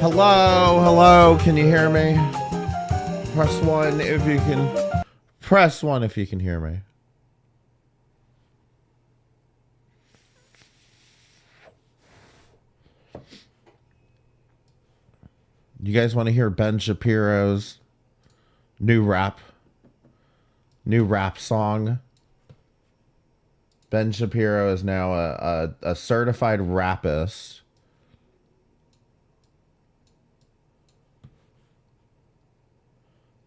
Hello, hello, can you hear me? Press 1 if you can. Press 1 if you can hear me. You guys want to hear Ben Shapiro's new rap song? Ben Shapiro is now a certified rapist.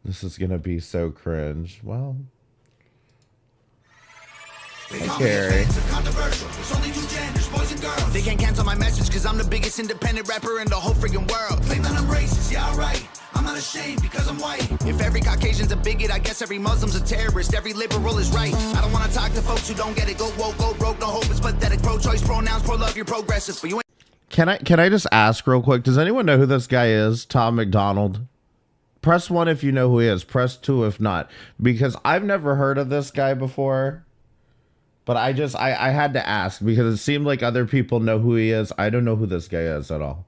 This is gonna be so cringe. Well, hey, Carrie. They can't cancel my message because I'm the biggest independent rapper in the whole freaking world. Claim that I'm racist, yeah, right. I'm not ashamed because I'm white. If every Caucasian's a bigot, I guess every Muslim's a terrorist. Every liberal is right. I don't want to talk to folks who don't get it. Go woke, go broke, no hope is pathetic. Pro-choice, pronouns, pro-love, you're progressive. But you ain't. Can I just ask real quick? Does anyone know who this guy is? Tom McDonald? Press 1 if you know who he is. Press 2 if not. Because I've never heard of this guy before. But I had to ask because it seemed like other people know who he is. I don't know who this guy is at all.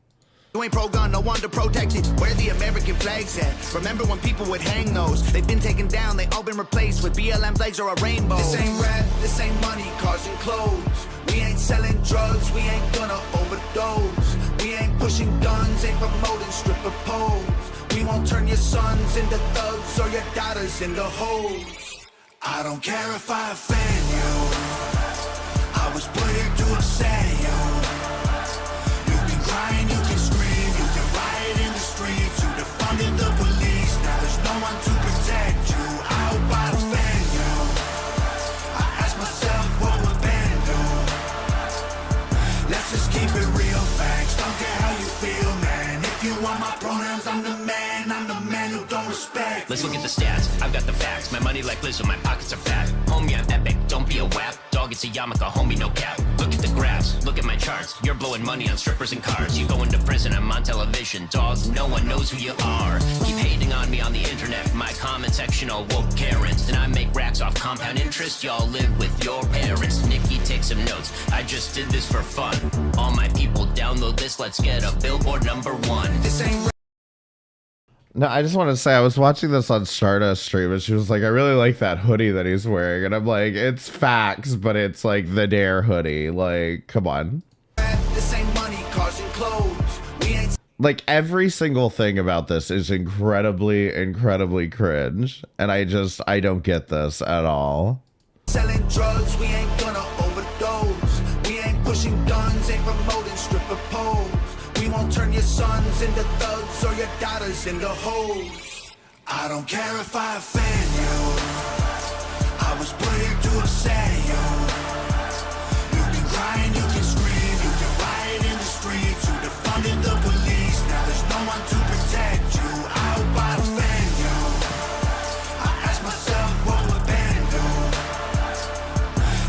You ain't pro-gun, no one to protect it. Where the American flag's at? Remember when people would hang those? They've been taken down, they all been replaced with BLM flags or a rainbow. This ain't rap, this ain't money, cars and clothes. We ain't selling drugs, we ain't gonna overdose. We ain't pushing guns, ain't promoting stripper poles. We won't turn your sons into thugs or your daughters into hoes. I don't care if I offend you. I was put here to upset you. You can cry and you can scream, you can riot in the streets. You defunded the police, now there's no one to protect you. I hope I offend you. I ask myself what would Ben do. Let's just keep it real, facts. Don't care how you feel, man. If you want my pronouns, I'm the man. I'm the man who don't respect. Let's look at the stats. I've got the facts. My money like Lizzo, my pockets are fat. Homie, I'm epic. Don't be a wap. Dog, it's a yarmulke. Homie, no cap. Look at the graphs. Look at my charts. You're blowing money on strippers and cars. You go into prison. I'm on television. Dogs, no one knows who you are. Keep hating on me on the internet. My comment section all woke Karens. And I make racks off compound interest. Y'all live with your parents. Nikki, take some notes. I just did this for fun. All my people download this. Let's get a Billboard #1. This ain't No, I just want to say I was watching this on Stardust stream and she was like, I really like that hoodie that he's wearing. And I'm like, it's facts, but it's like the Dare hoodie. Like, come on. this ain't money, cars and clothes. We ain't Like, every single thing about this is incredibly, incredibly cringe. And I don't get this at all. selling drugs, we ain't gonna overdose. We ain't pushing guns, ain't promoting stripper poles. We won't turn your sons into thugs or your daughters into hoes. I don't care if I offend you. I was put here to upset you. You can cry and you can scream, you can riot in the streets. You defunded the police, now there's no one to protect you. I hope I offend you. I ask myself what would Ben do.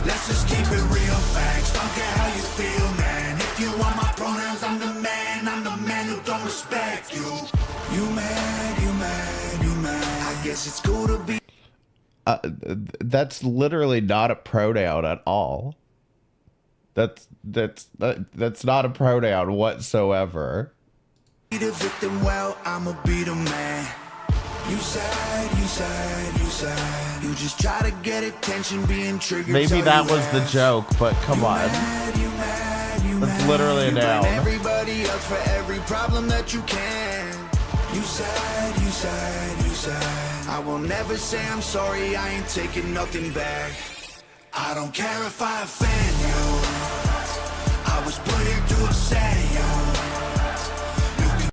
Let's just keep it real, facts. Don't care how you feel, man. If you want my pronouns, I'm the man. I'm the man who don't respect you. You mad, you mad, you mad. I guess it's cool to be. That's literally not a pronoun at all. That's not a pronoun whatsoever. Be the victim, well, I'ma be the man. You sad, you sad, you sad. You just try to get attention, being triggered. Maybe that was the joke, but come on. You mad, you That's mad. literally a You blame noun. everybody else for every problem that you can. You sad, you sad, you sad. I will never say I'm sorry, I ain't taking nothing back. I don't care if I offend you. I was put here to upset you.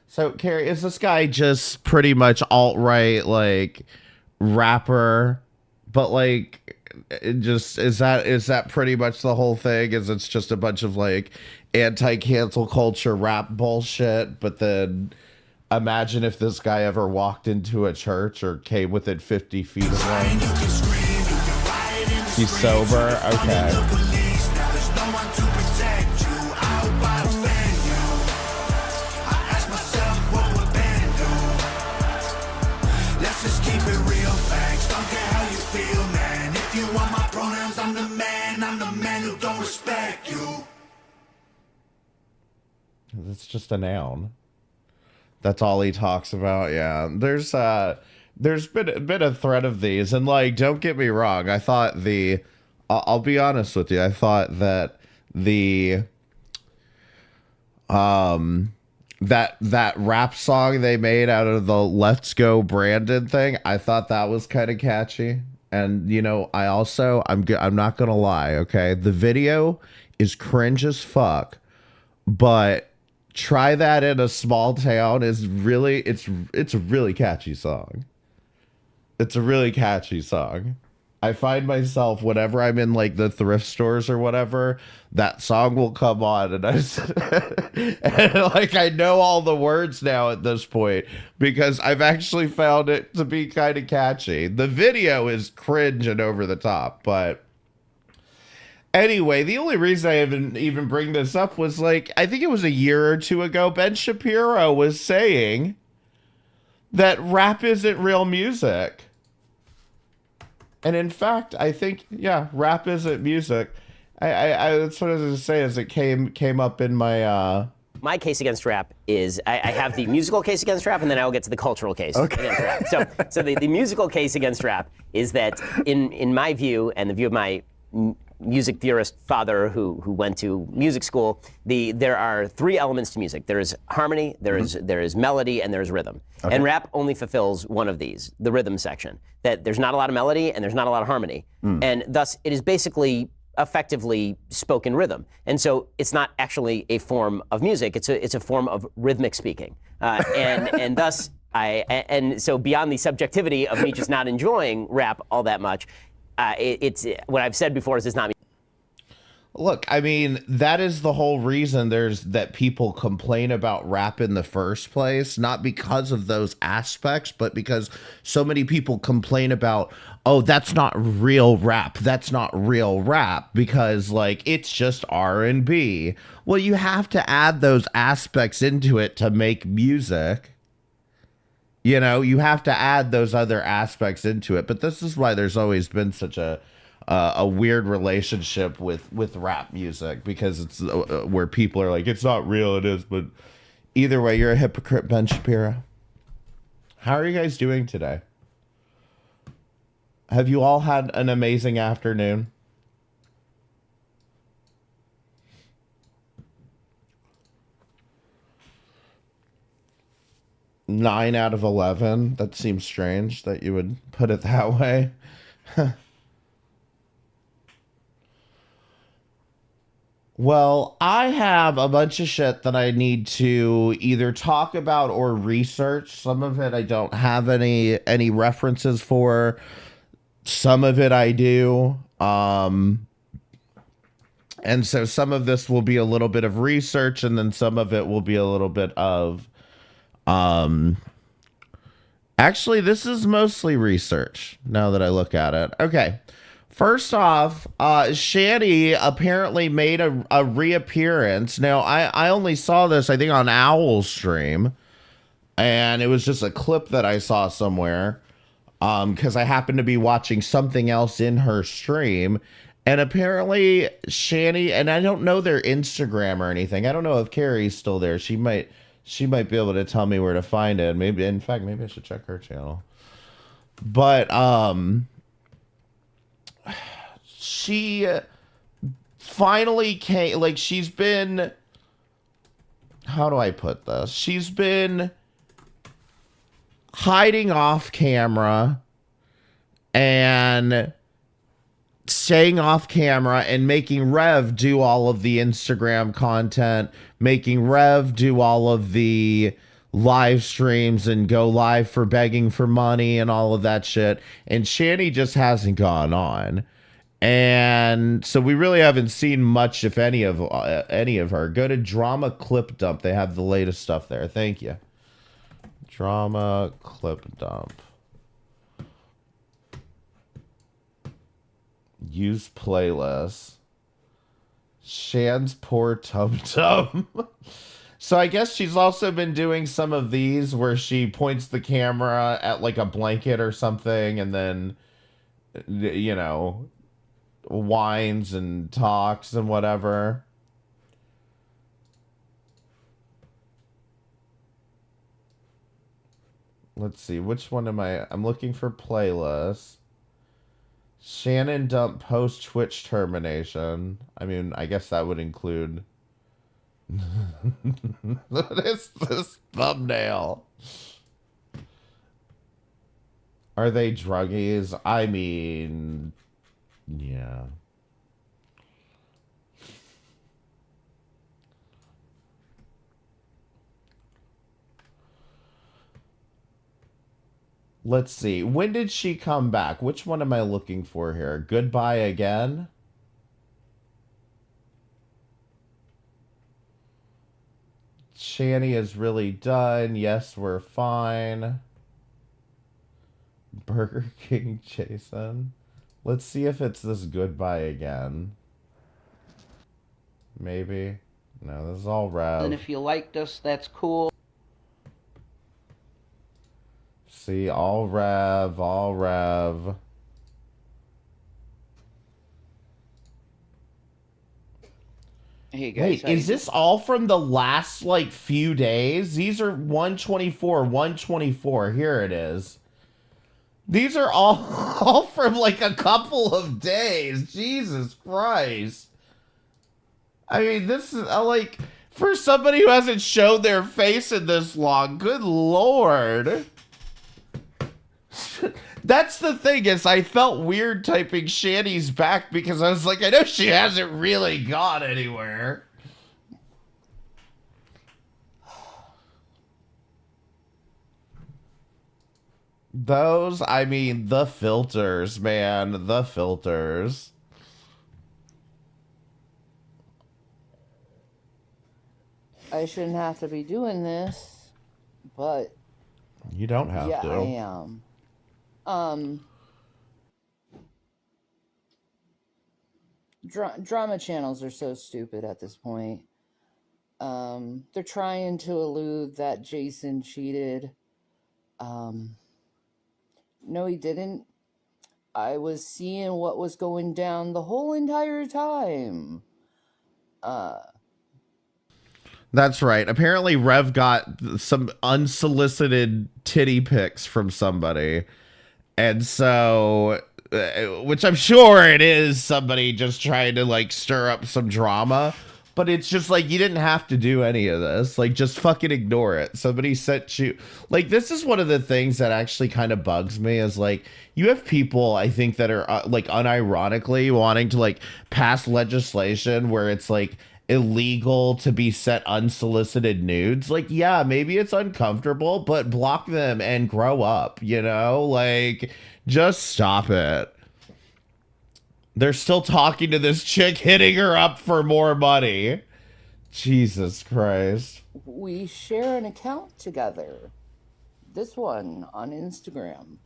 So, Carrie, is this guy just pretty much alt-right, like, rapper? But, like, it just, is that pretty much the whole thing? Is it's just a bunch of, like, anti-cancel culture rap bullshit? But then, imagine if this guy ever walked into a church or came within 50 feet of one. He's sober? Okay. It's just a noun. That's all he talks about. Yeah. There's been a thread of these, and like, don't get me wrong. I thought I'll be honest with you. I thought that the that rap song they made out of the Let's Go Brandon thing, I thought that was kind of catchy. And you know, I'm not gonna lie, okay? The video is cringe as fuck, but try that in a small town is really it's a really catchy song. It's a really catchy song. I find myself, whenever I'm in like the thrift stores or whatever, that song will come on, and and like I know all the words now at this point because I've actually found it to be kind of catchy. The video is cringe and over the top, but anyway, the only reason I even bring this up was like, I think it was a year or two ago, Ben Shapiro was saying that rap isn't real music. And in fact, I think, yeah, rap isn't music. I that's what I was going to say as it came up in my... My case against rap is, I have the musical case against rap, and then I will get to the cultural case against rap. So the musical case against rap is that, in my view, and the view of my music theorist father who went to music school, there are three elements to music. There is harmony, there is melody, and there's rhythm. Okay. And rap only fulfills one of these, the rhythm section. That there's not a lot of melody and there's not a lot of harmony. And thus it is basically effectively spoken rhythm. And so it's not actually a form of music, it's a form of rhythmic speaking. And thus so beyond the subjectivity of me just not enjoying rap all that much, it's what I've said before is it's not me. Look, I mean, that is the whole reason that people complain about rap in the first place, not because of those aspects, but because so many people complain about, oh, that's not real rap. That's not real rap because like it's just R&B. Well, you have to add those aspects into it to make music. You know, you have to add those other aspects into it. But this is why there's always been such a weird relationship with rap music, because it's where people are like, it's not real, it is. But either way, you're a hypocrite, Ben Shapiro. How are you guys doing today? Have you all had an amazing afternoon? Nine out of 11. That seems strange that you would put it that way. Well, I have a bunch of shit that I need to either talk about or research. Some of it I don't have any references for. Some of it I do. And so some of this will be a little bit of research, and then some of it will be a little bit of actually, this is mostly research now that I look at it. Okay. First off, Shanny apparently made a reappearance. Now, I only saw this, I think, on Owl's stream. And it was just a clip that I saw somewhere. Because I happened to be watching something else in her stream. And apparently, Shanny, and I don't know their Instagram or anything. I don't know if Carrie's still there. She might be able to tell me where to find it. Maybe, in fact, maybe I should check her channel. But, she finally came, like, she's been, how do I put this? She's been hiding off camera and staying off camera and making Rev do all of the Instagram content, making Rev do all of the live streams and go live for begging for money and all of that shit. And Shanny just hasn't gone on. And so we really haven't seen much, if any of her. Go to Drama Clip Dump. They have the latest stuff there. Thank you. Drama Clip Dump. Use playlist. Shan's poor Tum Tum. So I guess she's also been doing some of these where she points the camera at like a blanket or something and then, you know, whines and talks and whatever. Let's see. Which one am I? I'm looking for playlists. Shannon dump post Twitch termination. I mean, I guess that would include. What is this thumbnail? Are they druggies? I mean, yeah. Let's see. When did she come back? Which one am I looking for here? Goodbye again? Shanny is really done. Yes, we're fine. Burger King Jason. Let's see if it's this goodbye again. Maybe. No, this is all Rev. And if you liked us, that's cool. See, all Rev, all Rev. Hey guys, Wait, is this all from the last, like, few days? These are 124, 124. Here it is. These are all from, like, a couple of days. Jesus Christ. I mean, this is, like, for somebody who hasn't shown their face in this long, good Lord. That's the thing, is I felt weird typing Shanny's back because I was like, I know she hasn't really gone anywhere. Those, I mean, the filters, man, the filters. I shouldn't have to be doing this, but You don't have yeah, to. I am. Drama channels are so stupid at this point. They're trying to allude that Jason cheated. No, he didn't. I was seeing what was going down the whole entire time. That's right. Apparently, Rev got some unsolicited titty pics from somebody. And so, which I'm sure it is somebody just trying to, like, stir up some drama. But it's just like, you didn't have to do any of this. Like, just fucking ignore it. Somebody sent you. Like, this is one of the things that actually kind of bugs me is, like, you have people, I think, that are, like, unironically wanting to, like, pass legislation where it's, like, illegal to be sent unsolicited nudes. Like, yeah, maybe it's uncomfortable, but block them and grow up, you know? Like, just stop it. They're still talking to this chick, hitting her up for more money. Jesus Christ. We share an account together. This one on Instagram.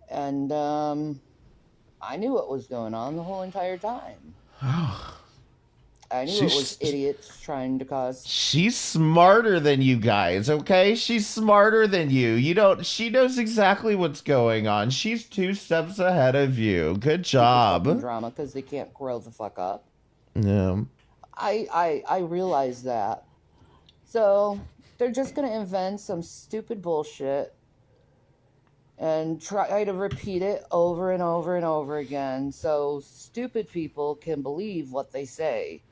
And I knew what was going on the whole entire time. I knew it was idiots trying to cause. She's smarter than you guys, okay? She's smarter than you. She knows exactly what's going on. She's 2 steps ahead of you. Good job. Drama because they can't grow the fuck up. Yeah. I realize that. So they're just gonna invent some stupid bullshit and try to repeat it over and over and over again so stupid people can believe what they say.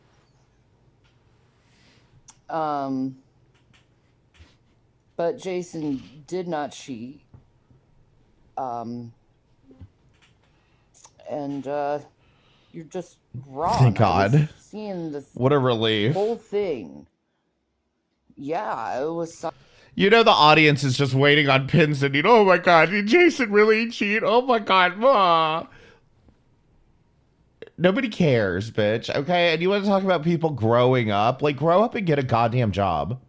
But Jason did not cheat. And you're just wrong. Thank God. Seeing the What a relief. whole thing. Yeah, it was. You know the audience is just waiting on pins and oh my God, did Jason really cheat? Oh my God, ma. Nobody cares, bitch. Okay, and you want to talk about people growing up? Like, grow up and get a goddamn job.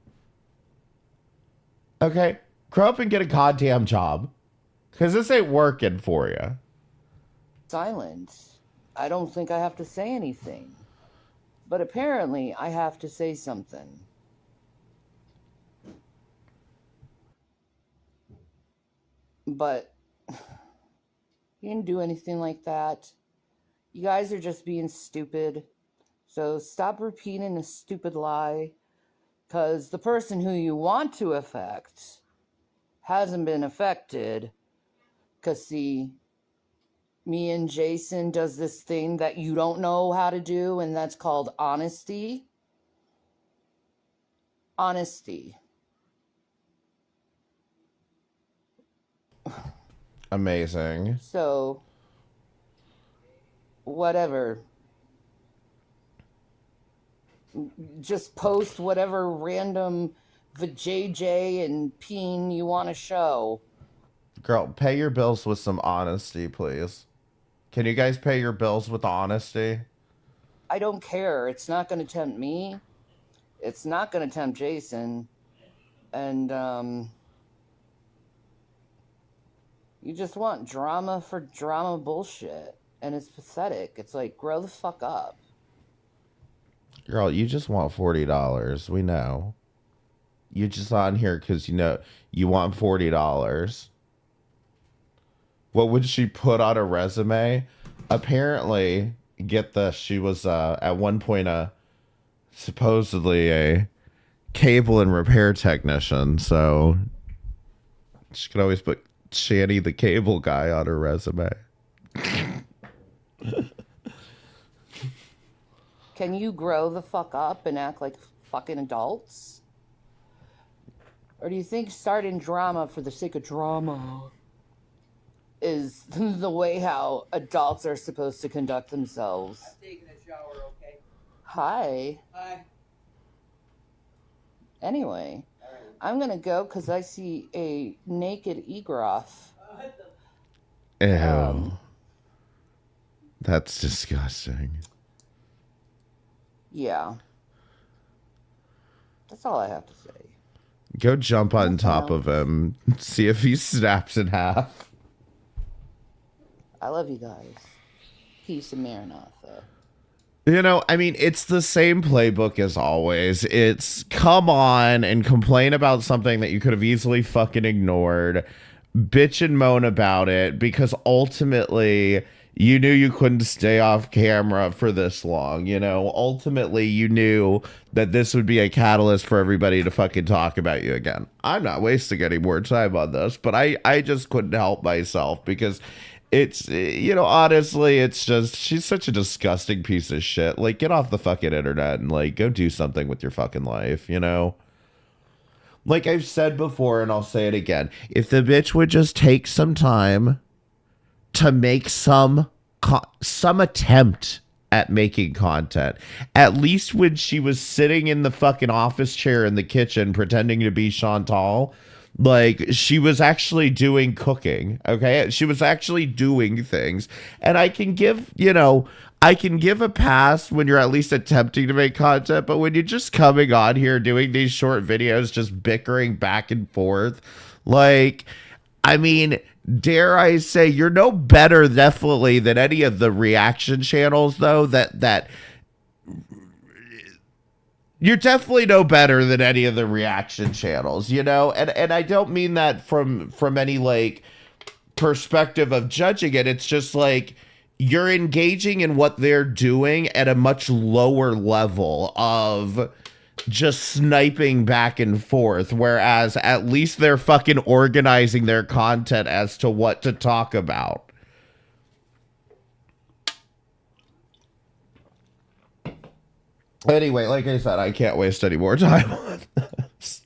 Okay, grow up and get a goddamn job, because this ain't working for you. Silence. I don't think I have to say anything, but apparently I have to say something. But he didn't do anything like that. You guys are just being stupid. So stop repeating a stupid lie. Because the person who you want to affect hasn't been affected. Because, see, me and Jason does this thing that you don't know how to do, and that's called honesty. Honesty. Amazing. So, whatever. Just post whatever random JJ and peen you want to show. Girl, pay your bills with some honesty, please. Can you guys pay your bills with honesty? I don't care. It's not going to tempt me. It's not going to tempt Jason. And, you just want drama for drama bullshit. And it's pathetic. It's like, grow the fuck up. Girl, you just want $40. We know. You're just on here because you know you want $40. What would she put on a resume? Apparently, get this, she was at one point supposedly a cable and repair technician. So she could always put Shanny the cable guy on her resume. Can you grow the fuck up and act like fucking adults? Or do you think starting drama for the sake of drama is the way how adults are supposed to conduct themselves? I'm taking a shower, okay? Hi. Hi. Anyway, I'm gonna go because I see a naked Egroff. Ew. That's disgusting. Yeah. That's all I have to say. Go jump on top of him. See if he snaps in half. I love you guys. Peace and Maranatha. You know, I mean, it's the same playbook as always. It's come on and complain about something that you could have easily fucking ignored. Bitch and moan about it because ultimately you knew you couldn't stay off camera for this long. You know, ultimately you knew that this would be a catalyst for everybody to fucking talk about you again. I'm not wasting any more time on this, but I just couldn't help myself because it's, you know, honestly, it's just, she's such a disgusting piece of shit. Like, get off the fucking internet and, like, go do something with your fucking life, you know? Like I've said before, and I'll say it again, if the bitch would just take some time to make some attempt at making content, at least when she was sitting in the fucking office chair in the kitchen pretending to be Chantal, like, she was actually doing cooking, okay? She was actually doing things. And I can give, you know, I can give a pass when you're at least attempting to make content, but when you're just coming on here doing these short videos, just bickering back and forth, like, I mean, dare I say, you're no better, definitely, than any of the reaction channels, though, that you're definitely no better than any of the reaction channels, you know? And I don't mean that from any, like, perspective of judging it. It's just, like, you're engaging in what they're doing at a much lower level of just sniping back and forth, whereas at least they're fucking organizing their content as to what to talk about. Anyway, like I said, I can't waste any more time on this.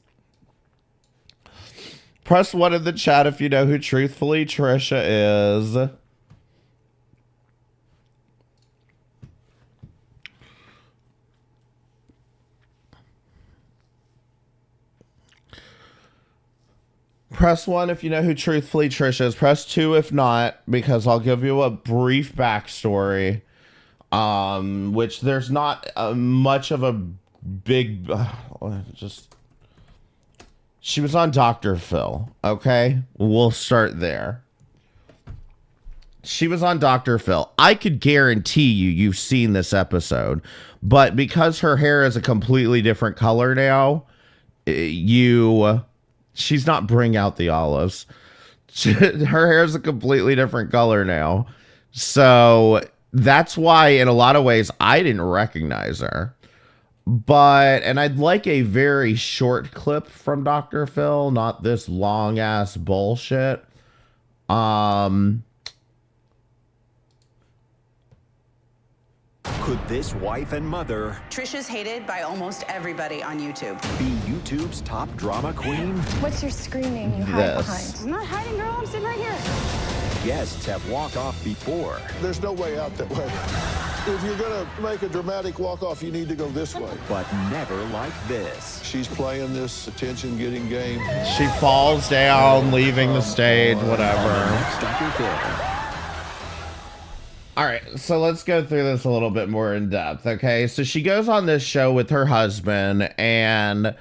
Press 1 in the chat if you know who Truthfully Trisha is. Press 1 if you know who Truthfully Trisha is. Press 2 if not, because I'll give you a brief backstory. Which there's not much of a big, just, she was on Dr. Phil, okay? We'll start there. She was on Dr. Phil. I could guarantee you've seen this episode, but because her hair is a completely different color now, she's not bring out the olives. Her hair is a completely different color now. So that's why, in a lot of ways, I didn't recognize her. But, and I'd like a very short clip from Dr. Phil, not this long ass bullshit. Could this wife and mother Trisha's hated by almost everybody on YouTube. be YouTube's top drama queen? What's your screaming you hide This. behind? I'm not hiding, girl. I'm sitting right here. Guests have walked off before. There's no way out that way. If you're going to make a dramatic walk-off, you need to go this way. But never like this. She's playing this attention-getting game. She falls down, leaving the stage, whatever. Next Dr. Phil. All right, so let's go through this a little bit more in depth, okay? So she goes on this show with her husband, and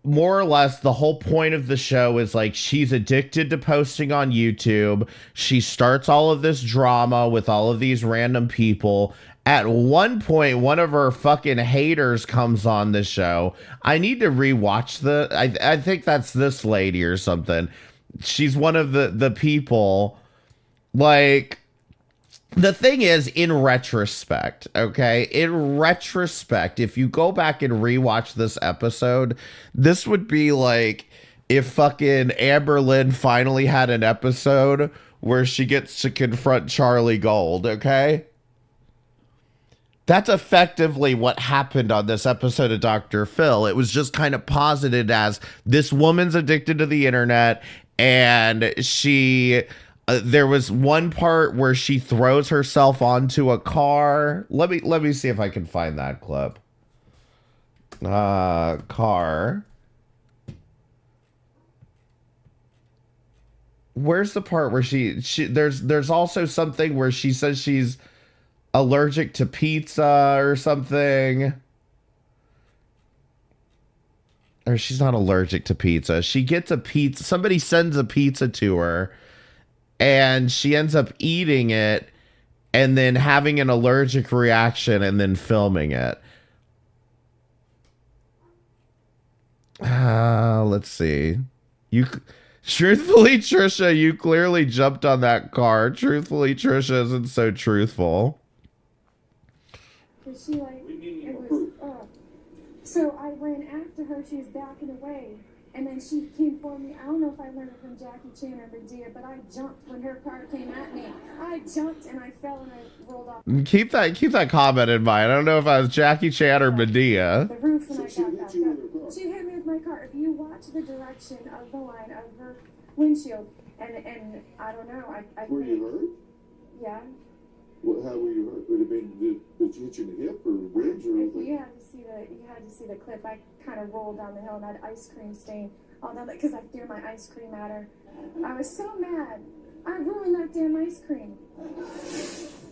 more or less the whole point of the show is like she's addicted to posting on YouTube. She starts all of this drama with all of these random people. At one point, one of her fucking haters comes on the show. I need to rewatch I think that's this lady or something. She's one of the people. Like, the thing is, in retrospect, okay, in retrospect, if you go back and rewatch this episode, this would be like if fucking Amber Lynn finally had an episode where she gets to confront Charlie Gold, okay? That's effectively what happened on this episode of Dr. Phil. It was just kind of posited as this woman's addicted to the internet, and she... there was one part where she throws herself onto a car. Let me see if I can find that clip. Car. Where's the part where she there's also something where she says she's allergic to pizza or something. Or she's not allergic to pizza. She gets a pizza. Somebody sends a pizza to her. And she ends up eating it and then having an allergic reaction and then filming it. Let's see. Truthfully, Trisha, you clearly jumped on that car. Truthfully, Trisha isn't so truthful. She like, it was, so I ran after her. She was backing away. And then she came for me. I don't know if I learned it from Jackie Chan or Medea, but I jumped when her car came at me. I jumped and I fell and I rolled off. Keep that comment in mind. I don't know if I was Jackie Chan or Medea. The roof and I got back up. She hit me with my car. If you watch the direction of the line of her windshield, and I don't know, I Were you hurt? Yeah. How were you hurt? Would it been did you hit you in the hip or ribs or If you had to see the clip. I kind of rolled down the hill and had ice cream stain all down because I threw my ice cream at her. I was so mad. I ruined that damn ice cream.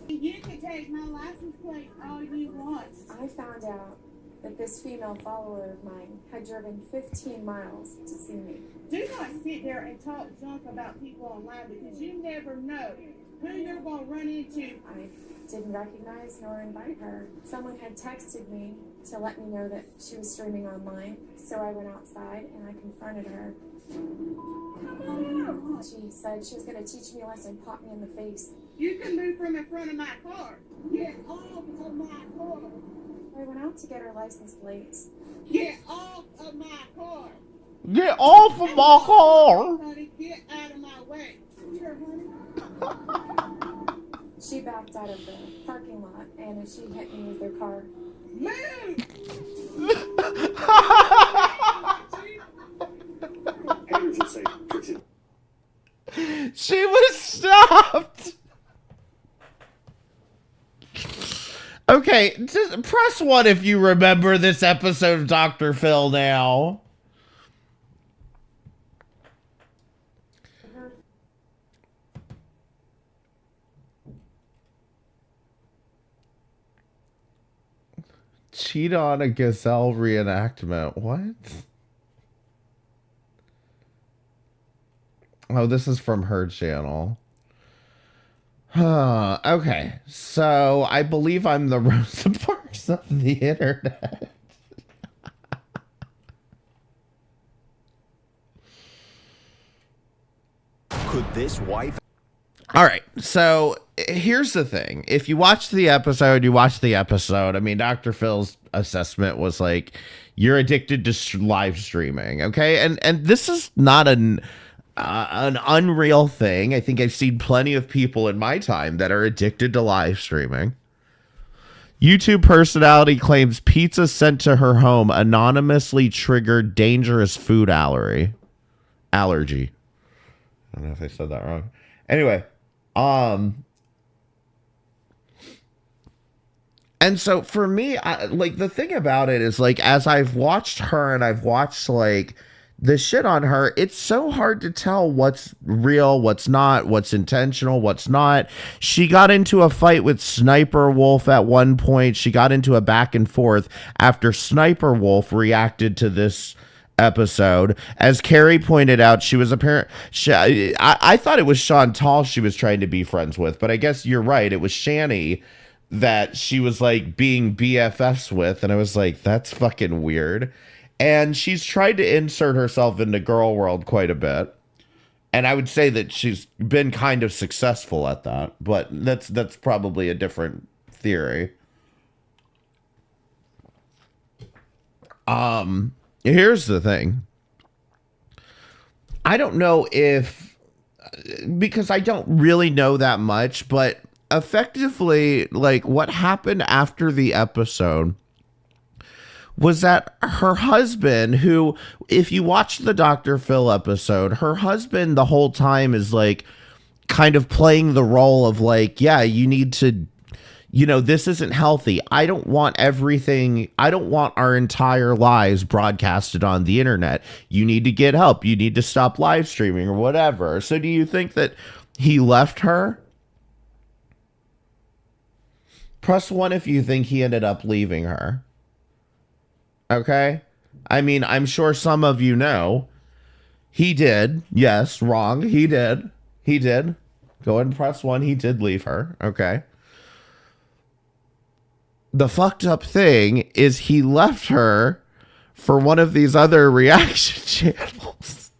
You can take my license plate all you want. I found out that this female follower of mine had driven 15 miles to see me. Do not sit there and talk junk about people online because you never know who you're going to run into. I didn't recognize nor invite her. Someone had texted me to let me know that she was streaming online, so I went outside and I confronted her. She said she was going to teach me a lesson, pop me in the face. You can move from in front of my car. Get off of my car. I went out to get her license plates. Get off of my car. Get off of my car! Honey, get out of my way. Here, honey. She backed out of the parking lot and she hit me with her car. Move! She was stopped. Okay, just press 1 if you remember this episode of Dr. Phil now. Cheat on a gazelle reenactment. What? Oh, this is from her channel. Okay, so I believe I'm the Rosa Parks of the internet. Could this wife All right, so here's the thing. If you watch the episode, you watch the episode. I mean, Dr. Phil's assessment was like, you're addicted to live streaming. Okay. And this is not an unreal thing. I think I've seen plenty of people in my time that are addicted to live streaming. YouTube personality claims pizza sent to her home anonymously triggered dangerous food allergy. I don't know if I said that wrong. Anyway, and so for me, like the thing about it is like, as I've watched her and I've watched like the shit on her, it's so hard to tell what's real, what's not, what's intentional, what's not. She got into a fight with Sniper Wolf at one point. She got into a back and forth after Sniper Wolf reacted to this episode. As Carrie pointed out, she was I thought it was Chantal she was trying to be friends with, but I guess you're right. It was Shanny that she was like being BFFs with, and I was like, that's fucking weird. And she's tried to insert herself into girl world quite a bit. And I would say that she's been kind of successful at that, but that's probably a different theory. Here's the thing. I don't know if, because I don't really know that much, but effectively, like what happened after the episode was that her husband, who, if you watch the Dr. Phil episode, her husband the whole time is like kind of playing the role of like, yeah, you need to, you know, this isn't healthy. I don't want our entire lives broadcasted on the internet. You need to get help. You need to stop live streaming or whatever. So do you think that he left her? Press 1 if you think he ended up leaving her. Okay? I mean, I'm sure some of you know. He did. Yes, wrong. He did. He did. Go ahead and press 1. He did leave her. Okay. The fucked up thing is he left her for one of these other reaction channels.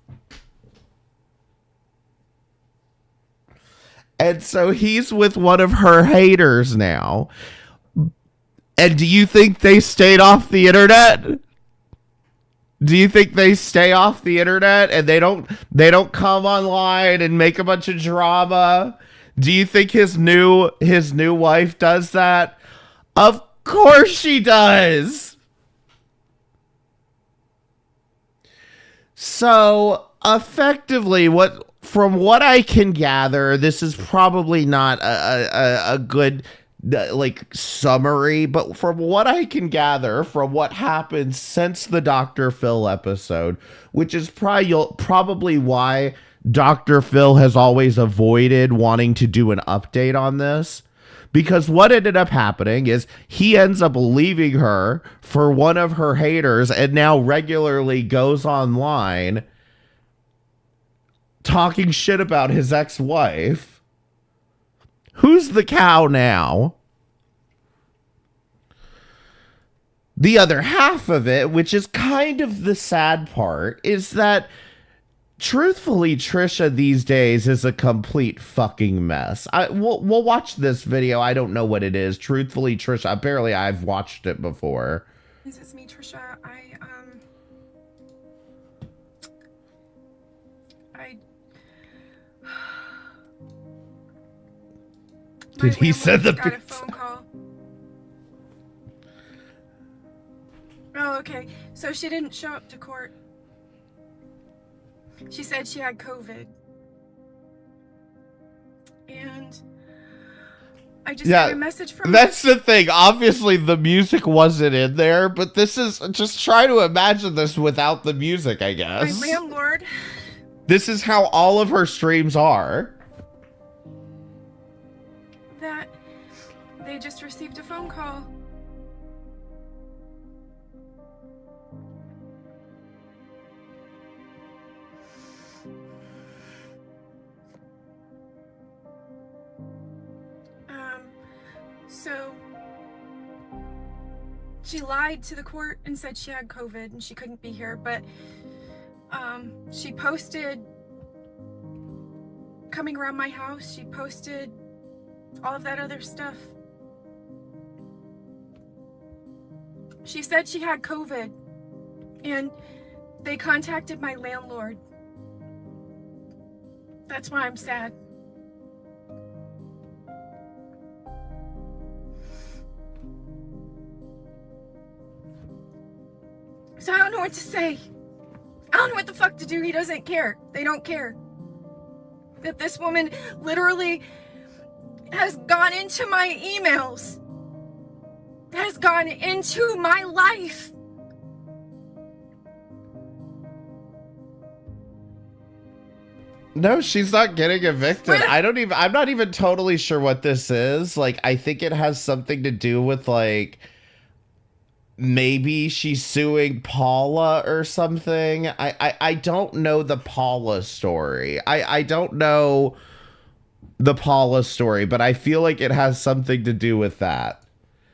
And so he's with one of her haters now. And do you think they stayed off the internet? Do you think they stay off the internet and they don't come online and make a bunch of drama? Do you think his new wife does that? Of course she does. So effectively, from what I can gather, this is probably not a good like summary, but from what I can gather from what happened since the Dr. Phil episode, which is probably why Dr. Phil has always avoided wanting to do an update on this, because what ended up happening is he ends up leaving her for one of her haters and now regularly goes online talking shit about his ex-wife. Who's the cow now? The other half of it, which is kind of the sad part, is that truthfully, Trisha these days is a complete fucking mess. We'll watch this video. I don't know what it is. Truthfully, Trisha. Apparently, I've watched it before. This is me, Trisha. Did he send the got a phone call. Oh, okay. So she didn't show up to court. She said she had COVID. And I just got a message from That's the thing. Obviously, the music wasn't in there, but this is just try to imagine this without the music, I guess. my landlord. This is how all of her streams are. That they just received a phone call. So she lied to the court and said she had COVID and she couldn't be here, but she posted coming around my house. She posted all of that other stuff. She said she had COVID, and they contacted my landlord. That's why I'm sad. So I don't know what to say. I don't know what the fuck to do. He doesn't care. They don't care. That this woman literally has gone into my emails, has gone into my life. No, she's not getting evicted. I'm not even totally sure what this is. Like, I think it has something to do with, like, maybe she's suing Paula or something. I don't know the Paula story. I don't know the Paula story, but I feel like it has something to do with that.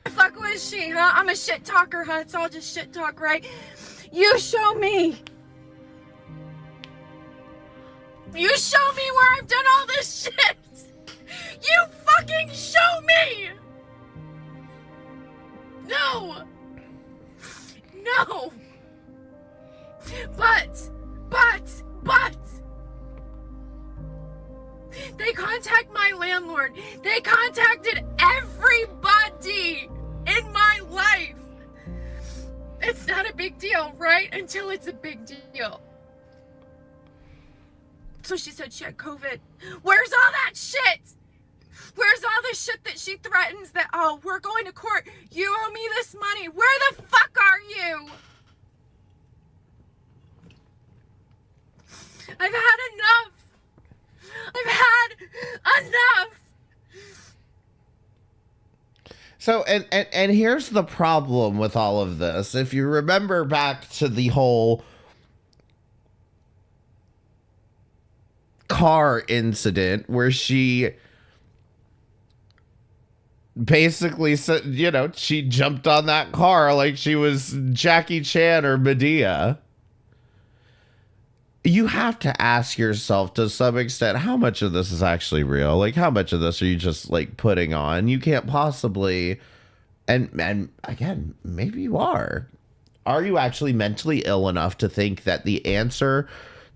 The fuck was she, huh? I'm a shit talker, huh? It's all just shit talk, right? You show me. You show me where I've done all this shit. You fucking show me. No. No. But. They contact my landlord. They contacted everybody in my life. It's not a big deal, right? Until it's a big deal. So she said she had COVID. Where's all that shit? Where's all the shit that she threatens that, oh, we're going to court. You owe me this money. Where the fuck are you? I've had enough. I've had enough. So, and here's the problem with all of this. If you remember back to the whole car incident where she basically said, you know, she jumped on that car like she was Jackie Chan or Medea. You have to ask yourself to some extent, how much of this is actually real? Like, how much of this are you just like putting on? You can't possibly, and again, maybe you are. Are you actually mentally ill enough to think that the answer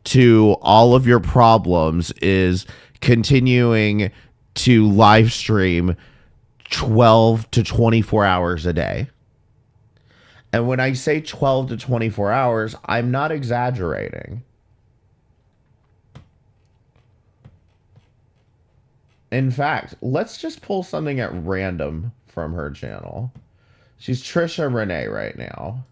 to all of your problems is continuing to live stream 12 to 24 hours a day? And when I say 12 to 24 hours, I'm not exaggerating. In fact, let's just pull something at random from her channel. She's Trisha Renee right now.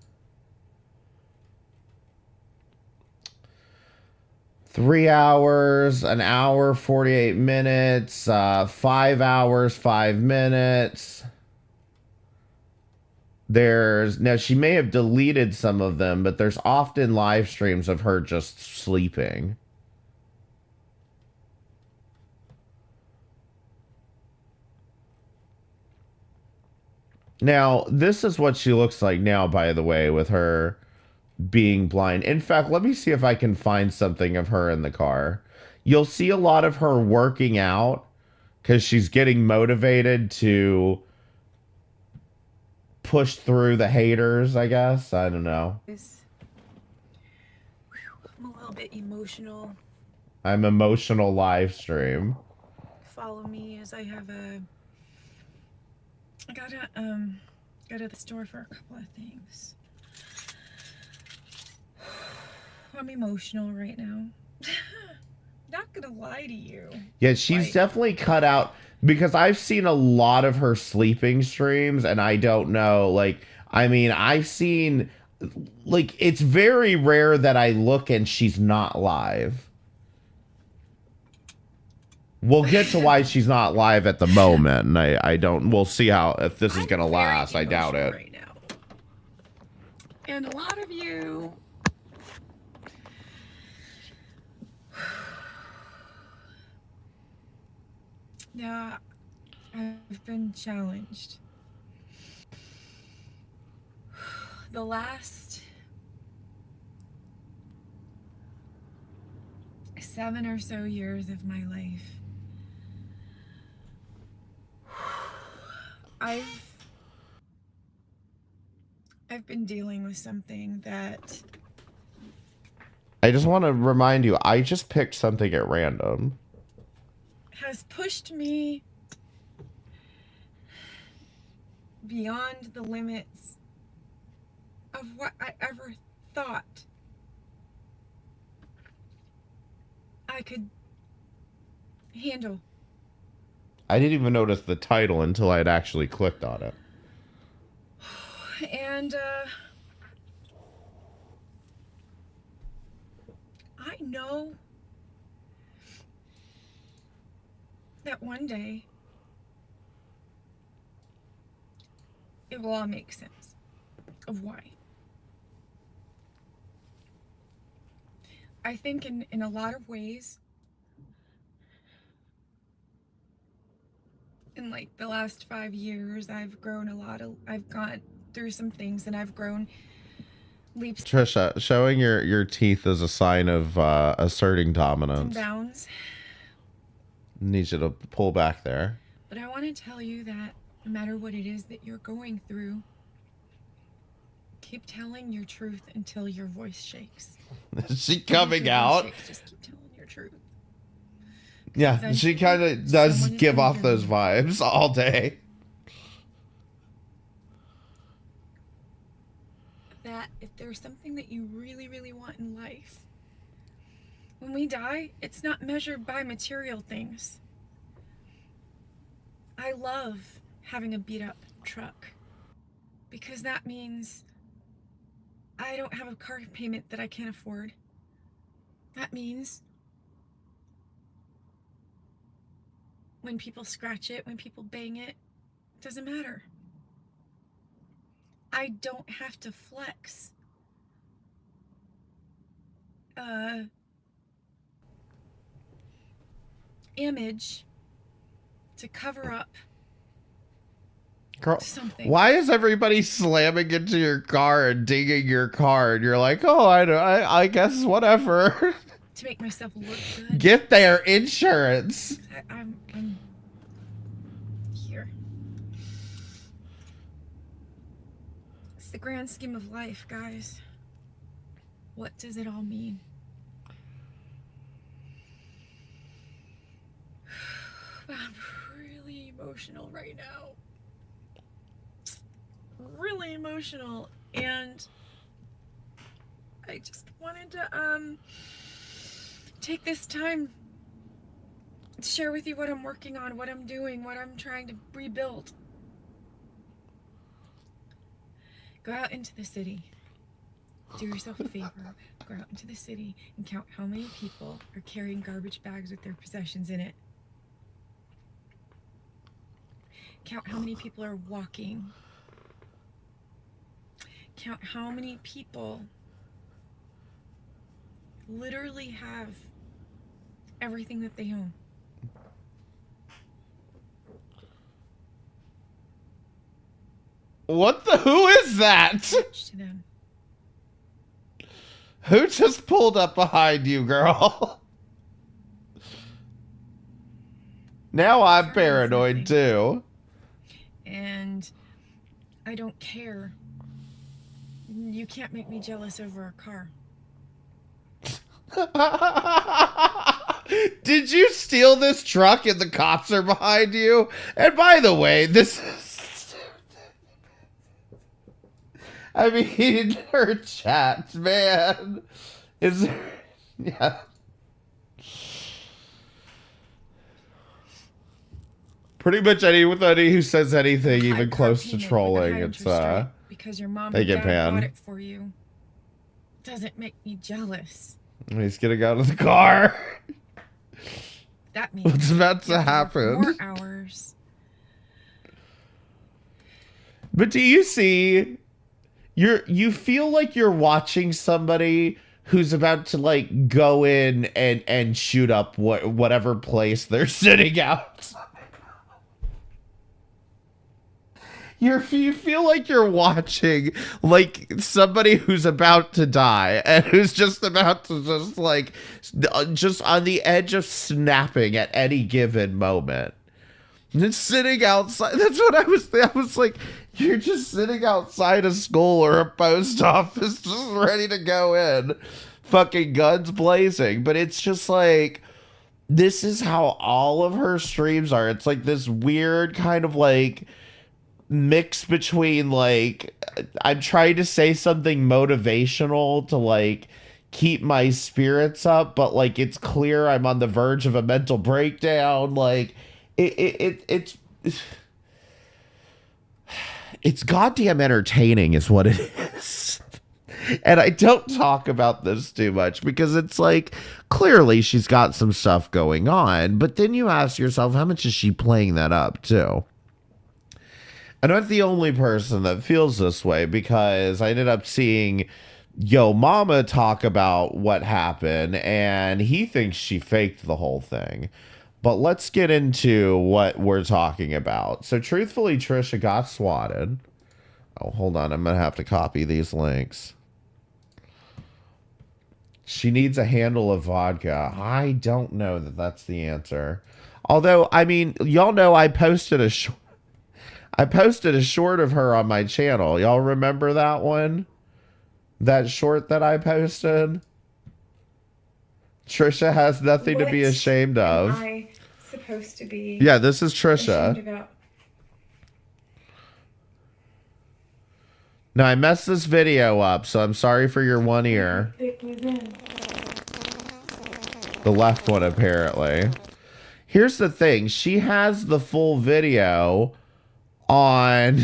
3 hours, an hour, 48 minutes, 5 hours, 5 minutes. Now she may have deleted some of them, but there's often live streams of her just sleeping. Now, this is what she looks like now, by the way, with her being blind. In fact, let me see if I can find something of her in the car. You'll see a lot of her working out because she's getting motivated to push through the haters, I guess. I don't know. I'm a little bit emotional. I'm emotional live stream. Follow me as I have I gotta go to the store for a couple of things. I'm emotional right now. Not gonna lie to you. Yeah, she's definitely cut out, because I've seen a lot of her sleeping streams, and I don't know, like, I mean, I've seen, like, it's very rare that I look and she's not live. We'll get to why she's not live at the moment. And we'll see if this is going to last. I doubt it. Right now. And a lot of you yeah, I've been challenged. The last 7 or so years of my life I've been dealing with something that I just want to remind you, I just picked something at random. has pushed me beyond the limits of what I ever thought I could handle. I didn't even notice the title until I'd actually clicked on it. And I know that one day it will all make sense of why. I think in a lot of ways, in like the last 5 years, I've grown I've gone through some things and I've grown leaps. Trisha, showing your teeth is a sign of asserting dominance. And bounds. Need you to pull back there. But I want to tell you that no matter what it is that you're going through, keep telling your truth until your voice shakes. Is she coming out? Shakes, just keep telling your truth. Yeah, she kind of does give off those vibes all day. That if there's something that you really, really want in life, when we die, it's not measured by material things. I love having a beat up truck because that means I don't have a car payment that I can't afford. That means when people scratch it, when people bang it, it doesn't matter. I don't have to flex image to cover up Girl, something. why is everybody slamming into your car and dinging your car? And you're like, oh, I guess whatever. To make myself look good. Get their insurance. I'm here. It's the grand scheme of life, guys. What does it all mean? I'm really emotional right now. Really emotional, and I just wanted to take this time to share with you what I'm working on, what I'm doing, what I'm trying to rebuild. Go out into the city. Do yourself a favor. Go out into the city and count how many people are carrying garbage bags with their possessions in it. Count how many people are walking. Count how many people literally have everything that they own. What the? Who is that? To them. Who just pulled up behind you, girl? Now I'm paranoid too. And I don't care. You can't make me jealous over a car. Did you steal this truck and the cops are behind you? And by the way, this is... I mean, her chat, man. Is... Yeah. Pretty much anybody who says anything even close to trolling, it's because your mom they and get dad bought banned. it for you doesn't make me jealous. He's getting out of the car. That means what's about to happen? More hours. But do you see? You feel like you're watching somebody who's about to like go in and shoot up whatever place they're sitting out. You feel like you're watching like somebody who's about to die and who's just about to just on the edge of snapping at any given moment. Just sitting outside. That's what I was like, you're just sitting outside a school or a post office just ready to go in. Fucking guns blazing. But it's just like, this is how all of her streams are. It's like this weird kind of like mix between like, I'm trying to say something motivational to like keep my spirits up, but like it's clear I'm on the verge of a mental breakdown. Like it's goddamn entertaining is what it is. And I don't talk about this too much because it's like, clearly she's got some stuff going on, but then you ask yourself, how much is she playing that up too? I'm not the only person that feels this way, because I ended up seeing Yo Mama talk about what happened, and he thinks she faked the whole thing. But let's get into what we're talking about. So truthfully, Trisha got swatted. Oh, hold on. I'm going to have to copy these links. She needs a handle of vodka. I don't know that that's the answer. Although, I mean, y'all know I posted a short of her on my channel. Y'all remember that one? That short that I posted? Trisha has nothing to be ashamed of. Am I supposed to be? Yeah, this is Trisha. Now, I messed this video up, so I'm sorry for your one ear. It was in. The left one, apparently. Here's the thing. She has the full video on...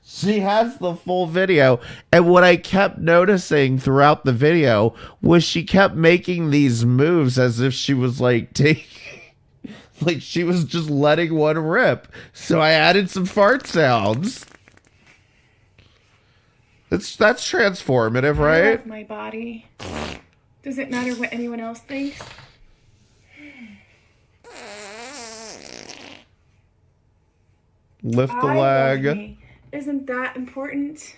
She has the full video, and what I kept noticing throughout the video was she kept making these moves as if she was like like she was just letting one rip. So I added some fart sounds. That's transformative, right? I love my body. Does it matter what anyone else thinks? Lift the leg. Love me. Isn't that important?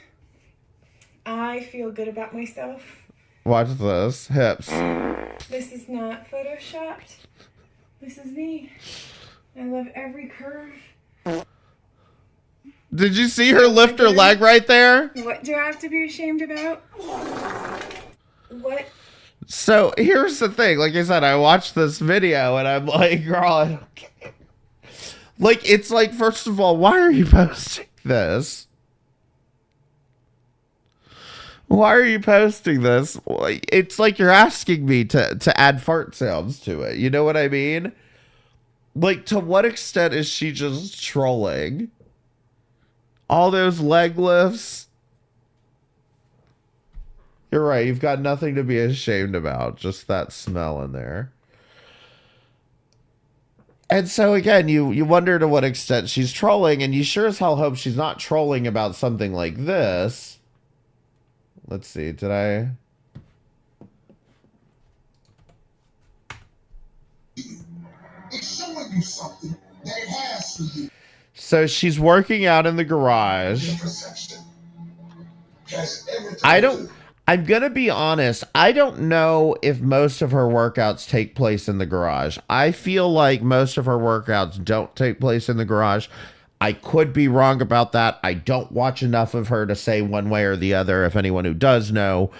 I feel good about myself. Watch this. Hips. This is not photoshopped. This is me. I love every curve. Did you see her lift her leg right there? What do I have to be ashamed about? What? So here's the thing. Like I said, I watched this video and I'm like, girl, I don't care. Like, it's like, first of all, why are you posting this? Why are you posting this? It's like you're asking me to add fart sounds to it. You know what I mean? Like, to what extent is she just trolling? All those leg lifts. You're right. You've got nothing to be ashamed about. Just that smell in there. And so, again, you wonder to what extent she's trolling, and you sure as hell hope she's not trolling about something like this. Let's see, did I... It's showing you something that it has for you. So she's working out in the garage. I'm going to be honest. I don't know if most of her workouts take place in the garage. I feel like most of her workouts don't take place in the garage. I could be wrong about that. I don't watch enough of her to say one way or the other. If anyone who does know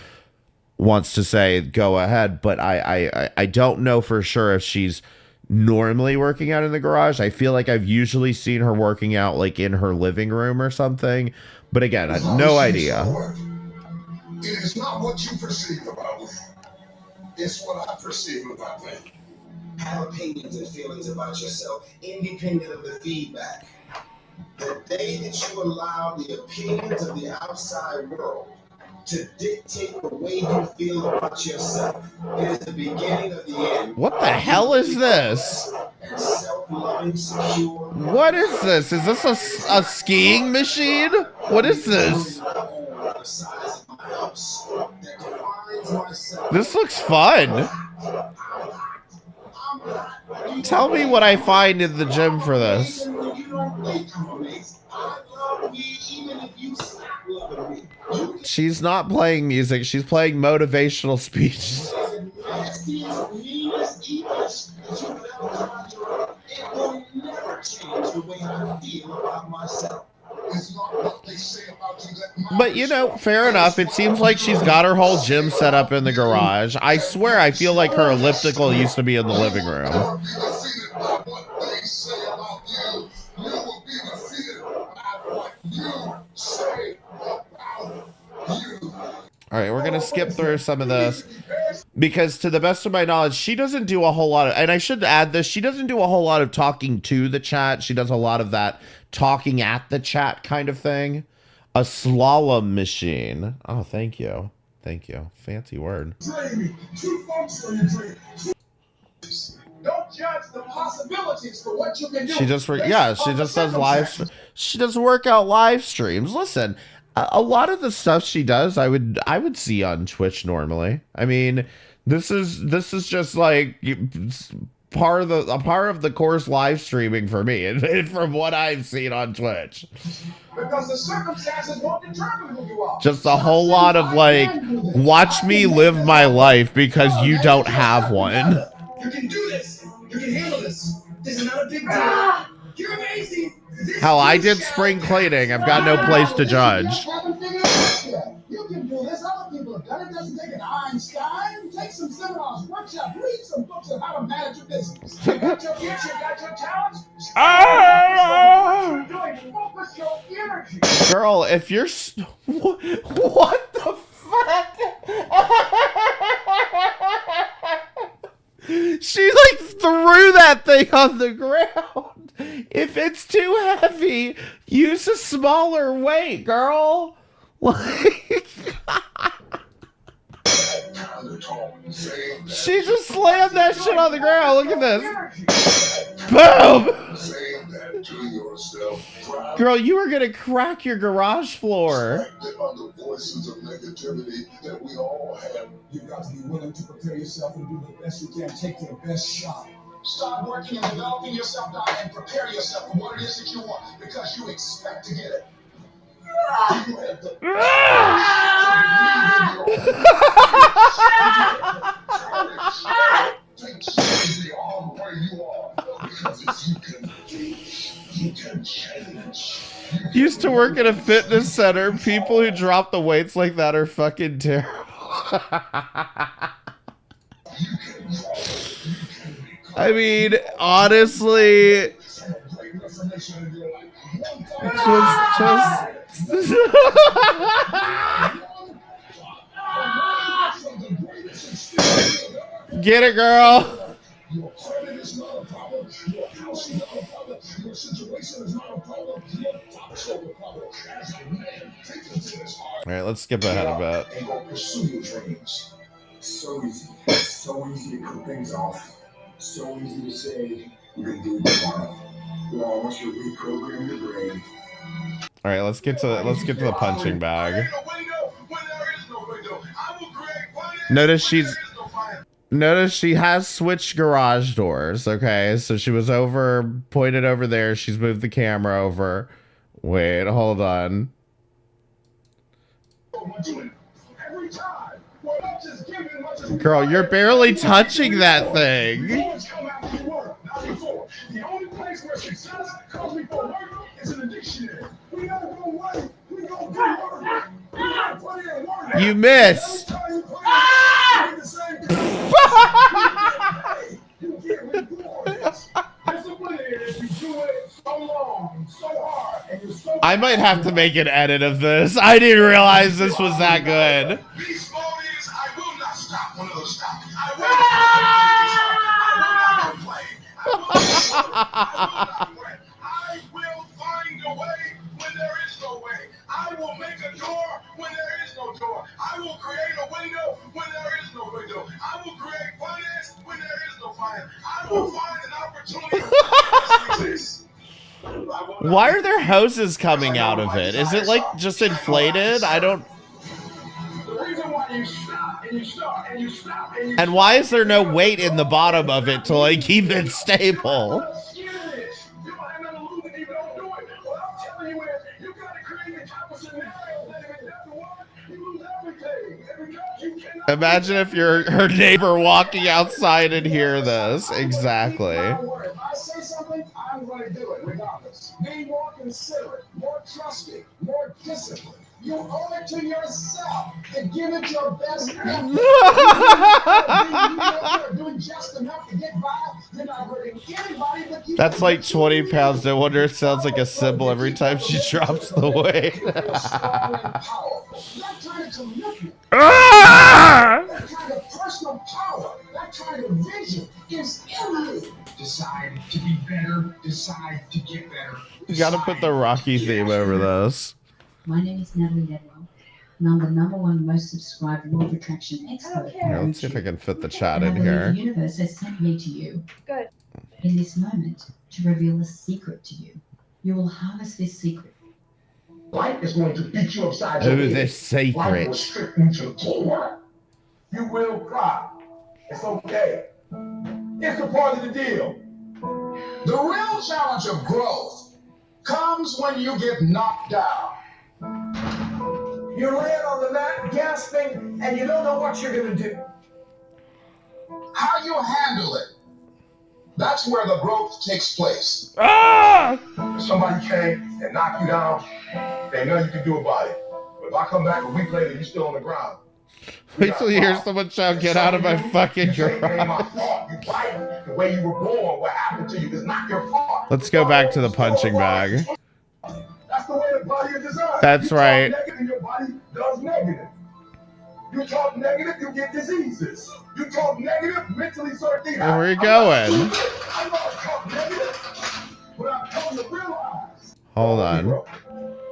wants to say, go ahead. But I don't know for sure if she's normally working out in the garage. I feel like I've usually seen her working out like in her living room or something. But again, I have no idea. It is not what you perceive about me. It's what I perceive about me. Have opinions and feelings about yourself, independent of the feedback. The day that you allow the opinions of the outside world to dictate the way you feel about yourself, it is the beginning of the end. What the hell is this? Self-loving, secure. What is this? Is this a skiing machine? What is this? This looks fun. Tell me what I find in the gym for this. She's not playing music. She's playing motivational speeches. how I feel about myself. It's not what they say about you that matters. But, you know, fair enough. It seems like she's got her whole gym set up in the garage. I swear, I feel like her elliptical used to be in the living room. You will be defeated by what they say about you. You will be defeated by what you say about you. All right, we're going to skip through some of this because to the best of my knowledge, she doesn't do a whole lot of, and I should add this, she doesn't do a whole lot of talking to the chat. She does a lot of that talking at the chat kind of thing. A slalom machine. Oh, thank you. Thank you. Fancy word. Dreaming. Two folks are in your dream. Don't judge the possibilities for what you can do. She just, she just does she does workout live streams. Listen, a lot of the stuff she does, I would see on Twitch normally. I mean, this is just like part of the course live streaming for me, and from what I've seen on Twitch. Because the circumstances won't determine who you are. Just a whole lot of like, watch me live my life because you don't have one. You can do this. You can handle this. This is not a big deal. You're amazing. Hell, I did spring cleaning. I've got no place to judge. You can do this. Other people have done it. Doesn't take an Einstein. Take some seminars, workshop, read some books on how to manage your business. You got your gifts, you got your talents. Focus your energy. Girl, if you're what the fuck? She like threw that thing on the ground. If it's too heavy, use a smaller weight, girl. Like, she just slammed that shit on the ground. Look at this. Boom! Girl, you were gonna crack your garage floor. The other voices of negativity that we all have. You've got to be willing to prepare yourself and do the best you can. Take your best shot. Start working and developing yourself down and prepare yourself for what it is that you want because you expect to get it. You have the Used to work at a fitness center. People who drop the weights like that are fucking terrible. I mean, honestly, get it, girl. Your credit is not a problem. Your house is not a problem. Your situation is not a problem. Your thoughts are the problem. As a man, take it to this heart. All right, let's skip ahead a bit. And go pursue your dreams. So easy. So easy to cut things off. So easy to say, we're going to do it tomorrow. Well, I want you to reprogram your brain. All right, let's get to the punching bag. Notice she has switched garage doors. Okay, so she was pointed over there. She's moved the camera over. Wait, hold on. Girl, you're barely touching that thing. The only place where success comes before work is in the dictionary. We gotta go work. We gotta go work. We gotta put in work. You missed. You get rewarded. Discipline is you do it so long, so hard, and you're so. I might have to make an edit of this. I didn't realize this was that good. These mornings, I will not stop when others stop. I will not complain. I will find a way when there is no way. I will make a door when there is no door. I will create a window when there is no window. I will create finance when there is no finance. I will find an opportunity when there exists. Why are there hoses coming out of it? Is it like just inflated? I don't. The reason why you stop and you stop and you stop and you. And why is there no weight in the bottom of it to like keep it stable? Imagine if you're her neighbor walking outside and hear this. Exactly. If I say something, I'm going to do it regardless. Be more considerate, more trusting, more disciplined. You owe it to yourself to give it your best effort. You're doing just enough to get by. You're not hurting anybody but you. That's like 20 pounds. No wonder it sounds like a symbol every time she drops the weight. That kind of commitment, Ah! that kind of personal power, that kind of vision is in you. Decide to be better. Decide to get better. You gotta put the Rocky theme over this. My name is Natalie Nedwell, and I'm the #1 most subscribed law of attraction expert. Here, let's see if I can fit the chat And in I believe here. the universe has sent me to you Good. in this moment to reveal a secret to you. You will harness this secret. Life is going to beat you upside Oh, your head. the Life will secret. strip you to the core. You will cry. It's okay. It's a part of the deal. The real challenge of growth comes when you get knocked down. You're laying on the mat, gasping, and you don't know what you're going to do. How you handle it, that's where the growth takes place. Ah! If somebody came and knocked you down, they know you can do about it. But if I come back a week later, you're still on the ground. Wait till you hear someone shout, "Get out of my fucking You ain't my garage." fault. You fight the way you were born. What happened to you is not your fault. Let's go back to the punching bag. That's the way the body is designed. That's you right. Talk negative, your body does negative. You talk negative, you get diseases. You talk negative, mentally sort of Where are we going? I know I talk negative, but I'm telling you to realize. Hold on.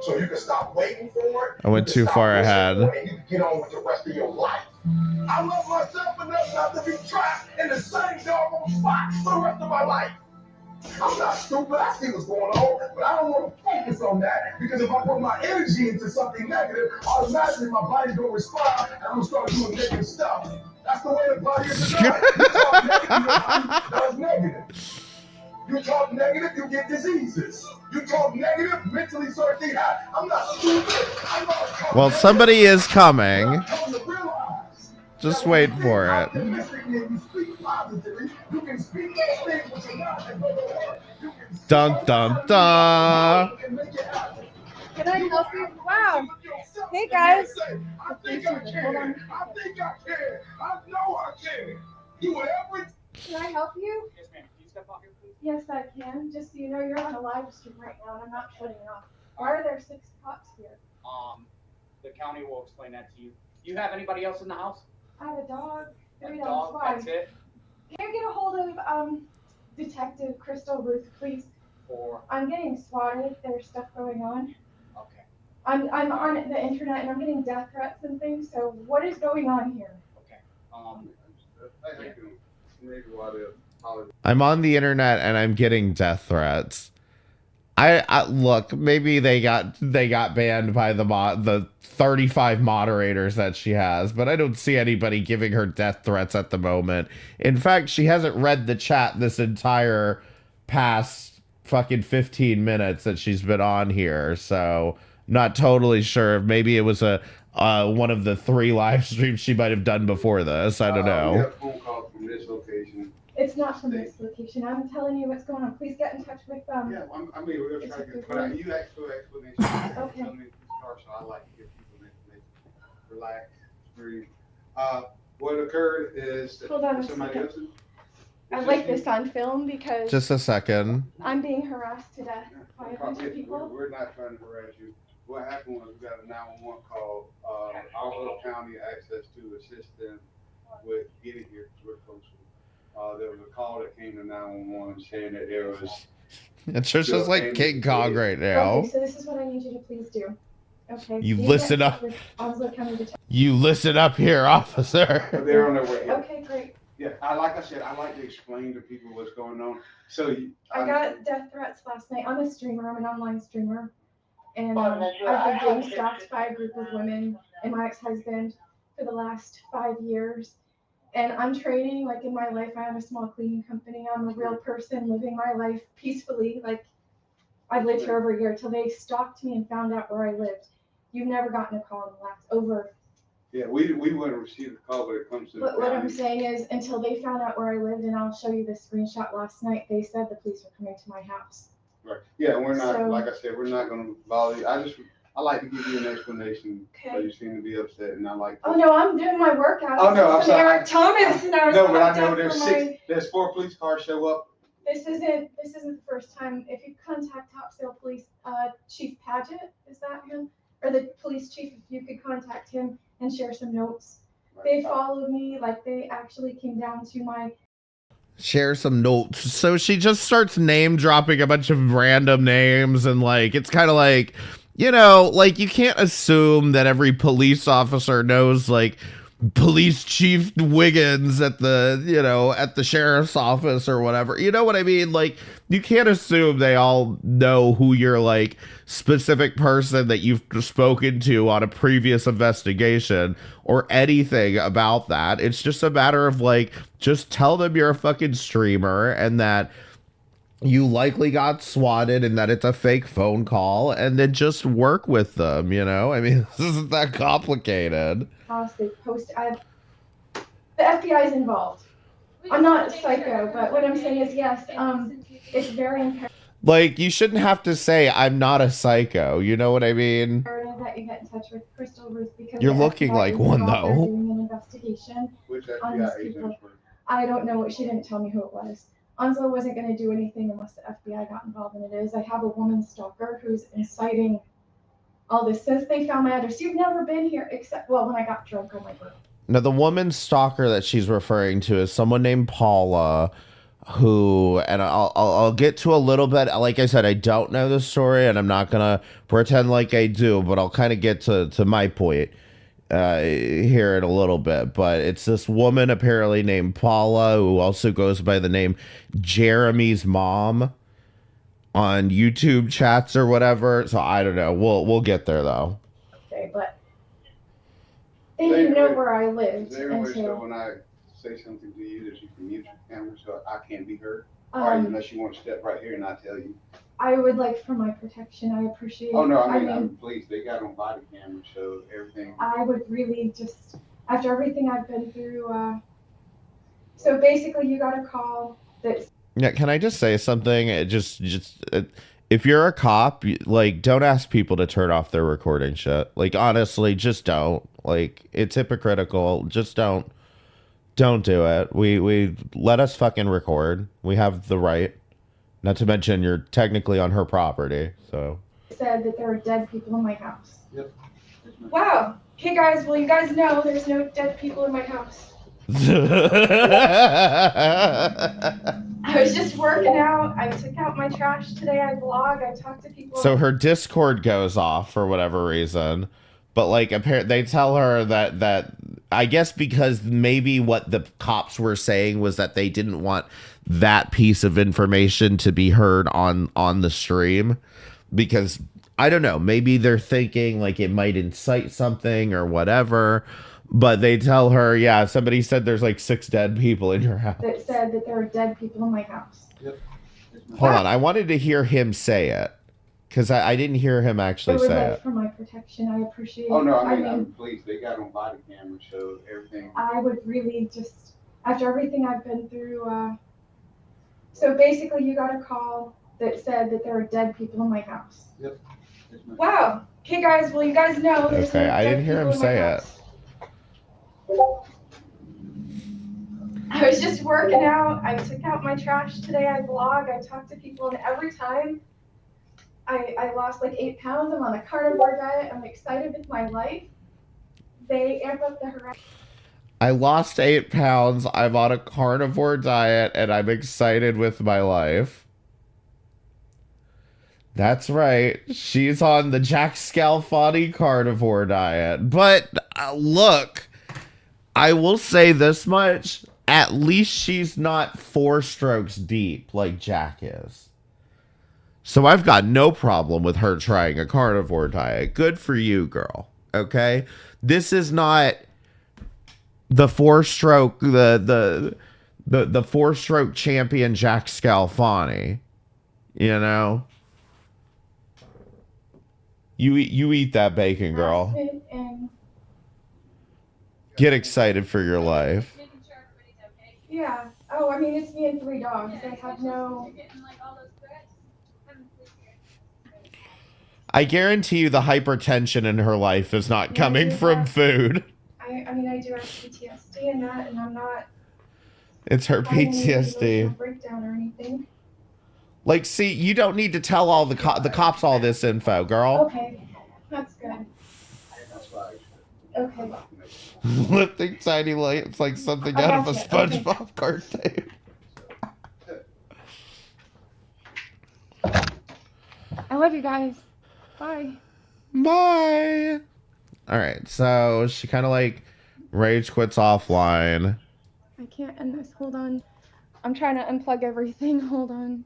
So you can stop waiting for it. I went too far ahead. And you can get on with the rest of your life. I love myself enough not to be trapped in the same doggone spot for the rest of my life. I'm not stupid. I see what's going on, but I don't want to focus on that because if I put my energy into something negative, automatically my body's going to respond and I'm going to start doing negative stuff. That's the way the body is designed. You talk negative, your body does negative. You talk negative, you get diseases. You talk negative, mentally sort of think, I'm not stupid. I know I talk Well, negative, somebody is but coming. I'm telling you to realize Just that wait when you for think it. optimistically and you speak positively, you can speak those things which are not and go to work. You can speak Dun those dun things dun. and make it happen. Can I help you? Wow. Hey, And guys. you say, I think I can. I think I can. I know I can. Do whatever. Can I help you? Yes, ma'am. Can you step off here, please? Yes, I can. Just so you know, you're on a live stream right now, and I'm not shutting it off. Why are there 6 cops here? The county will explain that to you. Do you have anybody else in the house? I have a dog. A 3 dog, dogs. Why? that's it. Can you get a hold of Detective Crystal Ruth, please? Or, I'm getting swatted. There's stuff going on. okay. I'm on the internet and I'm getting death threats and things. So what is going on here? Okay. I'm on the internet and I'm getting death threats. I look, maybe they got banned by the 35 moderators that she has, but I don't see anybody giving her death threats at the moment. In fact, she hasn't read the chat this entire past fucking 15 minutes that she's been on here, so not totally sure. Maybe it was a one of the 3 live streams she might have done before this. I don't know. We have a phone call from this location. It's not from this location. I'm telling you what's going on. Please get in touch with them. Yeah, I mean, we're trying to get, but you asked for explanation. Okay. Tell me this car, so I like to give people an explanation. Relax, breathe. What occurred is Hold on a that somebody second. else. I'd like this on film because Just a second. I'm being harassed to death by a bunch of We're people. not trying to harass you. What happened was we got a 911 call. Our county asked us to assist them with getting here because we're close. There was a call that came to 911 saying that there was. And Trisha's like King Kong right now. Okay, so this is what I need you to please do. Okay. You please listen get in up. touch with Onslow County Detective. You listen up here, officer. They're on their way here. Okay, great. Yeah, like I said, I like to explain to people what's going on. So I got death threats last night. I'm a streamer. I'm an online streamer. And I've been being stalked by a group of women and my ex-husband for the last 5 years. And I'm training, like in my life, I have a small cleaning company. I'm a real person living my life peacefully. Like I've lived here over a year till they stalked me and found out where I lived. You've never gotten a call in the last over. Yeah, we wouldn't receive the call, but it comes to. But what I'm saying is, until they found out where I lived, and I'll show you this screenshot last night, they said the police were coming to my house. Right. Yeah, we're not, So- like I said, we're not going to bother you. I like to give you an explanation, but you seem to be upset, and I like to. Oh no, I'm doing my workout. Oh no, I'm sorry. Eric Thomas, and I was no, but I pumped know up there's for there's 4 police cars show up. This isn't the first time. If you contact Topsail Police, Chief Paget, is that him? Or the police chief, if you could contact him and share some notes. They followed me, like they actually came down to my. Share some notes. So she just starts name dropping a bunch of random names, and like it's kind of like, you know, like you can't assume that every police officer knows like police chief Wiggins at the, you know, at the sheriff's office or whatever. You know what I mean? Like you can't assume they all know who your like specific person that you've spoken to on a previous investigation or anything about that. It's just a matter of like, just tell them you're a fucking streamer and that you likely got swatted and that it's a fake phone call, and then just work with them, you know? I mean, this isn't that complicated. House they post. The FBI is involved. I'm not a psycho, but what I'm saying is yes. It's very imperative Like, you shouldn't have to say, I'm not a psycho. You know what I mean? that you get in touch with Crystal Ruth because You're the looking FBI like is one, involved. They're though. doing an investigation Which on these FBI people. agents were? I don't know what she didn't tell me who it was. Onslow wasn't going to do anything unless the FBI got involved, and it is. I have a woman stalker who's inciting all this. Since they found my address, you've never been here except, well, when I got drunk on my birthday. Now, the woman stalker that she's referring to is someone named Paula, who, and I'll get to a little bit. Like I said, I don't know the story, and I'm not gonna pretend like I do, but I'll kind of get to my point here in a little bit. But it's this woman apparently named Paula, who also goes by the name Jeremy's mom on YouTube chats or whatever. So I don't know. We'll get there though. Okay, but you know where I live. Is there a way so when I say something to you that you can mute your camera so I can't be heard? Or unless you want to step right here and I tell you? I would like for my protection. I appreciate. Oh no, I mean please. They got on body camera, so everything. I would really just, after everything I've been through. So basically, you got a call that's. Yeah, can I just say something? If you're a cop, like, don't ask people to turn off their recording shit. Like, honestly, just don't. Like, it's hypocritical. Just don't do it. We let us fucking record. We have the right. Not to mention, you're technically on her property, so. Said that there are dead people in my house. Yep. Wow. Hey guys, well you guys know there's no dead people in my house. I was just working out. I took out my trash today. I vlog. I talked to people. So her Discord goes off for whatever reason, but like they tell her that I guess because maybe what the cops were saying was that they didn't want that piece of information to be heard on the stream, because I don't know, maybe they're thinking like it might incite something or whatever. But they tell her, yeah, somebody said there's like 6 dead people in your house. That said that there are dead people in my house. Yep. Hold on, I wanted to hear him say it, because I didn't hear him actually say it. For my protection, I appreciate. Oh no, I mean please. They got on body camera, so everything. I would really just, after everything I've been through. So basically, you got a call that said that there are dead people in my house. Yep. Wow. Hey guys, well you guys know there's Okay, no I dead didn't hear people him in my say house. it. I was just working out. I took out my trash today. I vlog. I talk to people, and every time I lost like 8 pounds. I'm on a carnivore diet. I'm excited with my life. They amp up the harassment. I lost 8 pounds. I'm on a carnivore diet, and I'm excited with my life. That's right. She's on the Jack Scalfani carnivore diet. But look, I will say this much. At least she's not 4 strokes deep like Jack is. So I've got no problem with her trying a carnivore diet. Good for you, girl. Okay? This is not the 4-stroke, the 4-stroke champion Jack Scalfani. You know? You eat that bacon, girl. Get excited for your life. Yeah. Oh, I mean, it's me and 3 dogs. I have no. I guarantee you the hypertension in her life is not coming from food. I mean, I do have PTSD and that, and I'm not. It's her having any PTSD. emotional breakdown or anything. Like, see, you don't need to tell all the cops all this info, girl. Okay, that's good. Okay. Lifting tiny lights like something I out of a gotcha. SpongeBob cartoon. I love you guys. Bye. Bye. All right, so she kind of like rage quits offline. I can't end this. Hold on. I'm trying to unplug everything. Hold on.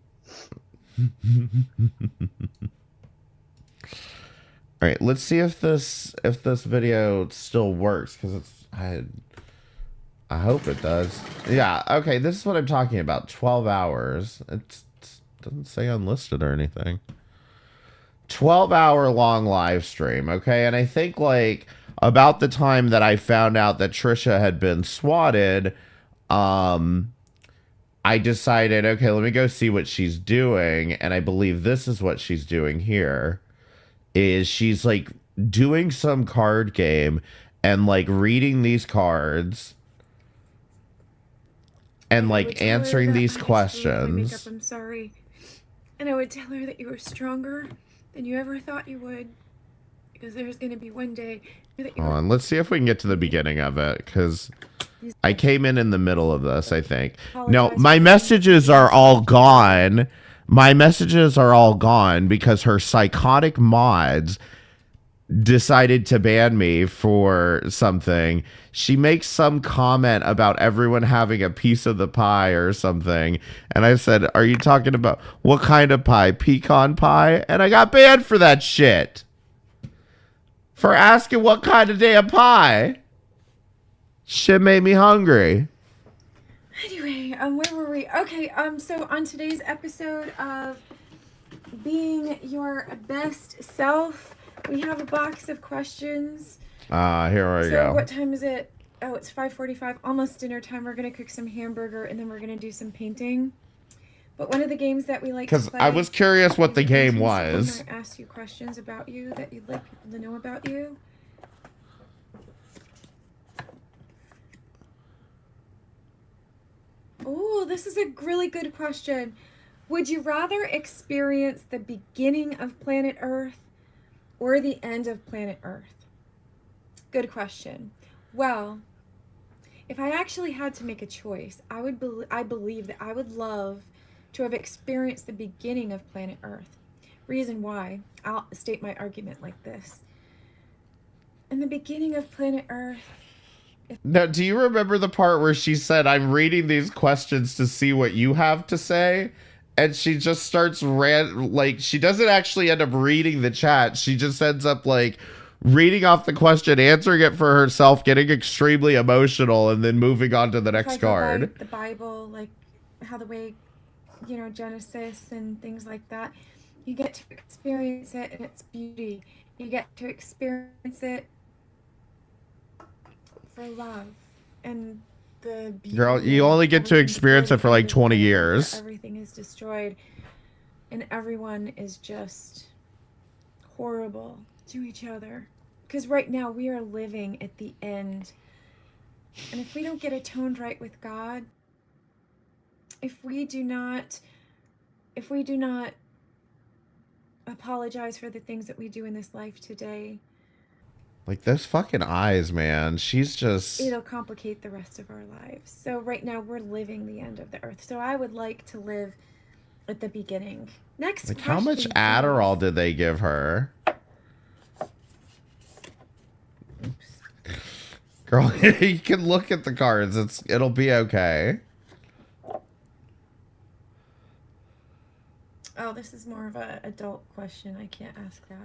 All right, let's see if this video still works, because it's I hope it does. Yeah, okay, this is what I'm talking about. 12 hours. It doesn't say unlisted or anything. 12-hour long live stream, okay? And I think like about the time that I found out that Trisha had been swatted, I decided, okay, let me go see what she's doing, and I believe this is what she's doing here. Is she's like doing some card game and like reading these cards and like answering these questions. I'm sorry. And I would tell her that you were stronger than you ever thought you would. Because there's going to be one day that Hold on, let's see if we can get to the beginning of it, because I came in the middle of this, I think. No, my messages are all gone. My messages are all gone because her psychotic mods decided to ban me for something. She makes some comment about everyone having a piece of the pie or something. And I said, are you talking about what kind of pie? Pecan pie? And I got banned for that shit. For asking what kind of damn pie. Shit made me hungry. Anyway, where were we? Okay, so on today's episode of Being Your Best Self, we have a box of questions. Here we go. So what time is it? Oh, it's 5:45, almost dinner time. We're going to cook some hamburger, and then we're going to do some painting. But one of the games that we like to play... Because I was curious what the game was. I ask you questions about you that you'd like people to know about you. Oh, this is a really good question. Would you rather experience the beginning of planet Earth or the end of planet Earth? Good question. Well, if I actually had to make a choice, I believe that I would love to have experienced the beginning of planet Earth. Reason why, I'll state my argument like this. In the beginning of planet Earth, Now, do you remember the part where she said, I'm reading these questions to see what you have to say? And she just starts like, she doesn't actually end up reading the chat. She just ends up like reading off the question, answering it for herself, getting extremely emotional, and then moving on to the next card. The Bible, like how the way, you know, Genesis and things like that, you get to experience it in its beauty. You get to experience it for love and the beauty. Girl, you only get to experience it for like 20 years. Everything is destroyed and everyone is just horrible to each other. Because right now we are living at the end. And if we don't get atoned right with God, if we do not apologize for the things that we do in this life today, Like, those fucking eyes, man. She's just... it'll complicate the rest of our lives. So right now we're living the end of the earth. So I would like to live at the beginning. Next Like, question, how much Adderall did they give her? Girl, you can look at the cards. It'll be okay. Oh, this is more of an adult question. I can't ask that.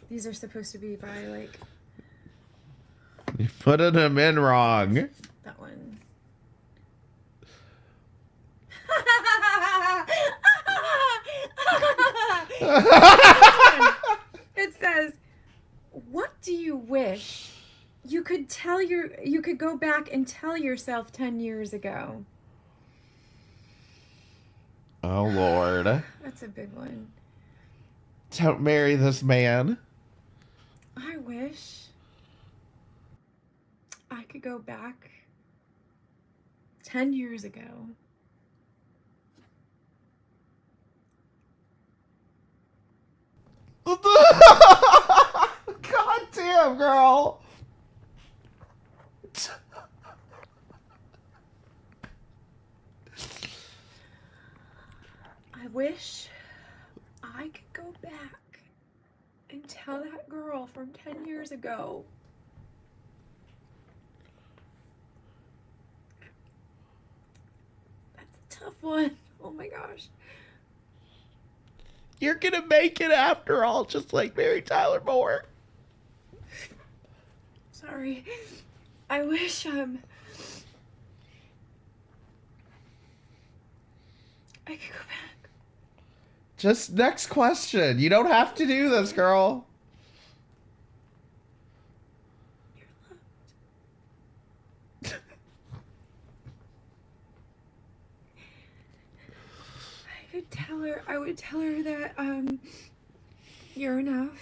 These are supposed to be by, like... You put them in wrong. That one. It says, what do you wish you could go back and tell yourself 10 years ago? Oh, Lord. That's a big one. Don't marry this man. I wish I could go back 10 years ago. God damn, girl. I wish I could go back and tell that girl from 10 years ago that's a tough one. Oh my gosh. You're gonna make it after all, just like Mary Tyler Moore. Sorry. I wish I could go back. Just next question. You don't have to do this, girl. I would tell her that you're enough.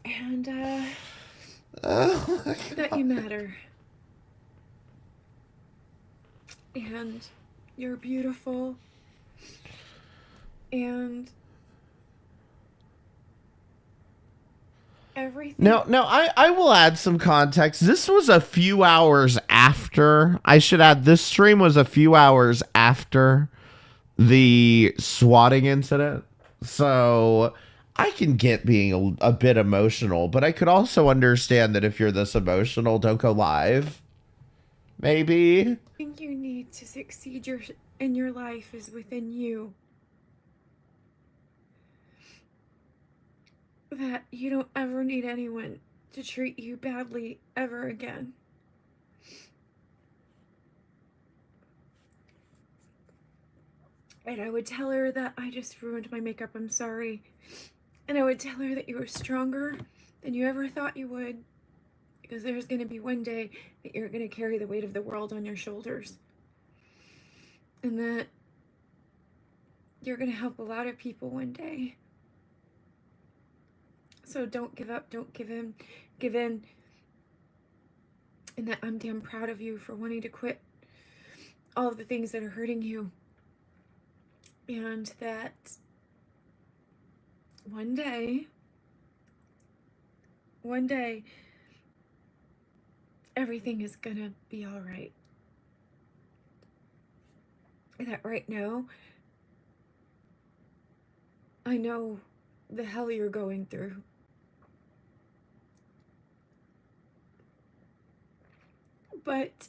And that you matter. And you're beautiful. And everything. No, I will add some context. This was a few hours after. I should add, this stream was a few hours after the swatting incident. So I can get being a bit emotional, but I could also understand that if you're this emotional, don't go live. Maybe. I think you need to succeed in your life is within you. That you don't ever need anyone to treat you badly ever again. And I would tell her that I just ruined my makeup, I'm sorry. And I would tell her that you were stronger than you ever thought you would. Because there's going to be one day that you're going to carry the weight of the world on your shoulders. And that you're going to help a lot of people one day. So don't give up, don't give in. And that I'm damn proud of you for wanting to quit all of the things that are hurting you. And that one day, everything is gonna be all right. And that right now, I know the hell you're going through. But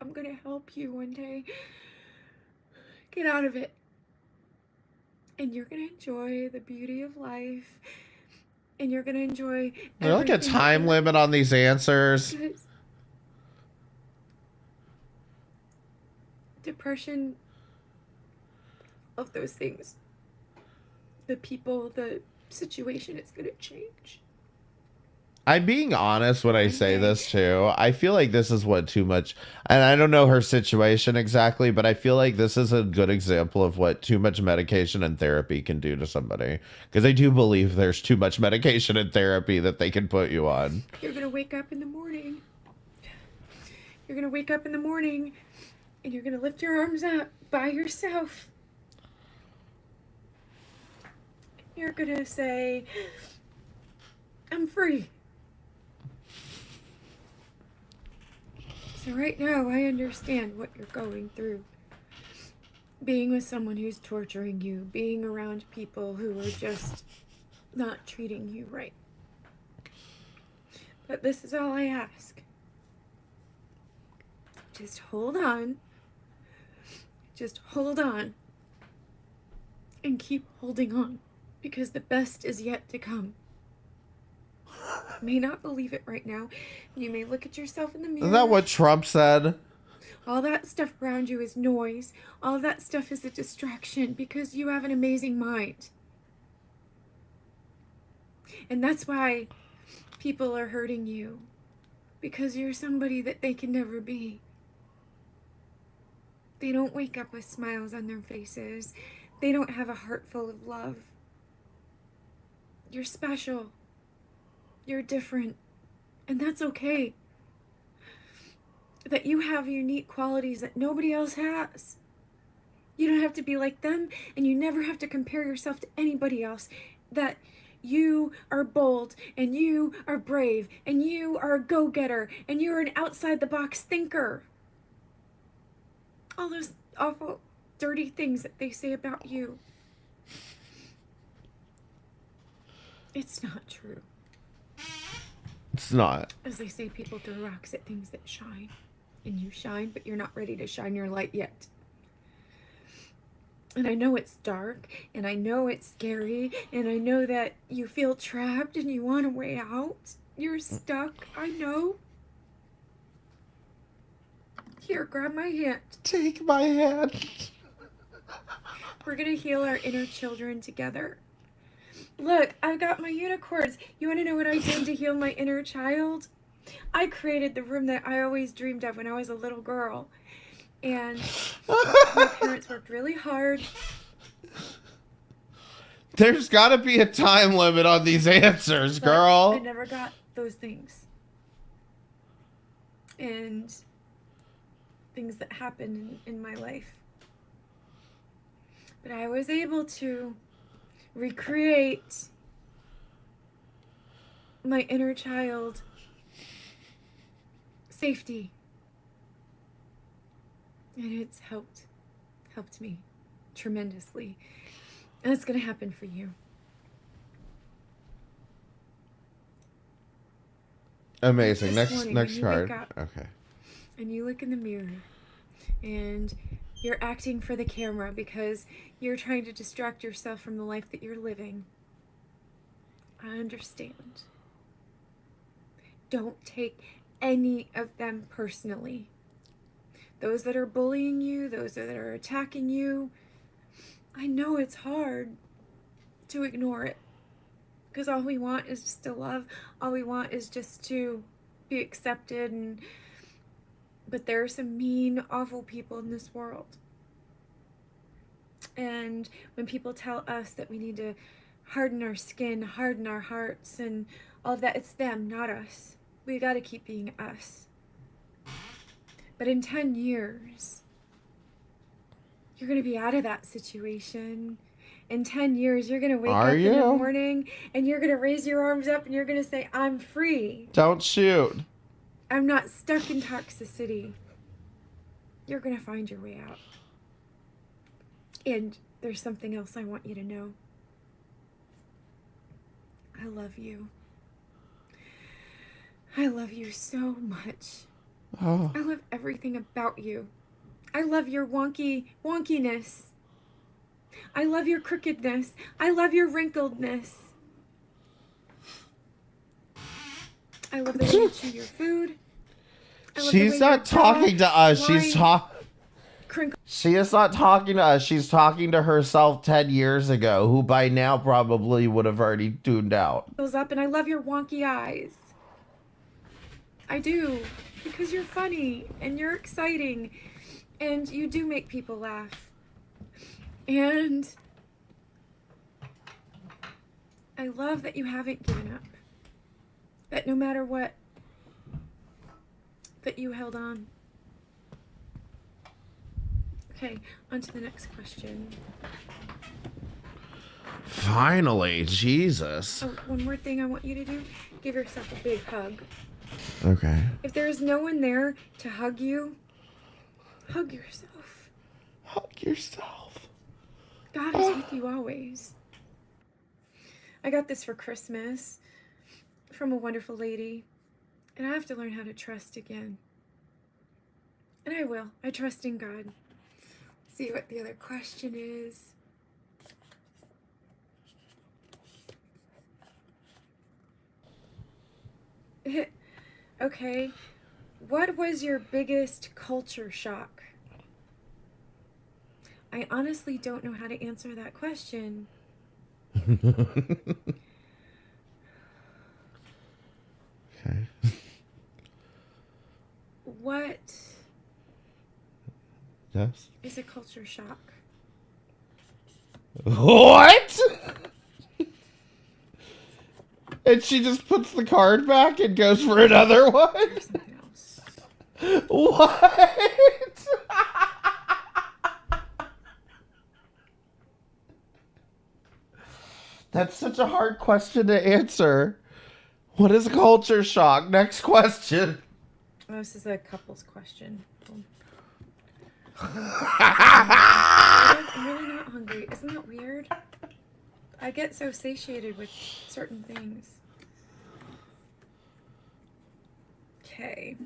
I'm gonna help you one day get out of it. And you're gonna enjoy the beauty of life. And you're gonna enjoy There's like a time limit on these answers. Depression of those things. The people, the situation, it's gonna change. I'm being honest when I say this too. I feel like this is what too much, and I don't know her situation exactly, but I feel like this is a good example of what too much medication and therapy can do to somebody. Because I do believe there's too much medication and therapy that they can put you on. You're gonna wake up in the morning. You're gonna wake up in the morning and you're gonna lift your arms up by yourself. You're gonna say, I'm free. So right now, I understand what you're going through. Being with someone who's torturing you, being around people who are just not treating you right. But this is all I ask. Just hold on. Just hold on. And keep holding on. Because the best is yet to come. You may not believe it right now. You may look at yourself in the mirror. Isn't that what Trump said? All that stuff around you is noise. All of that stuff is a distraction because you have an amazing mind. And that's why people are hurting you because you're somebody that they can never be. They don't wake up with smiles on their faces. They don't have a heart full of love. You're special. You're different. And that's okay. That you have unique qualities that nobody else has. You don't have to be like them, and you never have to compare yourself to anybody else. That you are bold, and you are brave, and you are a go-getter, and you're an outside-the-box thinker. All those awful, dirty things that they say about you. It's not true. It's not. As they say, people throw rocks at things that shine. And you shine, but you're not ready to shine your light yet. And I know it's dark, and I know it's scary, and I know that you feel trapped and you want a way out. You're stuck, I know. Here, grab my hand. Take my hand. We're gonna heal our inner children together. Look, I've got my unicorns. You want to know what I did to heal my inner child? I created the room that I always dreamed of when I was a little girl. And my parents worked really hard. There's got to be a time limit on these answers, girl. I never got those things. And things that happened in my life. But I was able to recreate my inner child safety. And it's helped me tremendously. And it's going to happen for you. Amazing. This Next morning, next when you card. wake up Okay. And you look in the mirror and you're acting for the camera because you're trying to distract yourself from the life that you're living. I understand. Don't take any of them personally. Those that are bullying you, those that are attacking you, I know it's hard to ignore it. Because all we want is just to love. All we want is just to be accepted. But there are some mean, awful people in this world. And when people tell us that we need to harden our skin, harden our hearts, and all of that, it's them, not us. We got to keep being us. But in 10 years, you're going to be out of that situation. In 10 years, you're going to wake up in the morning and you're going to raise your arms up and you're going to say, I'm free. Don't shoot. I'm not stuck in toxicity. You're going to find your way out. And there's something else I want you to know. I love you. I love you so much. Oh. I love everything about you. I love your wonkiness. I love your crookedness. I love your wrinkledness. I love the way you chew your food. She's not talking to us. She's She is not talking to us. She's talking to herself 10 years ago, who by now probably would have already tuned out. Goes up, and I love your wonky eyes. I do, because you're funny and you're exciting and you do make people laugh. And I love that you haven't given up. That no matter what, that you held on. Okay, on to the next question. Finally, Jesus. Oh, one more thing I want you to do. Give yourself a big hug. Okay. If there's no one there to hug you, hug yourself. Hug yourself. God is with you always. I got this for Christmas from a wonderful lady, and I have to learn how to trust again. And I will. I trust in God. Let's see what the other question is. Okay. What was your biggest culture shock? I honestly don't know how to answer that question. Okay. What Yes. is a culture shock? What? And she just puts the card back and goes for another one? There's something else. What? That's such a hard question to answer. What is a culture shock? Next question. Oh, this is a couple's question. I'm really not hungry. Isn't that weird? I get so satiated with certain things. Okay.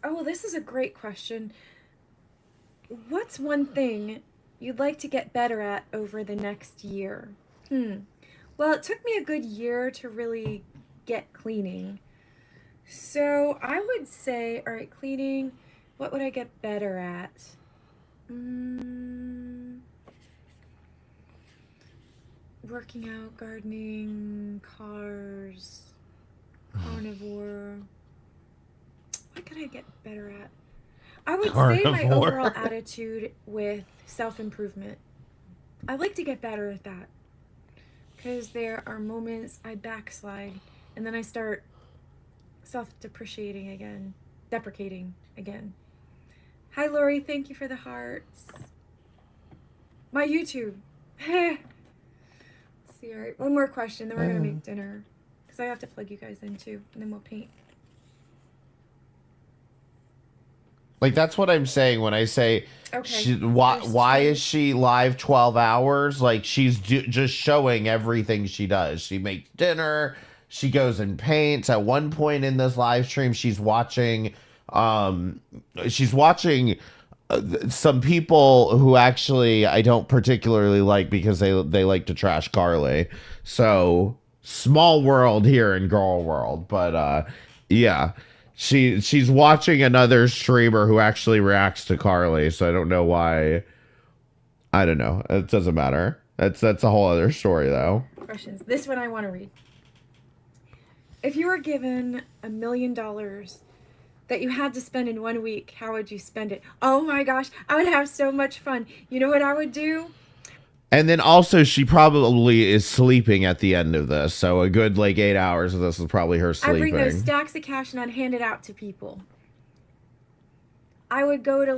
Oh, this is a great question. What's one thing you'd like to get better at over the next year? Well, it took me a good year to really get cleaning. So I would say, all right, cleaning, what would I get better at? Working out, gardening, cars, carnivore. What could I get better at? I would say my overall attitude with self-improvement. I like to get better at that. Because there are moments I backslide and then I start self-depreciating again. Deprecating again. Hi, Lori. Thank you for the hearts. My YouTube. Let's see, all right. One more question, then we're going to make dinner. Because I have to plug you guys in too, and then we'll paint. Like, that's what I'm saying when I say, okay. why is she live 12 hours? Like, she's just showing everything she does. She makes dinner. She goes and paints. At one point in this live stream, she's watching some people who actually I don't particularly like because they like to trash Carly. So, small world here in girl world. But, yeah. She's watching another streamer who actually reacts to Carly, so I don't know why. I don't know. It doesn't matter. That's a whole other story, though. Questions. This one I want to read. If you were given $1 million that you had to spend in 1 week, how would you spend it? Oh my gosh, I would have so much fun. You know what I would do? And then also, she probably is sleeping at the end of this. So a good, 8 hours of this is probably her sleeping. I'd bring those stacks of cash and I'd hand it out to people. I would go to,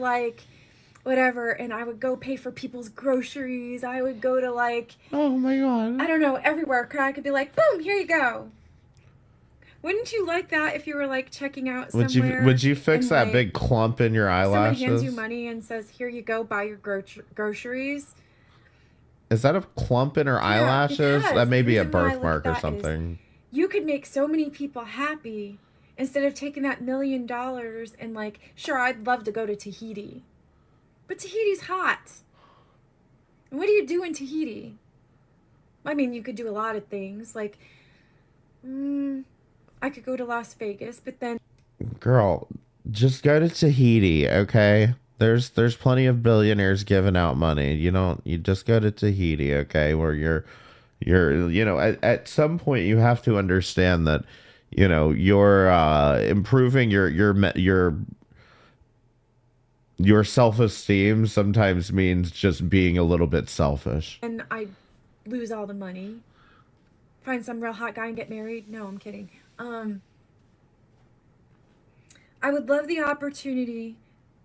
whatever, and I would go pay for people's groceries. I would go to, oh my God. I don't know, everywhere. I could be like, boom, here you go. Wouldn't you like that if you were, checking out somewhere? Would you fix that big clump in your eyelashes? Someone hands you money and says, here you go, buy your groceries. Is that a clump in her eyelashes? That may be a birthmark or something. You could make so many people happy instead of taking that $1 million and sure, I'd love to go to Tahiti. But Tahiti's hot. And what do you do in Tahiti? I mean, you could do a lot of things. I could go to Las Vegas, but then... Girl, just go to Tahiti, okay? There's plenty of billionaires giving out money. You just go to Tahiti, okay? Where you're at some point you have to understand that, you're improving your self-esteem sometimes means just being a little bit selfish. And I lose all the money. Find some real hot guy and get married? No, I'm kidding. I would love the opportunity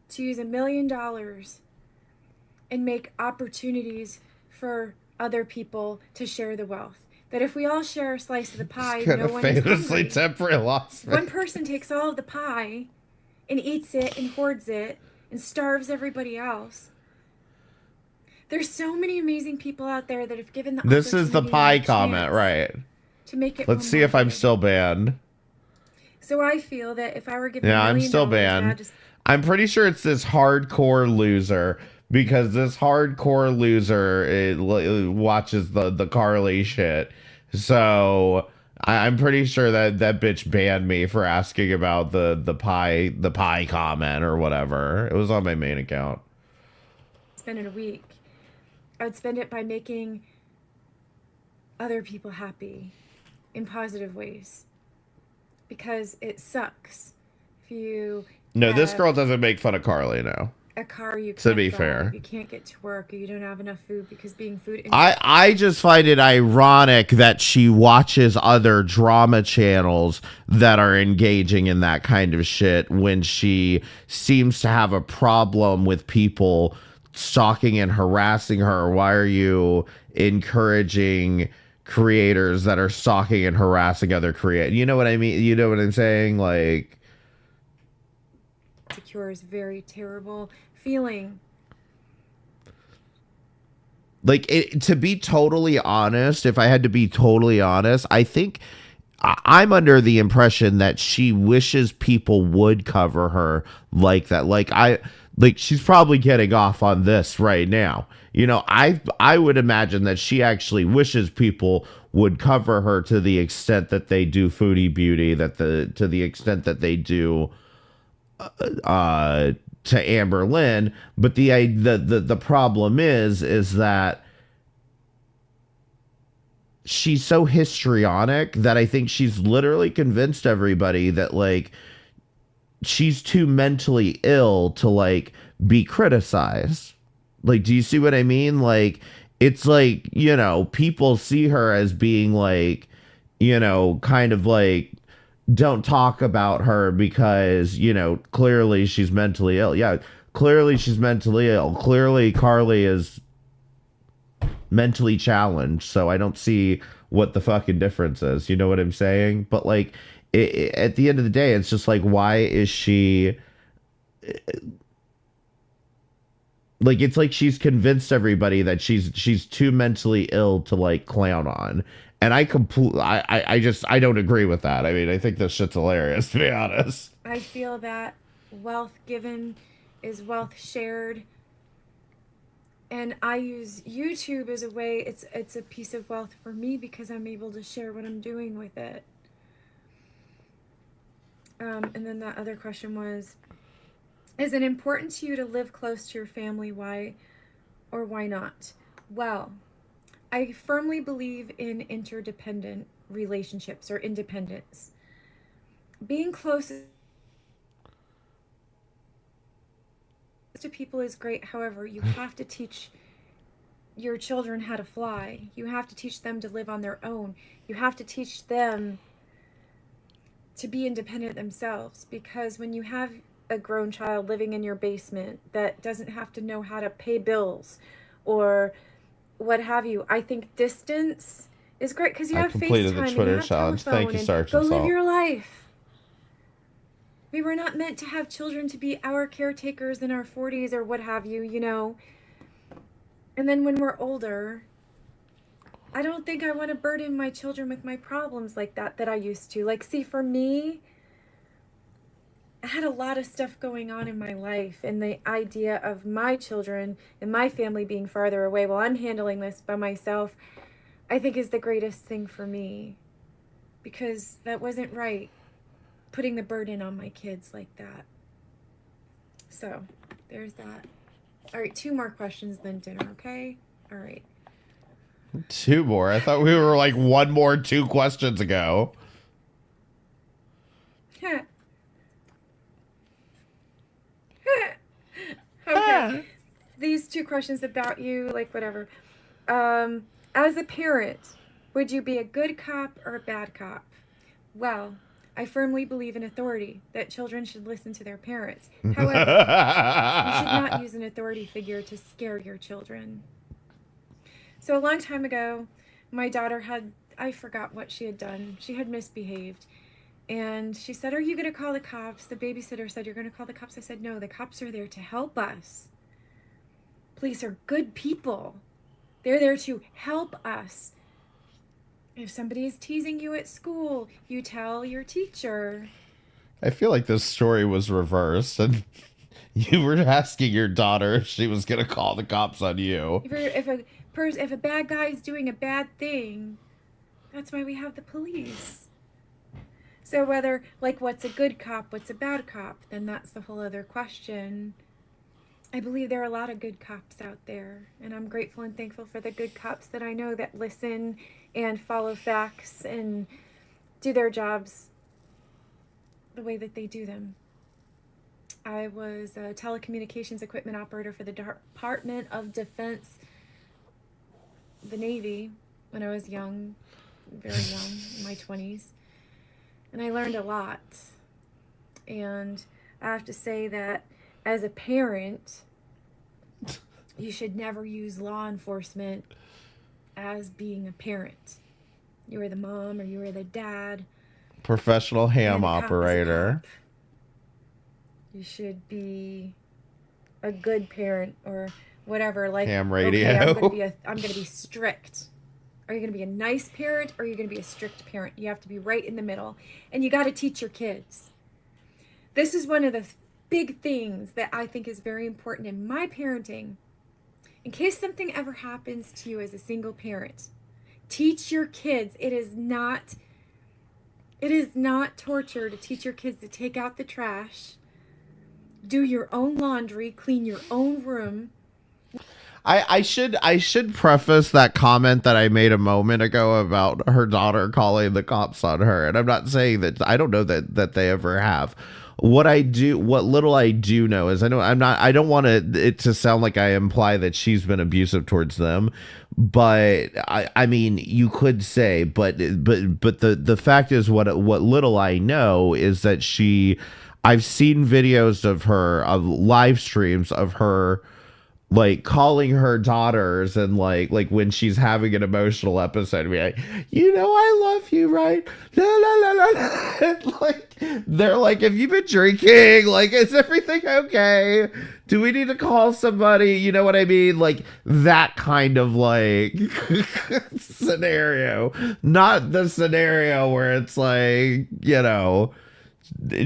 to use $1 million and make opportunities for other people to share the wealth. That if we all share a slice of the pie, no one is hungry. Temporary loss. One person takes all of the pie and eats it and hoards it and starves everybody else. There's so many amazing people out there that have given the This is the pie comment, right? To make it. Let's see if I'm still banned. So I feel that if I were given $1 million, I'm still banned. I'm pretty sure it's this hardcore loser because this hardcore loser watches the Carly shit. So I'm pretty sure that bitch banned me for asking about the pie comment or whatever. It was on my main account. Spend it a week. I would spend it by making other people happy in positive ways, because it sucks if you No, this have girl doesn't make fun of Carly now. a car you To can't be drive, fair. you can't get to work, or you don't have enough food because being food I just find it ironic that she watches other drama channels that are engaging in that kind of shit when she seems to have a problem with people stalking and harassing her. Why are you encouraging creators that are stalking and harassing other creators? You know what I mean? You know what I'm saying? Like, insecure is a very terrible feeling. like to be totally honest, if I had to be totally honest, I think I'm under the impression that she wishes people would cover her like that. Like she's probably getting off on this right now. You know, I would imagine that she actually wishes people would cover her to the extent that they do Foodie Beauty, to the extent that they do to Amber Lynn. But the problem is that she's so histrionic that I think she's literally convinced everybody that like she's too mentally ill to like be criticized. Like, do you see what I mean? Like, it's like, you know, people see her as being like, you know, kind of like, don't talk about her because, you know, clearly she's mentally ill. Yeah, clearly she's mentally ill. Clearly Carly is mentally challenged. So I don't see what the fucking difference is. You know what I'm saying? But like, at the end of the day, it's just like, why is she... Like, it's like she's convinced everybody that she's too mentally ill to like clown on. And I don't agree with that. I mean, I think this shit's hilarious, to be honest. I feel that wealth given is wealth shared. And I use YouTube as a way, it's a piece of wealth for me because I'm able to share what I'm doing with it. And then that other question was, is it important to you to live close to your family? Why or why not? Well, I firmly believe in interdependent relationships or independence. Being close to people is great. However, you have to teach your children how to fly. You have to teach them to live on their own. You have to teach them to be independent themselves, because when you have a grown child living in your basement that doesn't have to know how to pay bills or what have you, I think distance is great because you have completed FaceTime the Twitter and you have challenge. Thank you, telephone Sergeant and go live Salt. your life. We were not meant to have children to be our caretakers in our 40s or what have you, you know. And then when we're older, I don't think I want to burden my children with my problems like that I used to. Like, see, for me, I had a lot of stuff going on in my life, and the idea of my children and my family being farther away while I'm handling this by myself, I think is the greatest thing for me, because that wasn't right, putting the burden on my kids like that. So there's that. All right, 2 more questions, then dinner, okay? All right. 2 more? I thought we were like 1 more 2 questions ago. Okay. These 2 questions about you, like whatever. As a parent, would you be a good cop or a bad cop? Well, I firmly believe in authority, that children should listen to their parents. However, you should not use an authority figure to scare your children. So a long time ago, my daughter I forgot what she had done. She had misbehaved. And she said, "Are you going to call the cops?" The babysitter said, "You're going to call the cops?" I said, "No, the cops are there to help us. Police are good people. They're there to help us. If somebody is teasing you at school, you tell your teacher." I feel like this story was reversed, and you were asking your daughter if she was going to call the cops on you. If a bad guy is doing a bad thing, that's why we have the police. So whether, like, what's a good cop, what's a bad cop, then that's the whole other question. I believe there are a lot of good cops out there, and I'm grateful and thankful for the good cops that I know that listen and follow facts and do their jobs the way that they do them. I was a telecommunications equipment operator for the Department of Defense, the Navy, when I was young, very young, in my 20s. And I learned a lot. And I have to say that as a parent, you should never use law enforcement as being a parent. You were the mom or you were the dad. Professional ham and the cop is a operator. cop. You should be a good parent or whatever. Like Ham okay, radio. I'm gonna be strict. Are you gonna be a nice parent or are you gonna be a strict parent? You have to be right in the middle, and you got to teach your kids. This is one of the big things that I think is very important in my parenting. In case something ever happens to you as a single parent, teach your kids. It is not torture to teach your kids to take out the trash, do your own laundry, clean your own room. I should preface that comment that I made a moment ago about her daughter calling the cops on her, and I'm not saying that I don't know that they ever have. What little I do know is I don't want it to sound like I imply that she's been abusive towards them, but I mean you could say, but the fact is what little I know is that I've seen videos of live streams of her like calling her daughters and like when she's having an emotional episode, be like, I love you, right? La la la la la. Like they're like, have you been drinking? Like, is everything okay? Do we need to call somebody? You know what I mean? Like that kind of like scenario, not the scenario where it's like,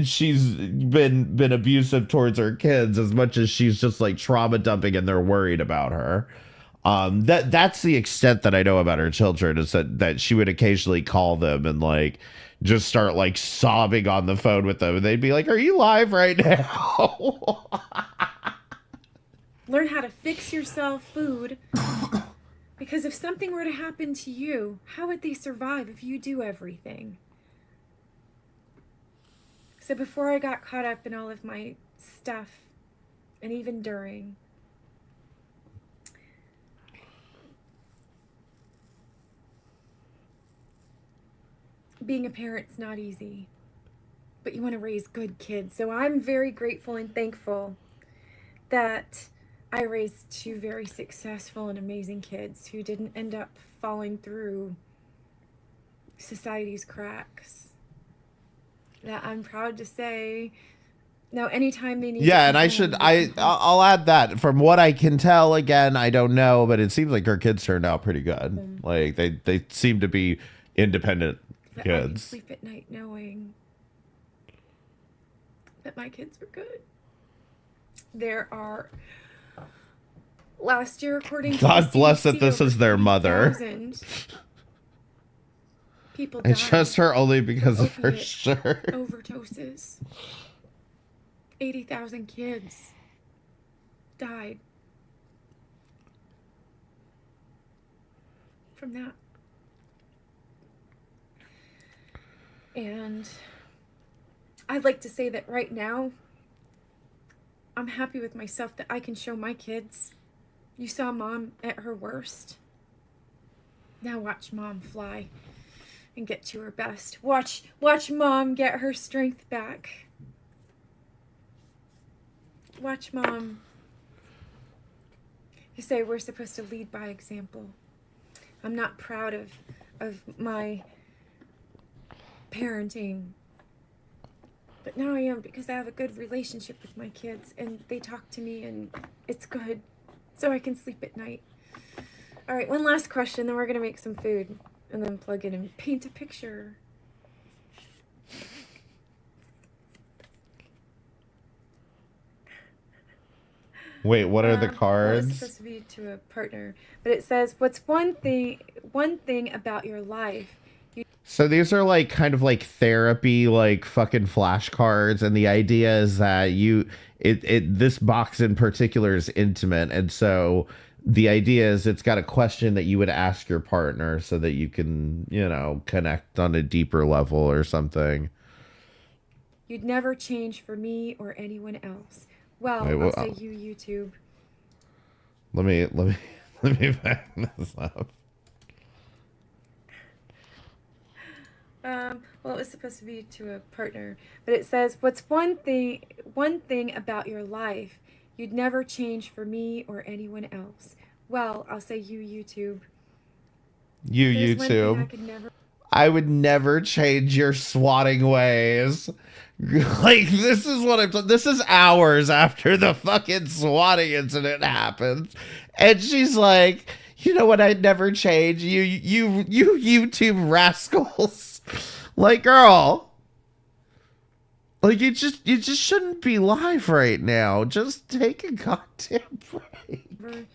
she's been abusive towards her kids as much as she's just like trauma dumping and they're worried about her. That's the extent that I know about her children, is that she would occasionally call them and like just start like sobbing on the phone with them, and they'd be like, are you live right now? Learn how to fix yourself food, because if something were to happen to you, how would they survive if you do everything? So before I got caught up in all of my stuff, and even during, being a parent's not easy, but you want to raise good kids. So I'm very grateful and thankful that I raised two very successful and amazing kids who didn't end up falling through society's cracks. That I'm proud to say, now anytime they need and I'll add that from what I can tell, again, I don't know, but it seems like her kids turned out pretty good. Like they seem to be independent that I can kids. sleep at night knowing that my kids were good. There are, last year, according to God the bless CDC, that this over is their mother. 3,000 people died. It's just her only because of her shirt. Overdoses. 80,000 kids died from that. And I'd like to say that right now, I'm happy with myself that I can show my kids. You saw Mom at her worst. Now watch Mom fly and get to her best. Watch Mom get her strength back. Watch Mom. You say we're supposed to lead by example. I'm not proud of my parenting, but now I am, because I have a good relationship with my kids and they talk to me and it's good, so I can sleep at night. All right, one last question, then we're gonna make some food and then plug in and paint a picture. Wait, what are the Well, cards? it's supposed to be to a partner, but it says, what's one thing about your life? So these are like kind of like therapy, like fucking flashcards, and the idea is that this box in particular is intimate, and so the idea is it's got a question that you would ask your partner so that you can, you know, connect on a deeper level or something. You'd never change for me or anyone else. Well, Wait, I'll say you, YouTube. Let me back this up. Well, it was supposed to be to a partner, but it says, "What's one thing about your life you'd never change for me or anyone else?" Well, I'll say you, YouTube. You, There's one thing I YouTube. could never. I would never change your swatting ways. Like, this is what I'm. This is hours after the fucking swatting incident happens, and she's like, "You know what? I'd never change. You YouTube rascals." Like, girl, like you just shouldn't be live right now. Just take a goddamn break.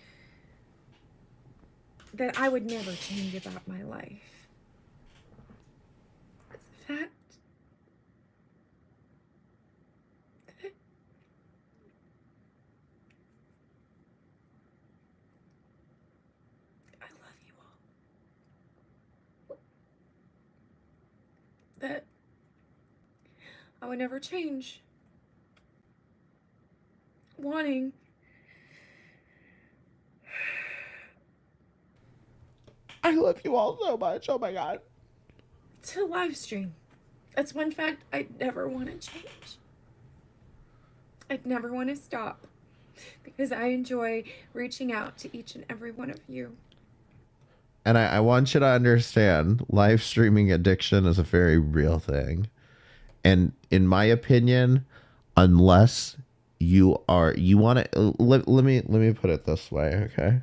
That I would never change about my life. It's a fact. I love you all. That I would never change. Wanting I love you all so much. Oh my god. to live stream. That's one fact I'd never want to change. I'd never want to stop because I enjoy reaching out to each and every one of you. And I want you to understand, live streaming addiction is a very real thing. And in my opinion, unless you want to, let me put it this way, okay?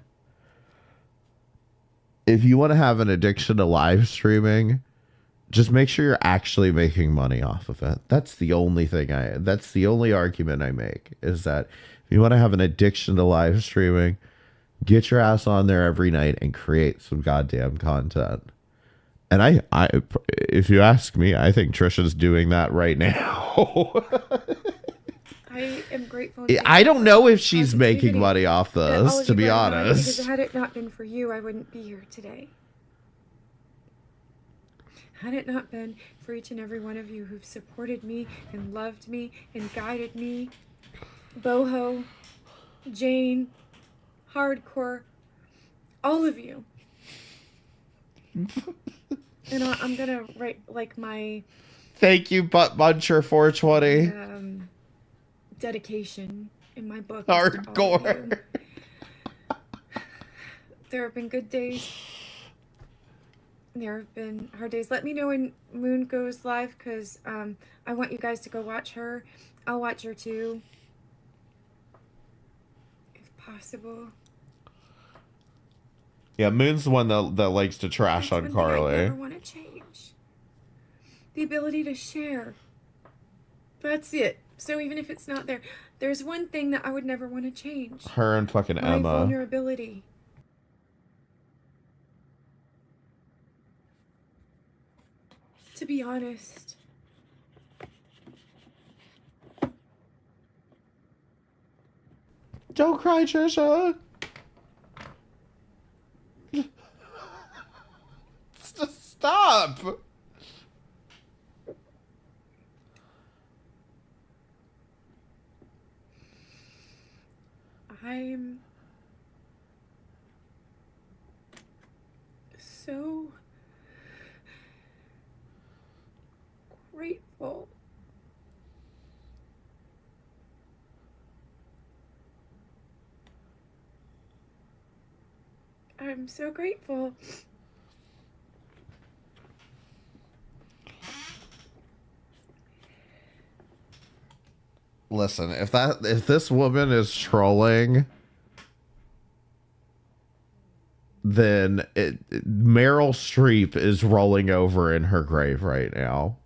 If you want to have an addiction to live streaming, just make sure you're actually making money off of it. That's the only thing that's the only argument I make, is that if you want to have an addiction to live streaming, get your ass on there every night and create some goddamn content. And I if you ask me, I think Trisha's doing that right now. I am grateful. I don't know if she's making money off this, to be honest. Because had it not been for you, I wouldn't be here today. Had it not been for each and every one of you who've supported me and loved me and guided me, Boho, Jane, Hardcore, all of you. And I'm gonna write like my Thank you, Butt Muncher 420. dedication in my book. Hardcore. There have been good days. There have been hard days. Let me know when Moon goes live, because I want you guys to go watch her. I'll watch her too, if possible. Yeah, Moon's the one that likes to trash on Carly. I never want to change. The ability to share. That's it. So even if it's not there, there's one thing that I would never want to change. Her and fucking My Emma. vulnerability. To be honest. Don't cry, Trisha. Stop. I'm so grateful. I'm so grateful. Listen, if this woman is trolling, then Meryl Streep is rolling over in her grave right now.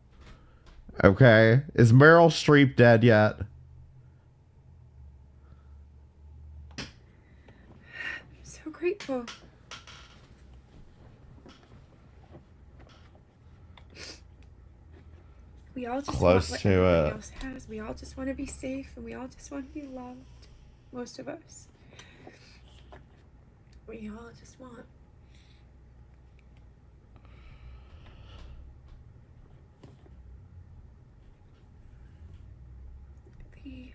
Okay? Is Meryl Streep dead yet? I'm so grateful. We all just Close want what to everybody it. else has. We all just want to be safe, and we all just want to be loved. Most of us. we all just want. The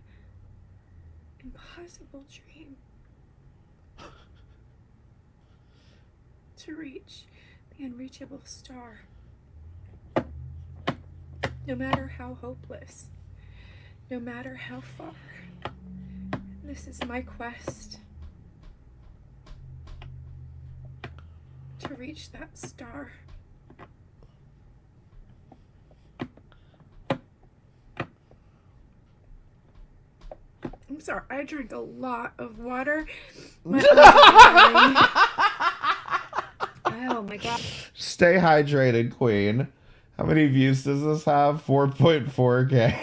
impossible dream to reach the unreachable star. No matter how hopeless, no matter how far, this is my quest to reach that star. I'm sorry, I drink a lot of water. My oh my god. Stay hydrated, Queen. How many views does this have? 4.4K.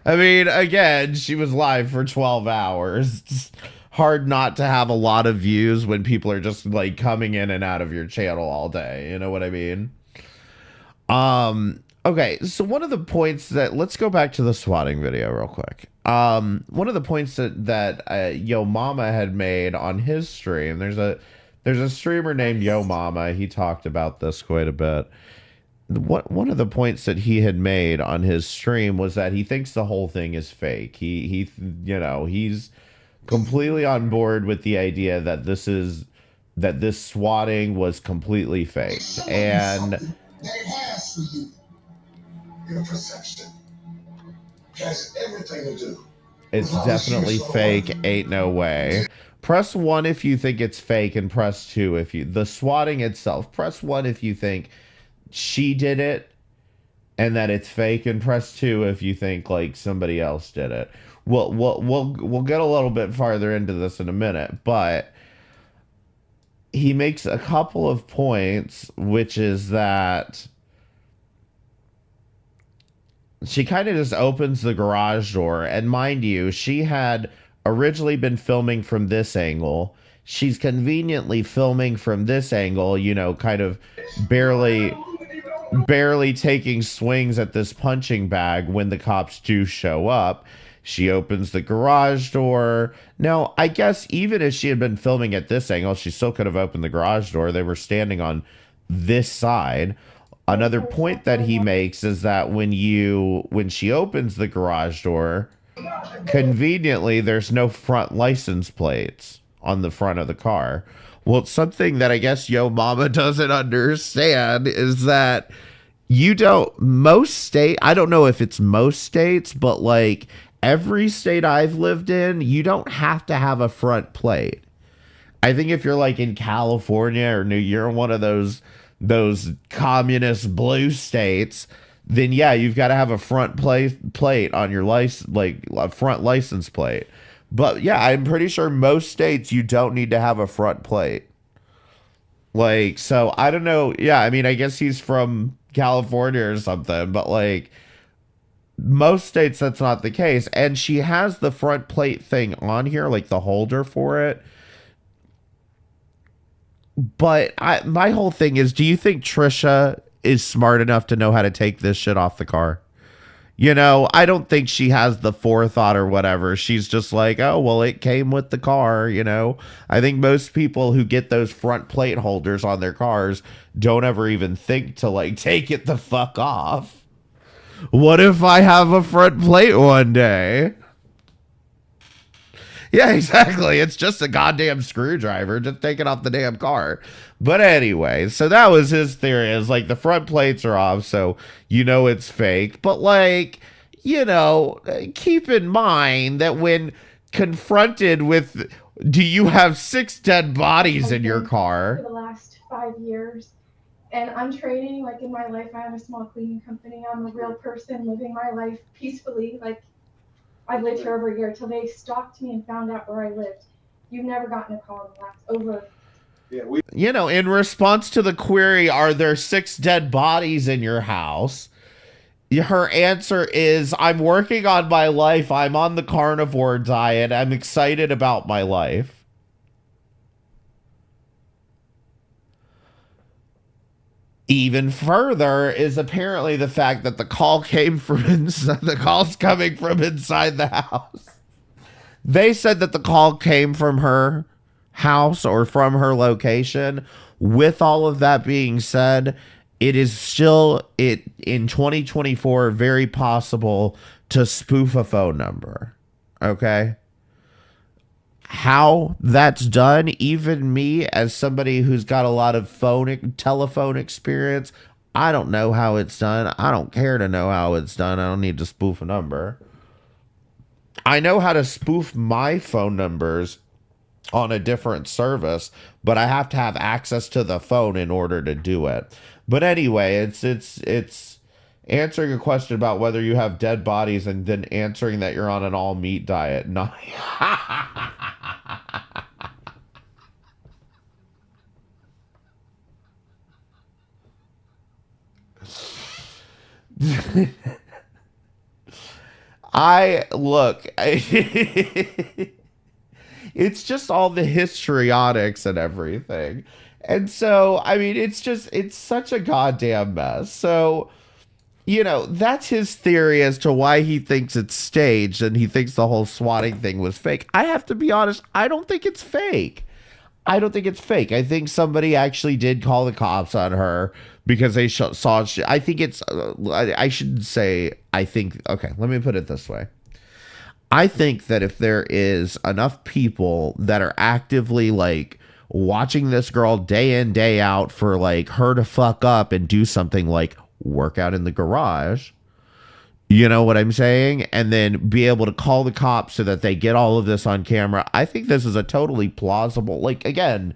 I mean, again, she was live for 12 hours. It's hard not to have a lot of views when people are just like coming in and out of your channel all day. You know what I mean? Okay, so one of the points that, let's go back to the swatting video real quick. One of the points that Yo Mama had made on his stream, there's a streamer named Yo Mama. He talked about this quite a bit. One of the points that he had made on his stream was that he thinks the whole thing is fake. He you know, he's completely on board with the idea that this swatting was completely fake. And that has for you your perception has everything to do. It's definitely fake. Ain't no way. Press 1 if you think it's fake, and press 2 if you... The swatting itself. Press 1 if you think she did it and that it's fake, and press 2 if you think like somebody else did it. We'll get a little bit farther into this in a minute, but he makes a couple of points, which is that she kind of just opens the garage door, and mind you, she had originally been filming from this angle. She's conveniently filming from this angle, you know, kind of barely taking swings at this punching bag when the cops do show up. She opens the garage door. Now, I guess even if she had been filming at this angle, she still could have opened the garage door. They were standing on this side. Another point that he makes is that when she opens the garage door, conveniently, there's no front license plates on the front of the car. Well, something that I guess Yo Mama doesn't understand is that I don't know if it's most states, but like every state I've lived in, you don't have to have a front plate. I think if you're like in California or you're in one of those communist blue states, then yeah, you've got to have a front plate on your license, like a front license plate. But yeah, I'm pretty sure most states you don't need to have a front plate. Like, so I don't know. Yeah, I mean, I guess he's from California or something, but like most states that's not the case. And she has the front plate thing on here, like the holder for it. But my whole thing is, do you think Trisha is smart enough to know how to take this shit off the car? You know, I don't think she has the forethought or whatever. She's just like, oh, well, it came with the car, you know. I think most people who get those front plate holders on their cars don't ever even think to, like, take it the fuck off. What if I have a front plate one day? Yeah, exactly. It's just a goddamn screwdriver. Just take it off the damn car. But anyway, so that was his theory. Is like the front plates are off, so you know it's fake. But like, you know, keep in mind that when confronted with, do you have 6 dead bodies in your car? For the last 5 years. And I'm trading, like in my life, I have a small cleaning company. I'm a real person living my life peacefully. Like, I've lived here over a year till they stalked me and found out where I lived. You've never gotten a call in the last over. Yeah, you know, in response to the query, are there 6 dead bodies in your house? Her answer is, I'm working on my life. I'm on the carnivore diet. I'm excited about my life. Even further is apparently the fact that the call came from inside, the call's coming from inside the house. They said that the call came from her house or from her location. With all of that being said, it is still in 2024 very possible to spoof a phone number. Okay? How that's done, even me as somebody who's got a lot of telephone experience, I don't know how it's done. I don't care to know how it's done. I don't need to spoof a number. I know how to spoof my phone numbers on a different service, but I have to have access to the phone in order to do it. But anyway, it's answering a question about whether you have dead bodies and then answering that you're on an all meat diet. Not it's just all the histrionics and everything. And so, I mean, it's such a goddamn mess. So, you know, that's his theory as to why he thinks it's staged and he thinks the whole swatting thing was fake. I have to be honest, I don't think it's fake. I don't think it's fake. I think somebody actually did call the cops on her because they saw. I think it's. I shouldn't say. I think. Okay, let me put it this way. I think that if there is enough people that are actively like watching this girl day in, day out for like her to fuck up and do something like work out in the garage, you know what I'm saying? And then be able to call the cops so that they get all of this on camera. I think this is a totally plausible, like, again,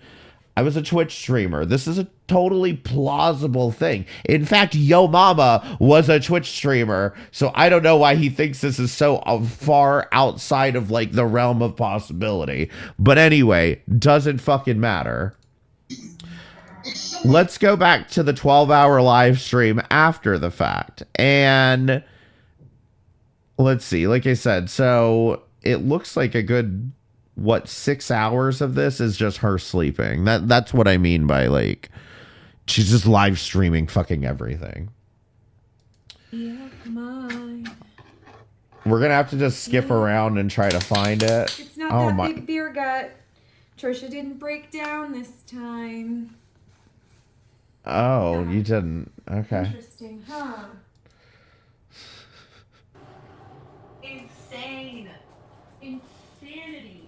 I was a Twitch streamer. This is a totally plausible thing. In fact, Yo Mama was a Twitch streamer. So I don't know why he thinks this is so far outside of like the realm of possibility. But anyway, doesn't fucking matter. Let's go back to the 12-hour live stream after the fact. And let's see, like I said, so it looks like a good, 6 hours of this is just her sleeping. That's what I mean by like, she's just live streaming fucking everything. Yeah, come on. We're gonna have to just skip around and try to find it. It's not that big beer gut. Trisha didn't break down this time. Oh, yeah. You didn't. Okay. Interesting, huh? Insane. Insanity.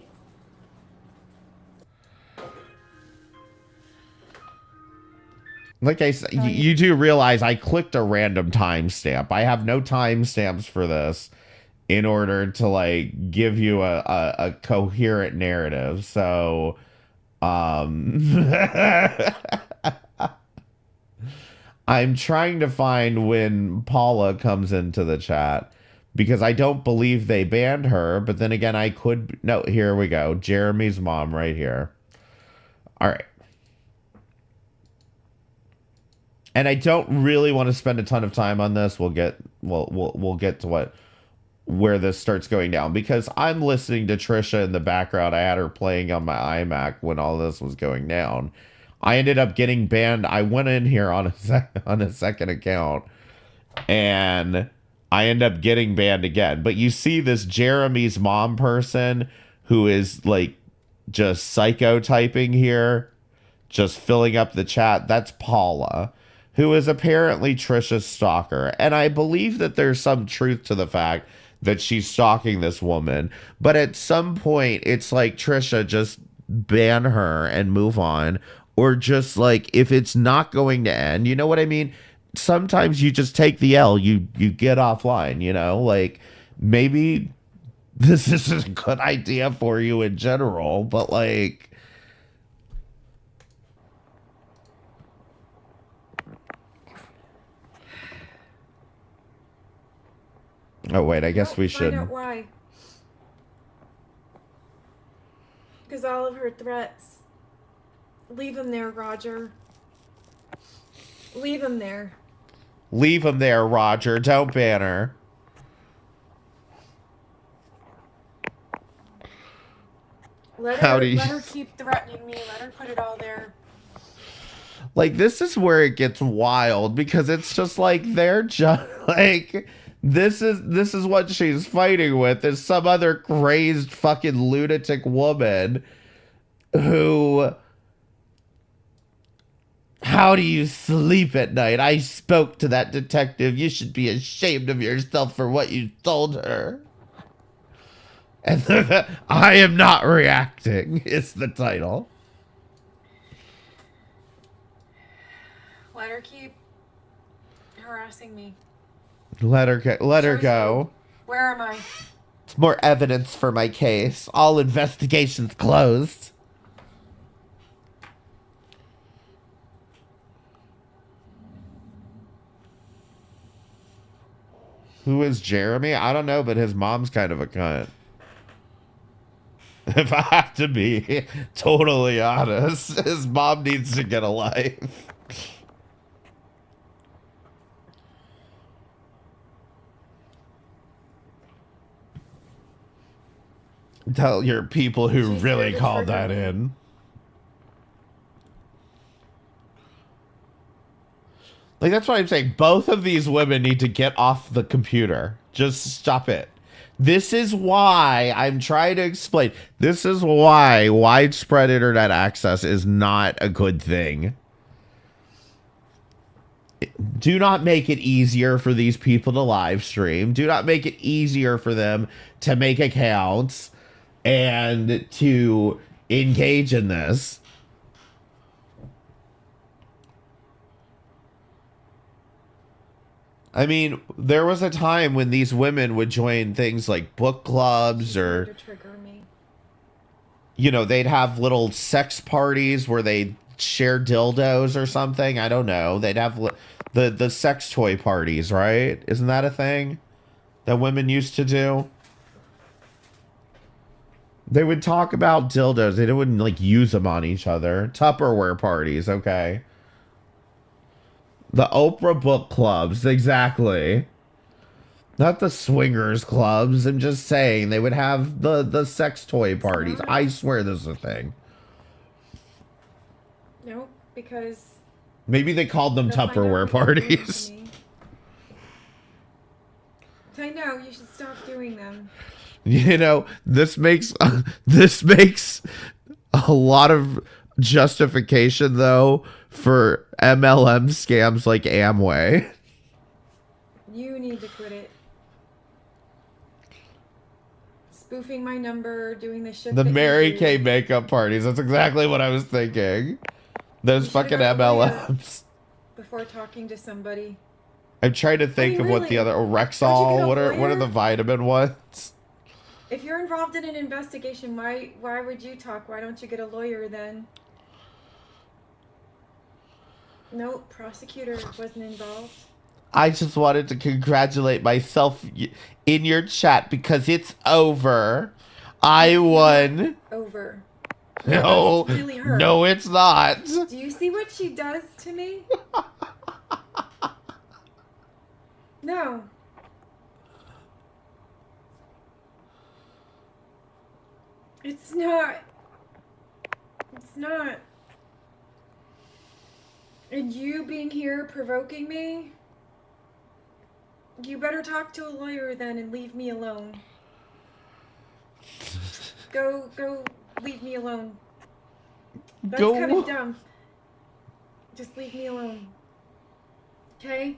Like I said, you do realize I clicked a random timestamp. I have no timestamps for this in order to like give you a coherent narrative. So, I'm trying to find when Paula comes into the chat because I don't believe they banned her. But then again, I could. No, here we go. Jeremy's mom right here. All right. And I don't really want to spend a ton of time on this. We'll get to where this starts going down because I'm listening to Trisha in the background. I had her playing on my iMac when all this was going down. I ended up getting banned. I went in here on a second account and I end up getting banned again. But you see this Jeremy's mom person who is like just psychotyping here, just filling up the chat. That's Paula, who is apparently Trisha's stalker. And I believe that there's some truth to the fact that she's stalking this woman. But at some point, it's like, Trisha, just ban her and move on. Or just like, if it's not going to end, you know what I mean? Sometimes you just take the L, you get offline, you know? Like, maybe this isn't a good idea for you in general, but like... Oh, wait, I guess we should... Find out why. Because all of her threats... Leave him there, Roger. Leave him there. Leave him there, Roger. Don't ban her. Let her keep threatening me. Let her put it all there. Like, this is where it gets wild because it's just like they're just like this is what she's fighting with is some other crazed fucking lunatic woman. who, how do you sleep at night? I spoke to that detective. You should be ashamed of yourself for what you told her. And I am not reacting is the title. Let her keep harassing me. Let her go. Where am I? It's more evidence for my case. All investigations closed. Who is Jeremy? I don't know, but his mom's kind of a cunt. If I have to be totally honest, his mom needs to get a life. Tell your people who really called that in. Like, that's what I'm saying. Both of these women need to get off the computer. Just stop it. This is why I'm trying to explain. This is why widespread internet access is not a good thing. Do not make it easier for these people to live stream. Do not make it easier for them to make accounts and to engage in this. I mean, there was a time when these women would join things like book clubs or, you know, they'd have little sex parties where they share dildos or something. I don't know. They'd have the sex toy parties, right? Isn't that a thing that women used to do? They would talk about dildos. They wouldn't like use them on each other. Tupperware parties, okay. The Oprah book clubs, exactly. Not the swingers clubs. I'm just saying they would have the sex toy parties. I swear this is a thing. No, because maybe they called them Tupperware parties. I know, you should stop doing them. You know, this makes a lot of justification though for MLM scams like Amway. You need to quit it. Spoofing my number, doing the shit. The Mary Kay makeup parties. That's exactly what I was thinking. Those fucking MLMs. Before talking to somebody. I'm trying to think of what the other Rexall. What are the vitamin ones? If you're involved in an investigation, why would you talk? Why don't you get a lawyer then? No, prosecutor wasn't involved. I just wanted to congratulate myself in your chat because it's over. I won. Over. No, really hurt. No, it's not. Do you see what she does to me? No. It's not. It's not. And you being here provoking me? You better talk to a lawyer then and leave me alone. Go leave me alone. That's kind of dumb. Just leave me alone. Okay?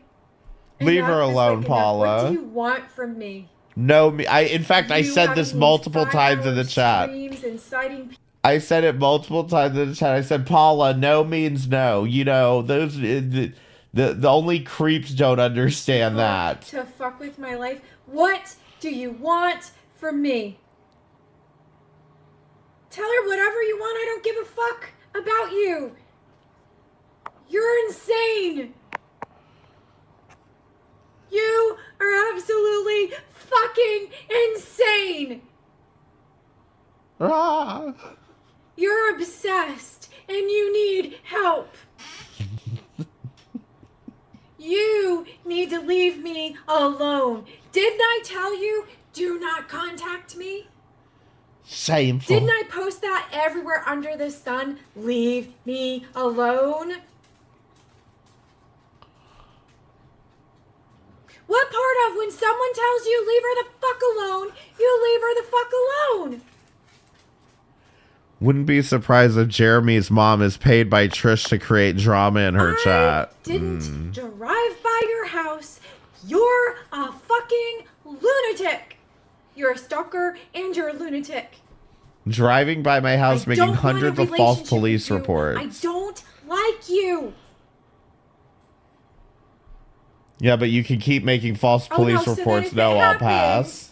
Leave her alone, Paula. What do you want from me? No, in fact, I said this multiple times in the chat. I said it multiple times in the chat. I said, Paula, no means no. You know, those the only creeps don't understand that. To fuck with my life. What do you want from me? Tell her whatever you want. I don't give a fuck about you. You're insane. You are absolutely fucking insane. Ah. You're obsessed and you need help. You need to leave me alone. Didn't I tell you, do not contact me? Shameful. Didn't I post that everywhere under the sun? Leave me alone. What part of when someone tells you leave her the fuck alone, you leave her the fuck alone? Wouldn't be surprised if Jeremy's mom is paid by Trish to create drama in her chat. Didn't drive by your house. You're a fucking lunatic. You're a stalker and you're a lunatic. Driving by my house, making hundreds of false police reports. I don't like you. Yeah, but you can keep making false police reports. No, I'll pass.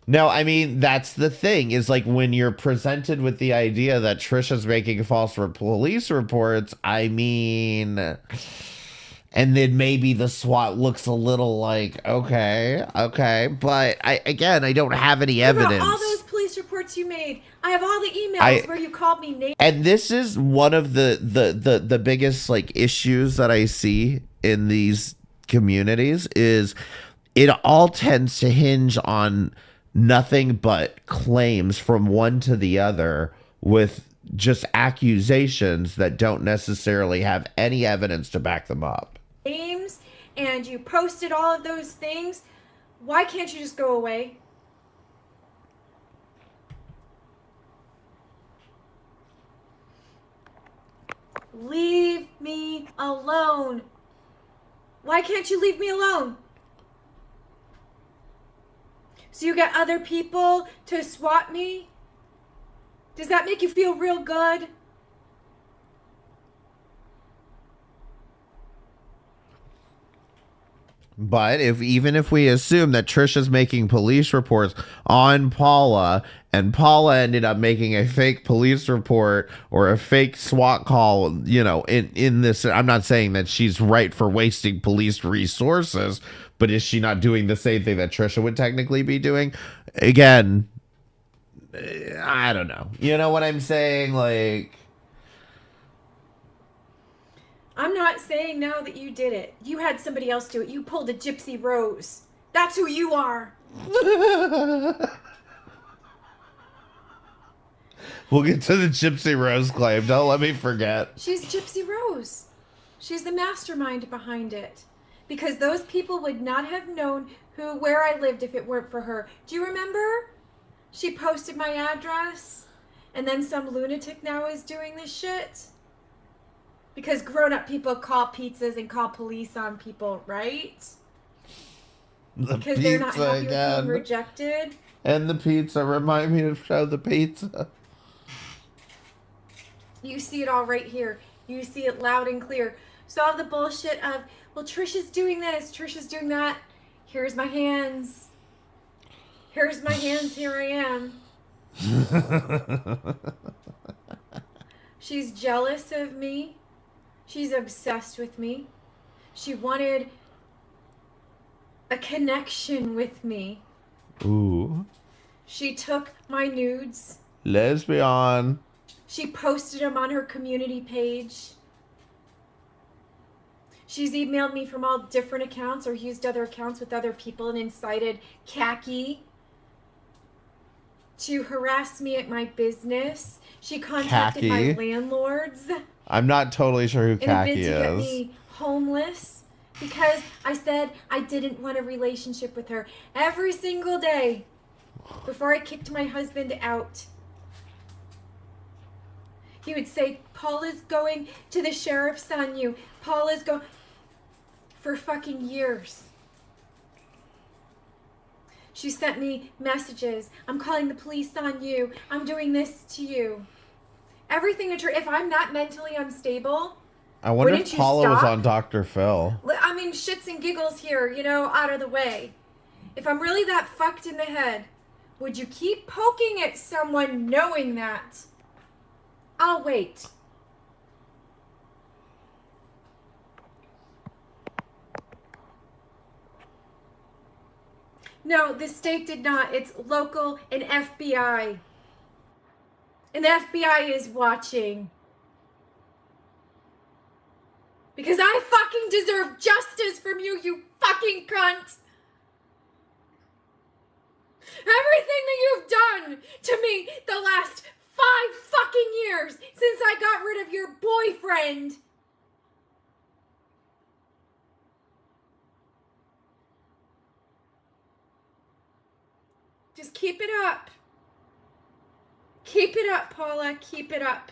No, I mean, that's the thing, is like when you're presented with the idea that Trisha's making false police reports, I mean, and then maybe the SWAT looks a little like, okay, but I don't have any evidence. All those police reports you made. I have all the emails where you called me name. And this is one of the biggest like issues that I see in these communities is it all tends to hinge on nothing but claims from one to the other with just accusations that don't necessarily have any evidence to back them up. Names, and you posted all of those things. Why can't you just go away? Leave me alone. Why can't you leave me alone? So you get other people to swat me? Does that make you feel real good? But even if we assume that Trisha's making police reports on Paula and Paula ended up making a fake police report or a fake SWAT call, you know, in this, I'm not saying that she's right for wasting police resources, but is she not doing the same thing that Trisha would technically be doing? Again, I don't know. You know what I'm saying? Like, I'm not saying now that you did it. You had somebody else do it. You pulled a Gypsy Rose. That's who you are. We'll get to the Gypsy Rose claim. Don't let me forget. She's Gypsy Rose. She's the mastermind behind it. Because those people would not have known where I lived if it weren't for her. Do you remember? She posted my address. And then some lunatic now is doing this shit. Because grown-up people call pizzas and call police on people, right? Because they're not happy with being rejected. And the pizza. Remind me to show the pizza. You see it all right here. You see it loud and clear. So all the bullshit of, well, Trisha's doing this, Trisha's doing that. Here's my hands. Here's my hands. Here I am. She's jealous of me. She's obsessed with me. She wanted a connection with me. Ooh. She took my nudes. Lesbian. She posted them on her community page. She's emailed me from all different accounts or used other accounts with other people and incited Khaki to harass me at my business. She contacted my landlords. I'm not totally sure who Khaki is. In a bid to get me homeless because I said I didn't want a relationship with her. Every single day before I kicked my husband out, he would say, Paula's going to the sheriff's on you. Paula's going... For fucking years. She sent me messages. I'm calling the police on you. I'm doing this to you. Everything to if I'm not mentally unstable, I wonder if Paula was on Dr. Phil. I mean, shits and giggles here, you know, out of the way. If I'm really that fucked in the head, would you keep poking at someone knowing that? I'll wait. No, the state did not. It's local and FBI. And the FBI is watching. Because I fucking deserve justice from you, you fucking cunt. Everything that you've done to me the last 5 fucking years since I got rid of your boyfriend. Just keep it up. Keep it up, Paula. Keep it up.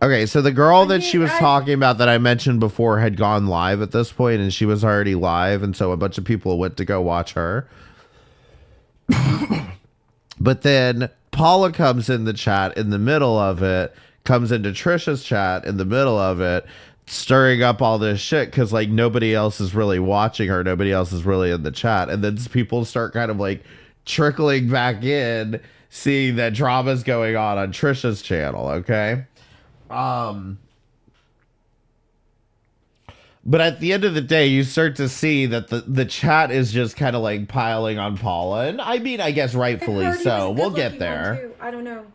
Okay, so the girl that she was talking about that I mentioned before had gone live at this point, and she was already live, and so a bunch of people went to go watch her. But then Paula comes in the chat in the middle of it, comes into Trisha's chat in the middle of it, stirring up all this shit because like nobody else is really watching her, nobody else is really in the chat, and then people start kind of like trickling back in, seeing that drama's going on Trisha's channel. Okay. But at the end of the day, you start to see that the chat is just kind of like piling on Paula. And I mean, I guess rightfully so. We'll get there. I don't know.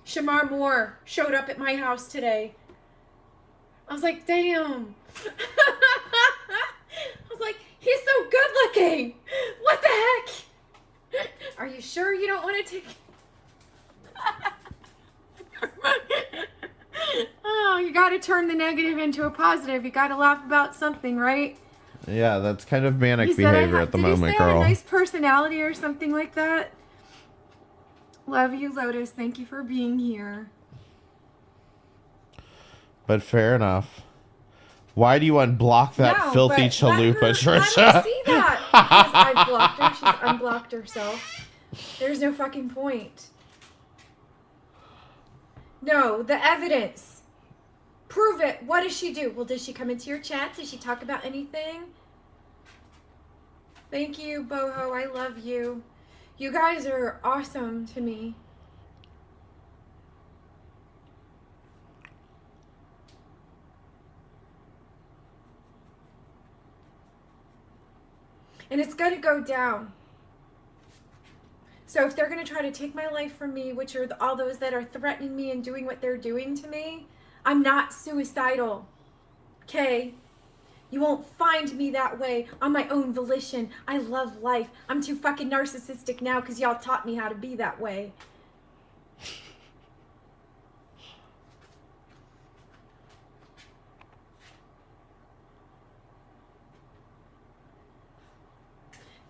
Shamar Moore showed up at my house today. I was like, damn. I was like, he's so good looking. What the heck? Are you sure you don't want to take... Oh, you got to turn the negative into a positive. You got to laugh about something, right? Yeah, that's kind of manic behavior at the moment, girl. I have a nice personality or something like that? Love you, Lotus. Thank you for being here. But fair enough. Why do you unblock that filthy chalupa, Trisha? Let her see that. Because I've blocked her. She's unblocked herself. There's no fucking point. No, the evidence. Prove it. What does she do? Well, does she come into your chat? Does she talk about anything? Thank you, Boho. I love you. You guys are awesome to me. And it's going to go down. So if they're going to try to take my life from me, which are all those that are threatening me and doing what they're doing to me, I'm not suicidal. Okay? You won't find me that way on my own volition. I love life. I'm too fucking narcissistic now because y'all taught me how to be that way.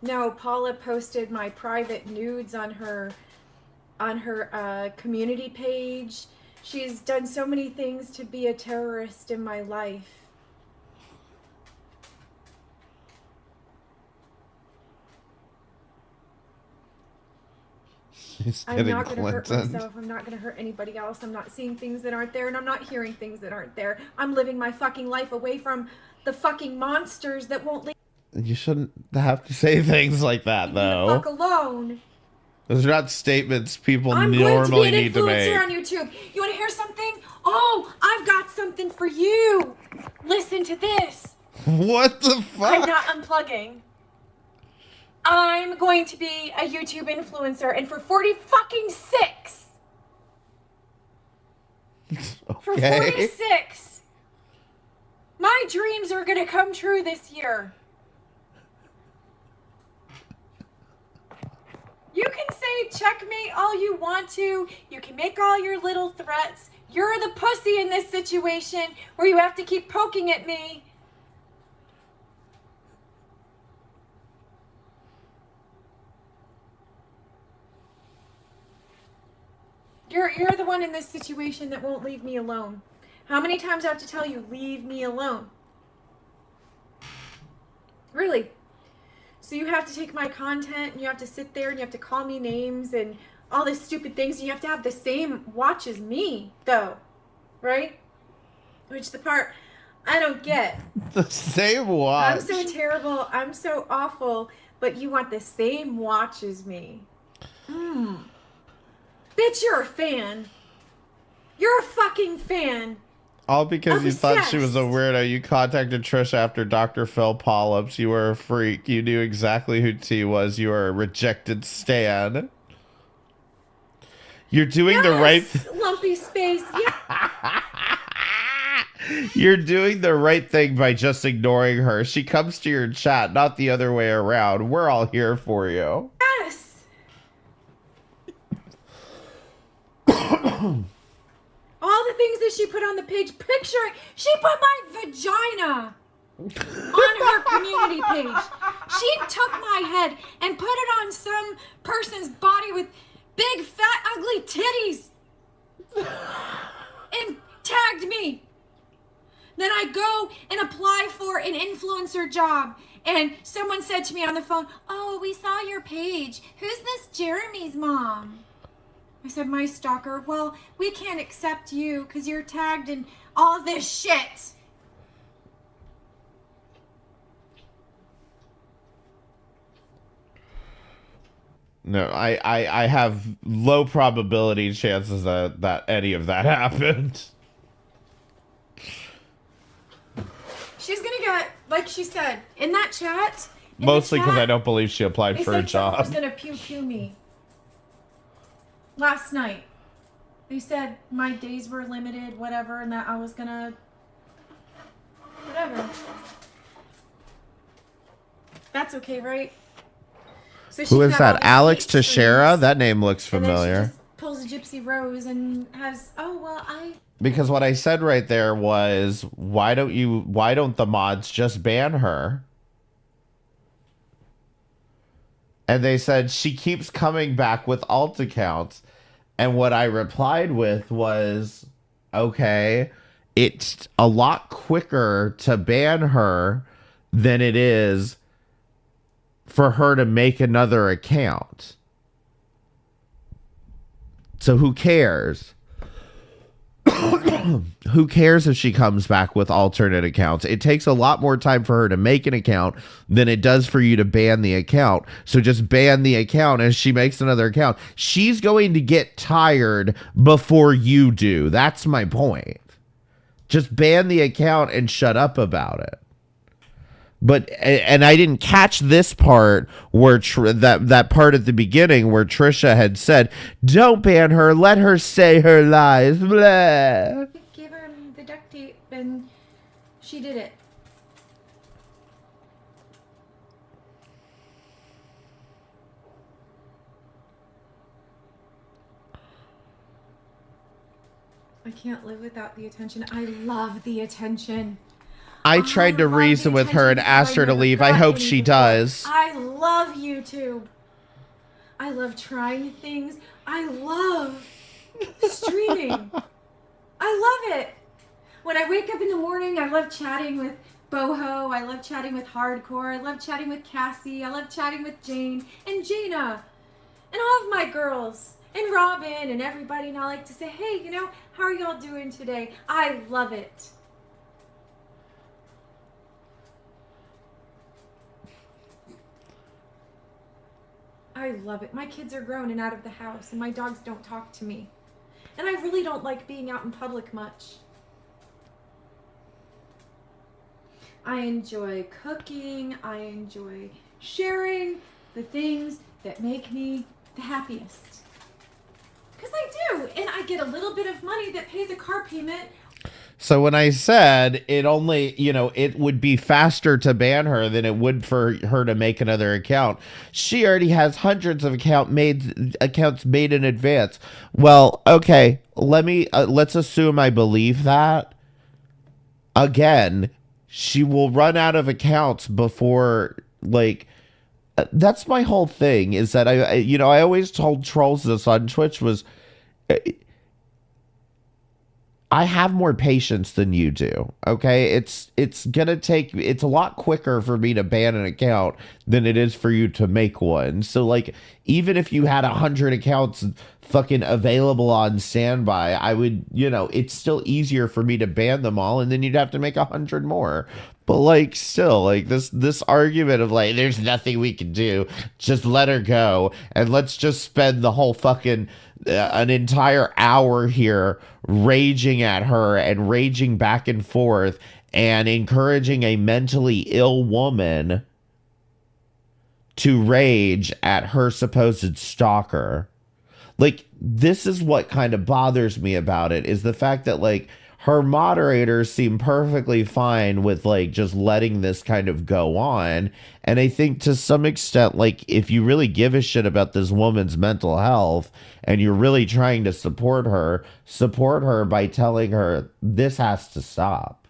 No, Paula posted my private nudes on her community page. She's done so many things to be a terrorist in my life. I'm not going to hurt myself. I'm not going to hurt anybody else. I'm not seeing things that aren't there, and I'm not hearing things that aren't there. I'm living my fucking life away from the fucking monsters that won't leave. You shouldn't have to say things like that, though. Fuck alone. Those are not statements people normally need to make. I'm going to be an influencer on YouTube. You want to hear something? Oh, I've got something for you. Listen to this. What the fuck? I'm not unplugging. I'm going to be a YouTube influencer, and for 46. Okay. For 46. My dreams are going to come true this year. You can say checkmate all you want to. You can make all your little threats. You're the pussy in this situation where you have to keep poking at me. You're the one in this situation that won't leave me alone. How many times do I have to tell you, leave me alone? Really? So you have to take my content and you have to sit there and you have to call me names and all these stupid things. And you have to have the same watch as me, though. Right? Which the part I don't get. The same watch. I'm so terrible. I'm so awful. But you want the same watch as me. Bitch, you're a fan. You're a fucking fan. All because you thought she was a weirdo. You contacted Trisha after Dr. Phil polyps. You were a freak. You knew exactly who T was. You were a rejected stan. You're doing the right... Lumpy space. Yeah. You're doing the right thing by just ignoring her. She comes to your chat, not the other way around. We're all here for you. Yes. All the things that she put on the page, picturing, she put my vagina on her community page. She head and put it on some person's body with big, fat, ugly titties and tagged me. Then I go and apply for an influencer job. And someone said to me on the phone, "Oh, we saw your page. Who's this Jeremy's mom?" I said, "My stalker." "Well, we can't accept you because you're tagged in all this shit." No, I have low probability chances that any of that happened. She's gonna get, like she said, in that chat. Mostly because I don't believe she applied They for a said someone was job. gonna pew me. Last night. They said my days were limited, whatever, and that I was gonna... whatever. That's okay, right? So Who she's is got that? all these Alex fake Teixeira? screens, That name looks and then she familiar. just pulls a Gypsy Rose and has, "Oh, well, I..." Because what I said right there was, why don't the mods just ban her? And they said she keeps coming back with alt accounts. And what I replied with was, okay, it's a lot quicker to ban her than it is for her to make another account. So who cares? Who cares if she comes back with alternate accounts? It takes a lot more time for her to make an account than it does for you to ban the account. So just ban the account and she makes another account. She's going to get tired before you do. That's my point. Just ban the account and shut up about it. But, and I didn't catch this part where that part at the beginning where Trisha had said, "Don't ban her, let her say her lies." Blah. Gave her the duct tape and she did it. I can't live without the attention. I love the attention. I tried to reason with her and asked her to leave. I hope she does. I love YouTube. I love trying things. I love streaming. I love it. When I wake up in the morning, I love chatting with Boho. I love chatting with Hardcore. I love chatting with Cassie. I love chatting with Jane and Gina and all of my girls and Robin and everybody. And I like to say, "Hey, you know, how are y'all doing today?" I love it. I love it. My kids are grown and out of the house, and my dogs don't talk to me. And I really don't like being out in public much. I enjoy cooking. I enjoy sharing the things that make me the happiest. Because I do, and I get a little bit of money that pays a car payment. So when I said it only, it would be faster to ban her than it would for her to make another account, she already has hundreds of accounts made in advance. Well, okay, let's assume I believe that. Again, she will run out of accounts before, that's my whole thing, is that I always told trolls this on Twitch was, I have more patience than you do. Okay, it's a lot quicker for me to ban an account than it is for you to make one. So even if you had 100 accounts fucking available on standby, I would, it's still easier for me to ban them all, and then you'd have to make 100 more. But still, this argument of there's nothing we can do, just let her go, and let's just spend the whole fucking an entire hour here raging at her and raging back and forth and encouraging a mentally ill woman to rage at her supposed stalker. This is what kind of bothers me about it, is the fact that her moderators seem perfectly fine with just letting this kind of go on. And I think to some extent, if you really give a shit about this woman's mental health and you're really trying to support her by telling her this has to stop.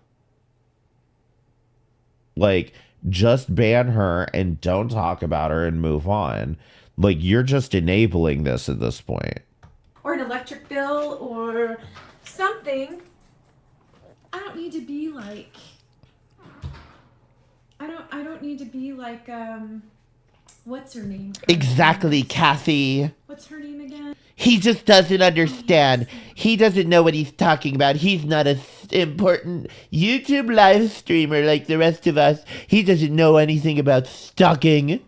just ban her and don't talk about her and move on. Like, you're just enabling this at this point. Or an electric bill or something. I don't need to be like, I don't need to be like, what's her name? Exactly, Kathy. What's her name again? He just doesn't understand. He doesn't know what he's talking about. He's not an important YouTube live streamer like the rest of us. He doesn't know anything about stalking.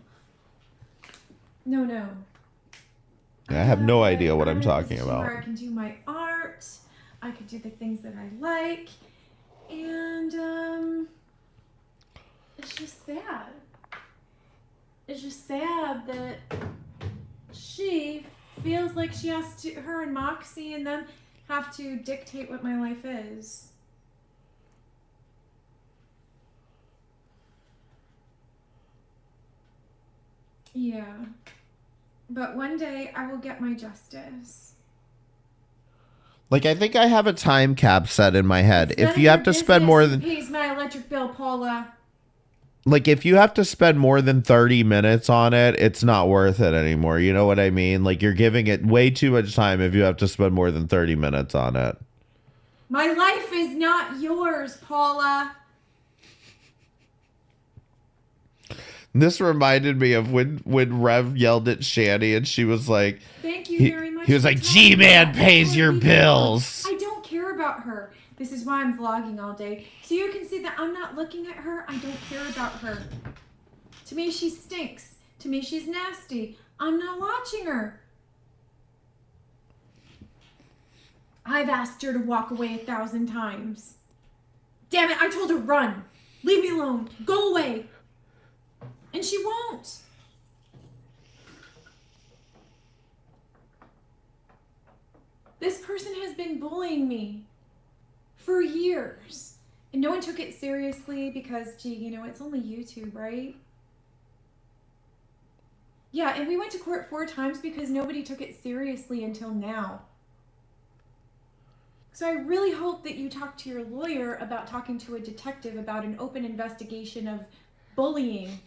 No. I have no idea what I'm talking Where about. I can do my art. I could do the things that I like. And, it's just sad. It's just sad that she feels like she has to, her and Moxie and them have to dictate what my life is. Yeah. But one day I will get my justice. Like, I think I have a time cap set in my head. If you have to spend more than... Pays my electric bill, Paula. Like, if you have to spend more than 30 minutes on it, it's not worth it anymore. You know what I mean? Like, you're giving it way too much time if you have to spend more than 30 minutes on it. My life is not yours, Paula. This reminded me of when Rev yelled at Shanny and she was like... Thank you very much. He was like, G-Man pays your bills. I don't care about her. This is why I'm vlogging all day. So you can see that I'm not looking at her. I don't care about her. To me, she stinks. To me, she's nasty. I'm not watching her. I've asked her to walk away 1,000 times. Damn it, I told her run. Leave me alone. Go away. And she won't. This person has been bullying me for years. And no one took it seriously because, gee, you know, it's only YouTube, right? Yeah, and we went to court 4 times because nobody took it seriously until now. So I really hope that you talk to your lawyer about talking to a detective about an open investigation of bullying.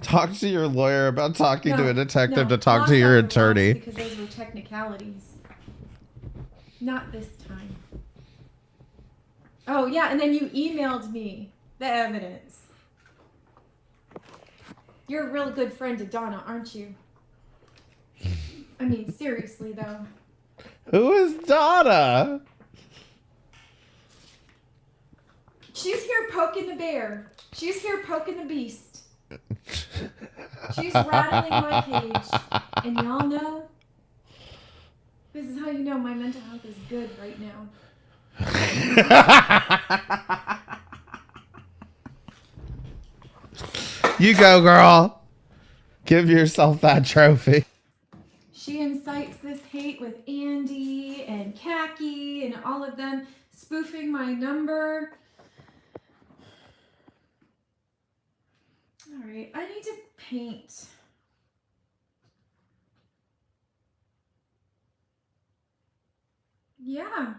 Talk to your lawyer about talking to a detective No, to talk to your attorney. because those were technicalities. Not this time. Oh, yeah, and then you emailed me the evidence. You're a real good friend to Donna, aren't you? I mean, seriously, though. Who is Donna? She's here poking the bear. She's here poking the beast. She's rattling my cage. And y'all know, this is how you know my mental health is good right now. You go, girl. Give yourself that trophy. She incites this hate with Andy and Khaki and all of them spoofing my number. All right, I need to paint. Yeah.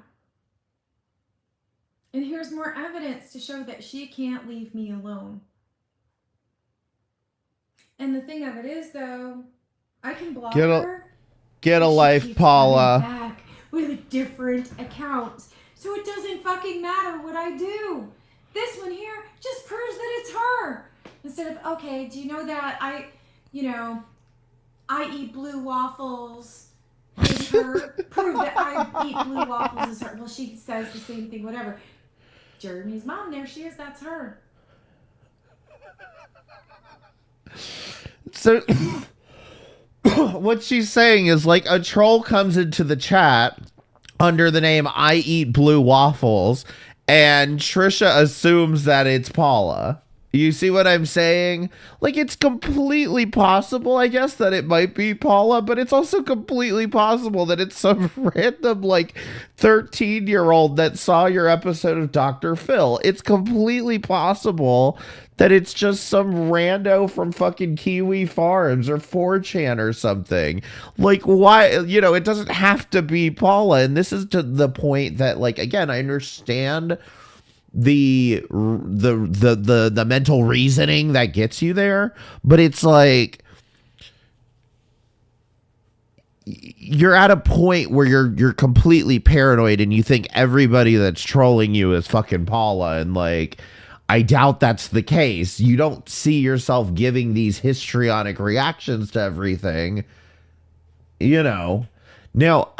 And here's more evidence to show that she can't leave me alone. And the thing of it is, though, I can block her. Get a life, Paula. Back with a different account. So it doesn't fucking matter what I do. This one here just proves that it's her. Instead of, okay, do you know that I eat blue waffles is her? Prove that I eat blue waffles is her. Well, she says the same thing, whatever. Jeremy's mom, there she is, that's her. So what she's saying is, like, a troll comes into the chat under the name I Eat Blue Waffles, and Trisha assumes that it's Paula. You see what I'm saying? Like, it's completely possible, I guess, that it might be Paula, but it's also completely possible that it's some random, like, 13-year-old that saw your episode of Dr. Phil. It's completely possible that it's just some rando from fucking Kiwi Farms or 4chan or something. Like, why? You know, it doesn't have to be Paula. And this is to the point that, like, again, I understand the mental reasoning that gets you there, but it's like you're at a point where you're completely paranoid and you think everybody that's trolling you is fucking Paula, and like I doubt that's the case. You don't see yourself giving these histrionic reactions to everything, you know. Now,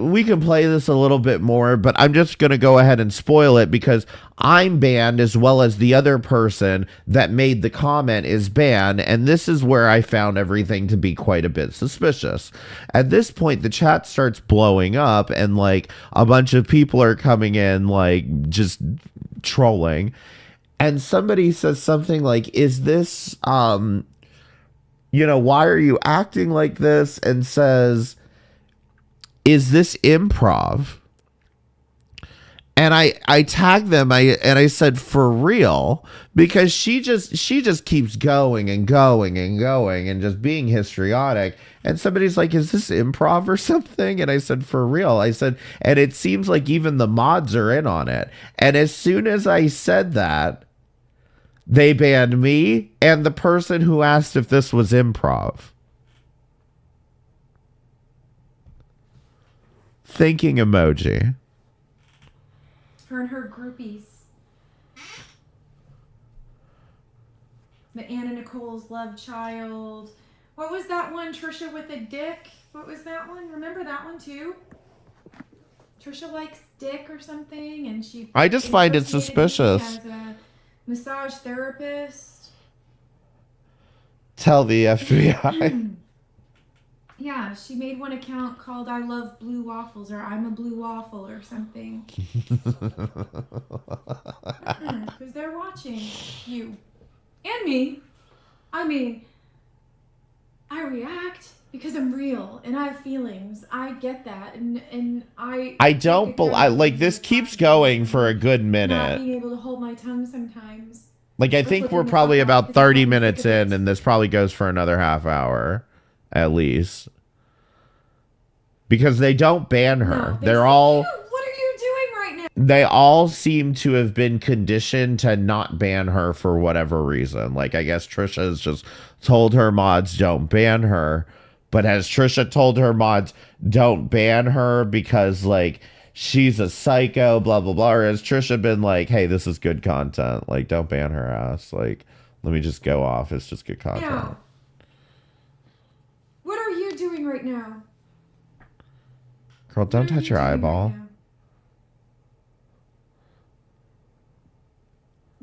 we can play this a little bit more, but I'm just going to go ahead and spoil it because I'm banned as well as the other person that made the comment is banned, and this is where I found everything to be quite a bit suspicious. At this point, the chat starts blowing up, and like a bunch of people are coming in, like just trolling, and somebody says something like, is this you know, why are you acting like this? And says, is this improv? And I tagged them. I said, for real, because she just keeps going and going and going and just being histrionic. And somebody's like, is this improv or something? And I said, for real. I said, and it seems like even the mods are in on it. And as soon as I said that, they banned me and the person who asked if this was improv. Thinking emoji. Her and her groupies. The Anna Nicole's love child. What was that one? Trisha with a dick. What was that one? Remember that one too? Trisha likes dick or something, and she. I just find it suspicious. As a massage therapist. Tell the FBI. Yeah, she made one account called I Love Blue Waffles or I'm a Blue Waffle or something. Because they're watching you. And me. I mean, I react because I'm real and I have feelings. I get that. And I don't like this keeps going for a good minute. Not being able to hold my tongue sometimes. Like I think we're probably about 30 minutes in, and this probably goes for another half hour at least. Because they don't ban her. No, They're all what are you doing right now? They all seem to have been conditioned to not ban her for whatever reason. Like I guess Trisha has just told her mods don't ban her. But has Trisha told her mods don't ban her because like she's a psycho, blah blah blah? Or has Trisha been like, hey, this is good content, like don't ban her ass, like let me just go off, it's just good content. Now, what are you doing right now? Girl, don't touch your eyeball.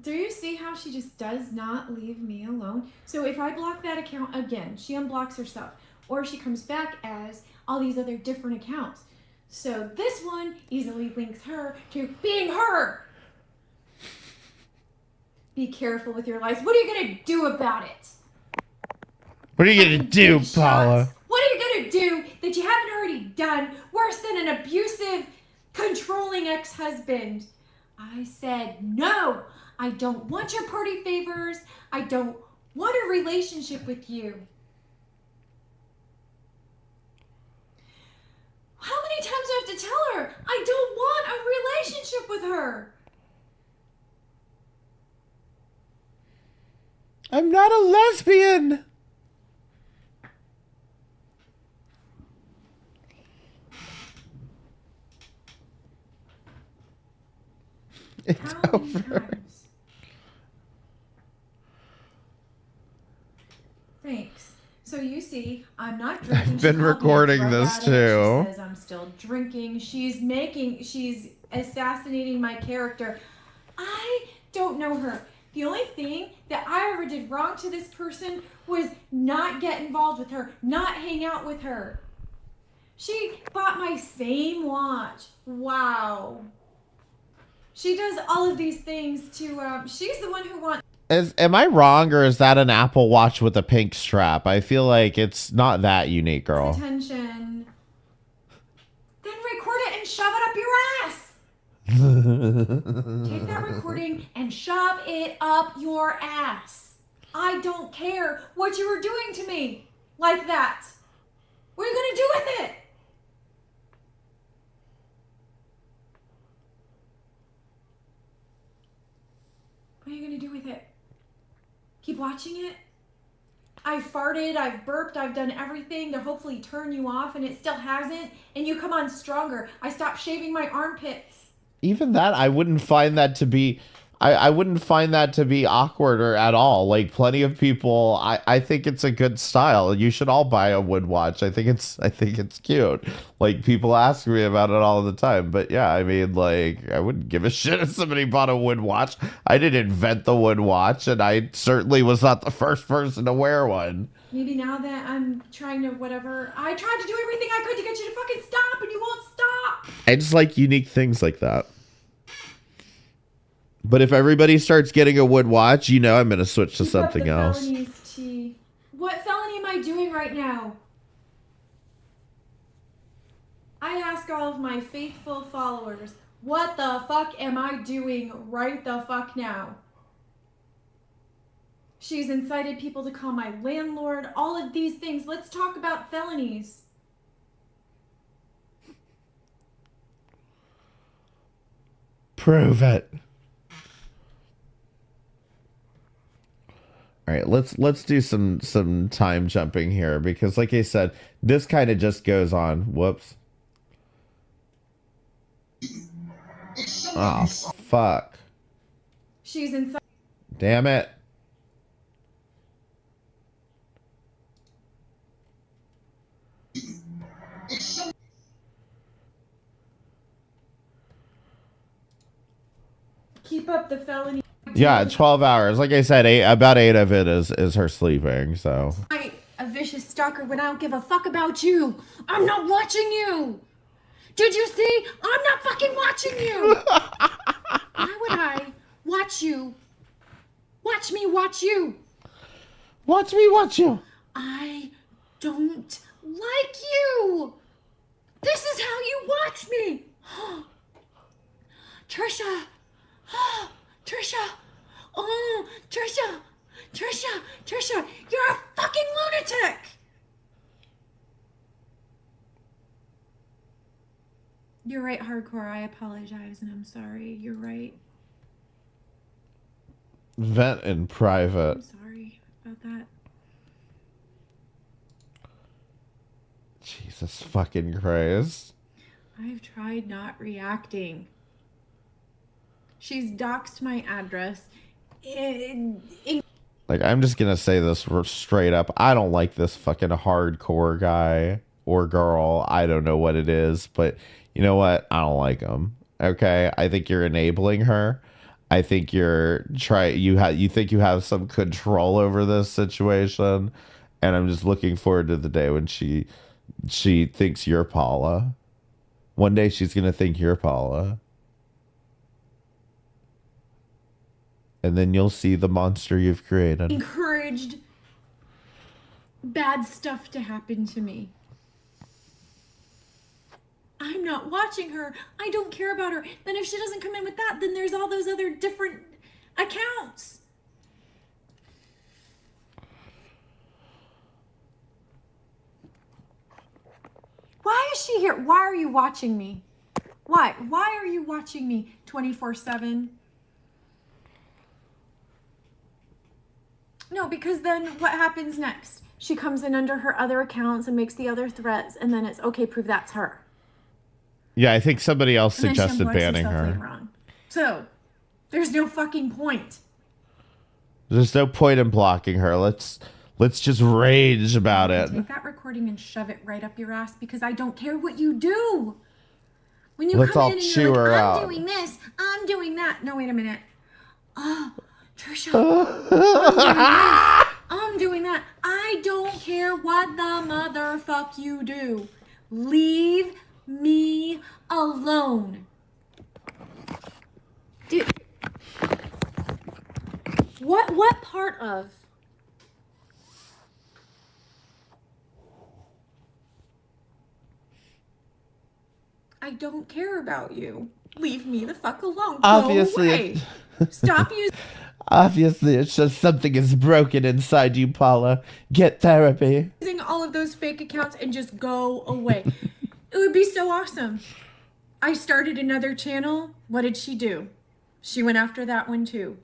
Do you see how she just does not leave me alone? So if I block that account again, she unblocks herself. Or she comes back as all these other different accounts. So this one easily links her to being her. Be careful with your lies. What are you going to do about it? What are you going to do, Paula? What are you going to do that you haven't already done worse than an abusive, controlling ex-husband? I said no. I don't want your party favors. I don't want a relationship with you. How many times do I have to tell her I don't want a relationship with her? I'm not a lesbian. It's over. Thanks. So you see, I'm not drinking. I've been recording this too. She says I'm still drinking. She's assassinating my character. I don't know her. The only thing that I ever did wrong to this person was not get involved with her, not hang out with her. She bought my same watch. Wow. She does all of these things to, she's the one who wants. Am I wrong, or is that an Apple Watch with a pink strap? I feel like it's not that unique, girl. Attention. Then record it and shove it up your ass. Take that recording and shove it up your ass. I don't care what you were doing to me like that. What are you going to do with it? What are you gonna do with it? Keep watching it? I've farted, I've burped, I've done everything to hopefully turn you off, and it still hasn't, and you come on stronger. I stopped shaving my armpits. Even that, I wouldn't find that to be, I wouldn't find that to be awkward or at all. Like, plenty of people, I think it's a good style. You should all buy a wood watch. I think it's cute. Like, people ask me about it all the time. But yeah, I mean, like, I wouldn't give a shit if somebody bought a wood watch. I didn't invent the wood watch, and I certainly was not the first person to wear one. Maybe now that I'm trying to whatever, I tried to do everything I could to get you to fucking stop, and you won't stop. I just like unique things like that. But if everybody starts getting a wood watch, you know I'm going to switch to something else. What felony am I doing right now? I ask all of my faithful followers, what the fuck am I doing right the fuck now? She's incited people to call my landlord, all of these things. Let's talk about felonies. Prove it. All right, let's do some time jumping here, because like I said, this kind of just goes on. Whoops. Oh, fuck. She's inside. Damn it. Keep up the felony. Yeah, 12 hours. Like I said, about 8 of it is her sleeping, so. I'm a vicious stalker when I don't give a fuck about you. I'm not watching you. Did you see? I'm not fucking watching you. Why would I watch you? Watch me watch you. Watch me watch you. I don't like you. This is how you watch me. Trisha. Trisha. Oh, Trisha. Trisha. Trisha. You're a fucking lunatic. You're right, hardcore. I apologize and I'm sorry. You're right. Vent in private. I'm sorry about that. Jesus fucking Christ. I've tried not reacting. She's doxed my address. Like, I'm just gonna say this straight up. I don't like this fucking hardcore guy or girl. I don't know what it is, but you know what? I don't like him. Okay? I think you're enabling her. I think you think you have some control over this situation, and I'm just looking forward to the day when she thinks you're Paula. One day she's gonna think you're Paula. And then you'll see the monster you've created. Encouraged bad stuff to happen to me. I'm not watching her. I don't care about her. Then if she doesn't come in with that, then there's all those other different accounts. Why is she here? Why are you watching me? Why? Why are you watching me 24/7? No, because then what happens next? She comes in under her other accounts and makes the other threats, and then it's okay, prove that's her. Yeah, I think somebody else And then she suggested unblocks banning herself her. later on. So, there's no fucking point. There's no point in blocking her. Let's just rage about it. Take that recording and shove it right up your ass because I don't care what you do. When you Let's come all in and chew you're like, her I'm out. doing this, I'm doing that. No, wait a minute. Oh, Trisha, I'm doing this, I'm doing that. I don't care what the motherfuck you do. Leave me alone. Dude. What part of I don't care about you. Leave me the fuck alone. Obviously, Go away. Stop using Obviously, it's just something is broken inside you, Paula. Get therapy. all of those fake accounts and just go away. It would be so awesome. I started another channel. What did she do? She went after that one too.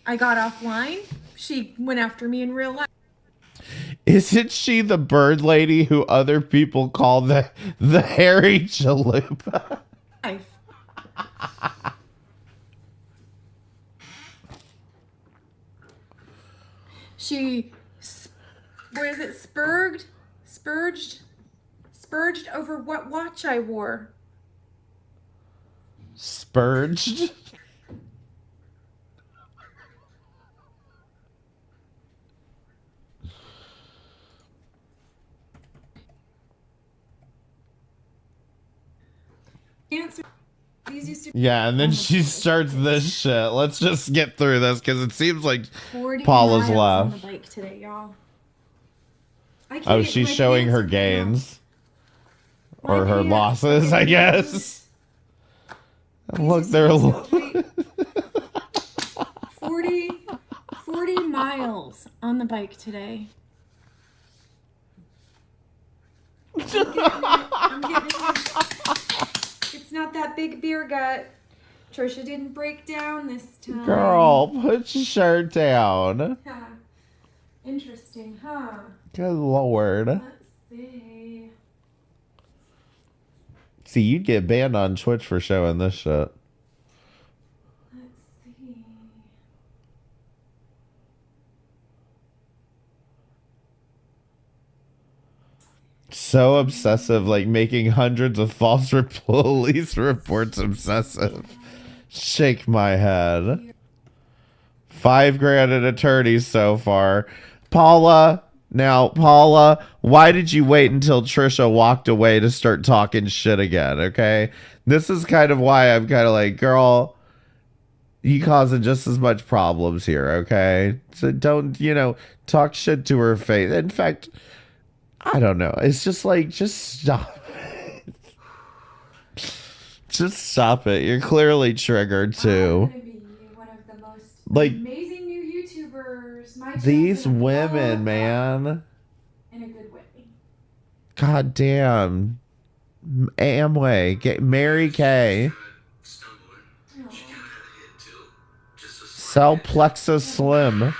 I got offline. She went after me in real life. Isn't she the bird lady who other people call the hairy chalupa? She, what is it, spurged over what watch I wore. Spurged? Answer. These used to Yeah, and then she starts this shit. Let's just get through this because it seems like 40 Paula's miles on left. the bike today, y'all. I can't Oh, get she's my showing her pants up now. gains. My Or her pants. losses, I guess. Look, they're 40 miles on the bike today. I'm getting it. It's not that big beer gut. Trisha didn't break down this time. Girl, put your shirt down. Yeah. Interesting, huh? Good lord. Let's see. See, you'd get banned on Twitch for showing this shit. Let's see. So obsessive, like making hundreds of false police reports obsessive. Shake my head. $5,000 in attorneys so far. Paula, why did you wait until Trisha walked away to start talking shit again, okay? This is kind of why I'm kind of like, girl, you causing just as much problems here, okay? So don't, talk shit to her face. In fact, I don't know. It's just like, just stop it. Just stop it. You're clearly triggered too. One of the most like amazing new YouTubers. My these children women, love man. in a good way. God damn. Amway. Mary Kay. Sell Plexus Slim. Alright.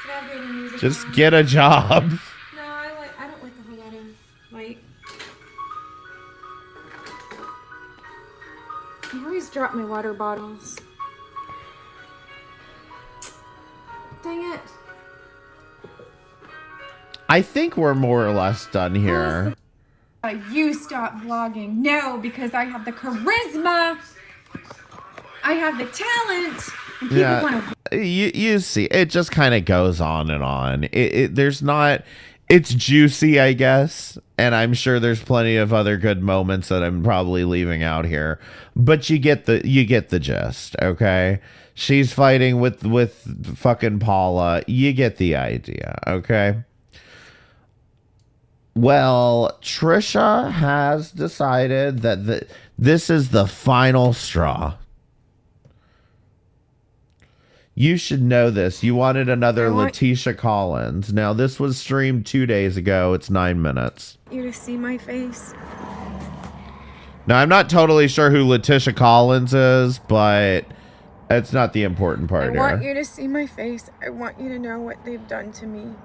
Did I have any music Just on? get a job. No, I don't like a whole lot of like. I always drop my water bottles. Dang it. I think we're more or less done here. You stop vlogging. No, because I have the charisma. I have the talent. And people want to. You see, it just kind of goes on and on. There's not. It's juicy, I guess, and I'm sure there's plenty of other good moments that I'm probably leaving out here. But you get the gist, okay? She's fighting with fucking Paula. You get the idea, okay? Well, Trisha has decided that this is the final straw. You should know this. You wanted another Letitia Collins. Now, this was streamed 2 days ago. It's 9 minutes. You to see my face. Now, I'm not totally sure who Letitia Collins is, but it's not the important part here. I want you to see my face. I want you to know what they've done to me.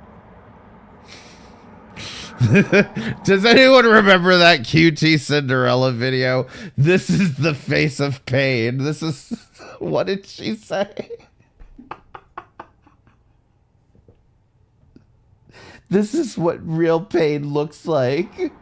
Does anyone remember that QT Cinderella video? This is the face of pain. This is... What did she say? This is what real pain looks like.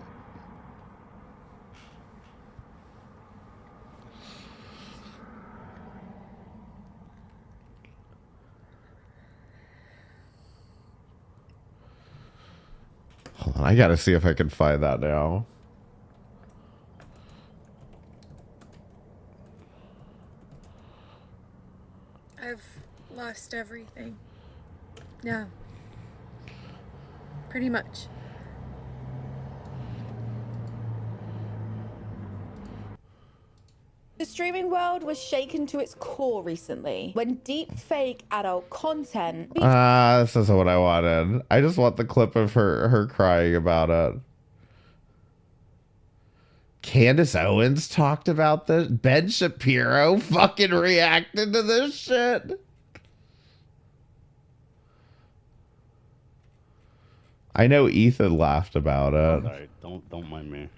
Hold on, I gotta see if I can find that now. I've lost everything. Yeah. Pretty much. The streaming world was shaken to its core recently when deep fake adult content. This isn't what I wanted. I just want the clip of her crying about it. Candace Owens talked about this. Ben Shapiro fucking reacted to this shit. I know Ethan laughed about it. Sorry, don't mind me.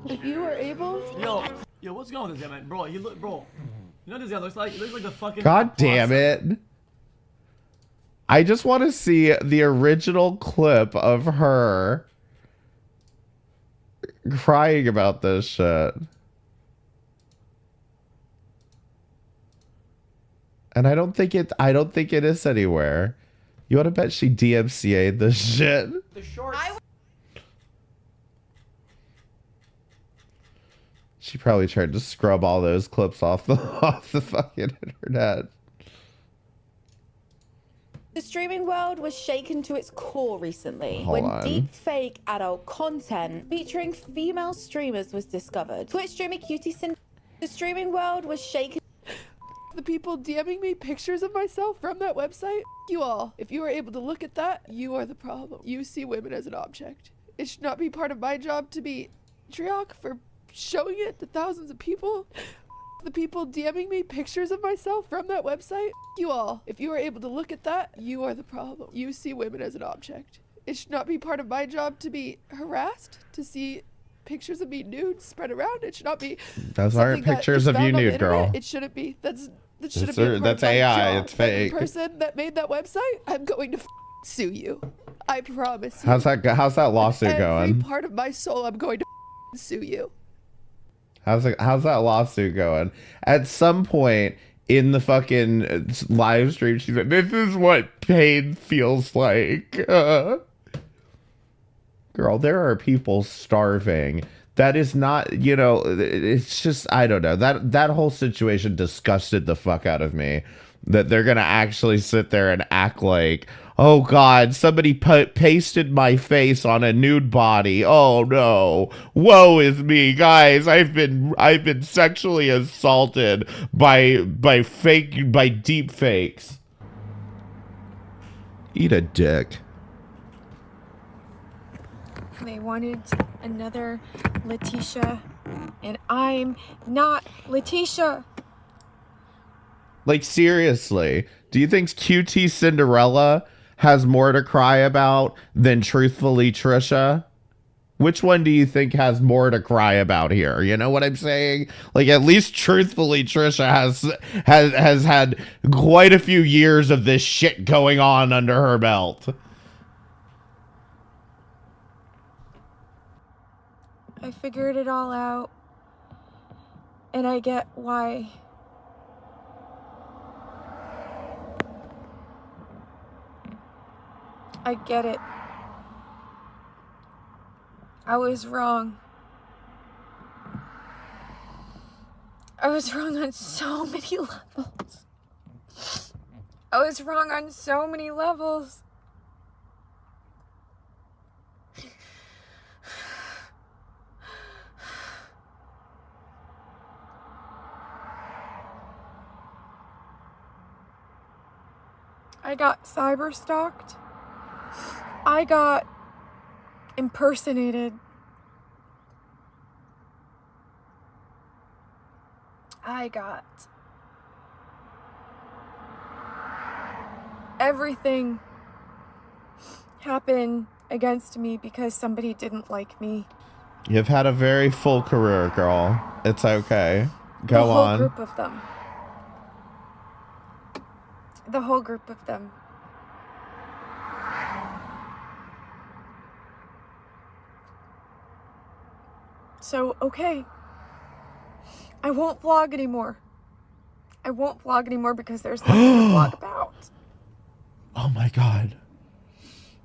If you were able. Yo, what's going on with this guy, man? Bro, bro. You know what this guy looks like? He looks like the fucking. God damn it. I just want to see the original clip of her crying about this shit. And I don't think it is anywhere. You want to bet she DMCA'd this shit? The shorts. She probably tried to scrub all those clips off the fucking internet. The streaming world was shaken to its core recently Hold when on. deep fake adult content featuring female streamers was discovered. Twitch streamer Cutie Sin. The streaming world was shaken. The people DMing me pictures of myself from that website, you all. If you are able to look at that, you are the problem. You see women as an object. It should not be part of my job to be Triok for showing it to thousands of people. The people DMing me pictures of myself from that website, you all. If you are able to look at that, you are the problem. You see women as an object. It should not be part of my job to be harassed, to see pictures of me nude spread around. It should not be. Those aren't pictures of you nude, girl. It shouldn't be. That shouldn't be a part That's of my AI. job. It's fake. The person that made that website, I'm going to sue you. I promise you. How's that lawsuit Every going? part of my soul, I'm going to sue you. How's that lawsuit going? At some point in the fucking live stream, she's like, "This is what pain feels like." Girl, there are people starving. That is not, it's just, I don't know. That whole situation disgusted the fuck out of me. That they're gonna actually sit there and act like, oh God, somebody pasted my face on a nude body. Oh no, woe is me, guys. I've been sexually assaulted by deep fakes. Eat a dick. They wanted another Letitia, and I'm not Letitia. Like, seriously, do you think QT Cinderella has more to cry about than Truthfully Trisha? Which one do you think has more to cry about here? You know what I'm saying? Like, at least Truthfully Trisha has had quite a few years of this shit going on under her belt. I figured it all out, and I get why. I get it. I was wrong. I was wrong on so many levels. I was wrong on so many levels. I got cyber stalked. I got impersonated. I got everything happen against me because somebody didn't like me. You've had a very full career, girl. It's okay. Go The whole on. group of them. The whole group of them. So, okay. I won't vlog anymore. I won't vlog anymore because there's nothing to vlog about. Oh my God.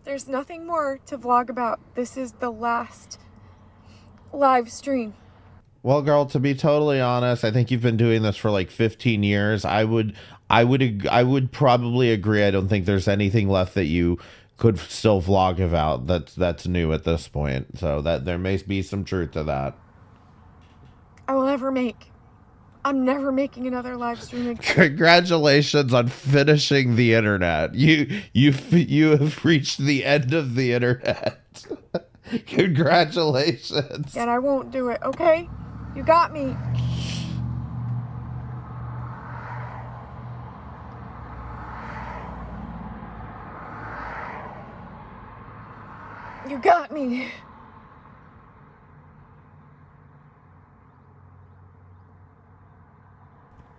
There's nothing more to vlog about. This is the last live stream. Well, girl, to be totally honest, I think you've been doing this for like 15 years. I would probably agree. I don't think there's anything left that you could still vlog about that's new at this point. So that there may be some truth to that. I will ever make. I'm never making another live stream again. Congratulations on finishing the internet. You have reached the end of the internet. Congratulations. And I won't do it, okay? You got me. You got me.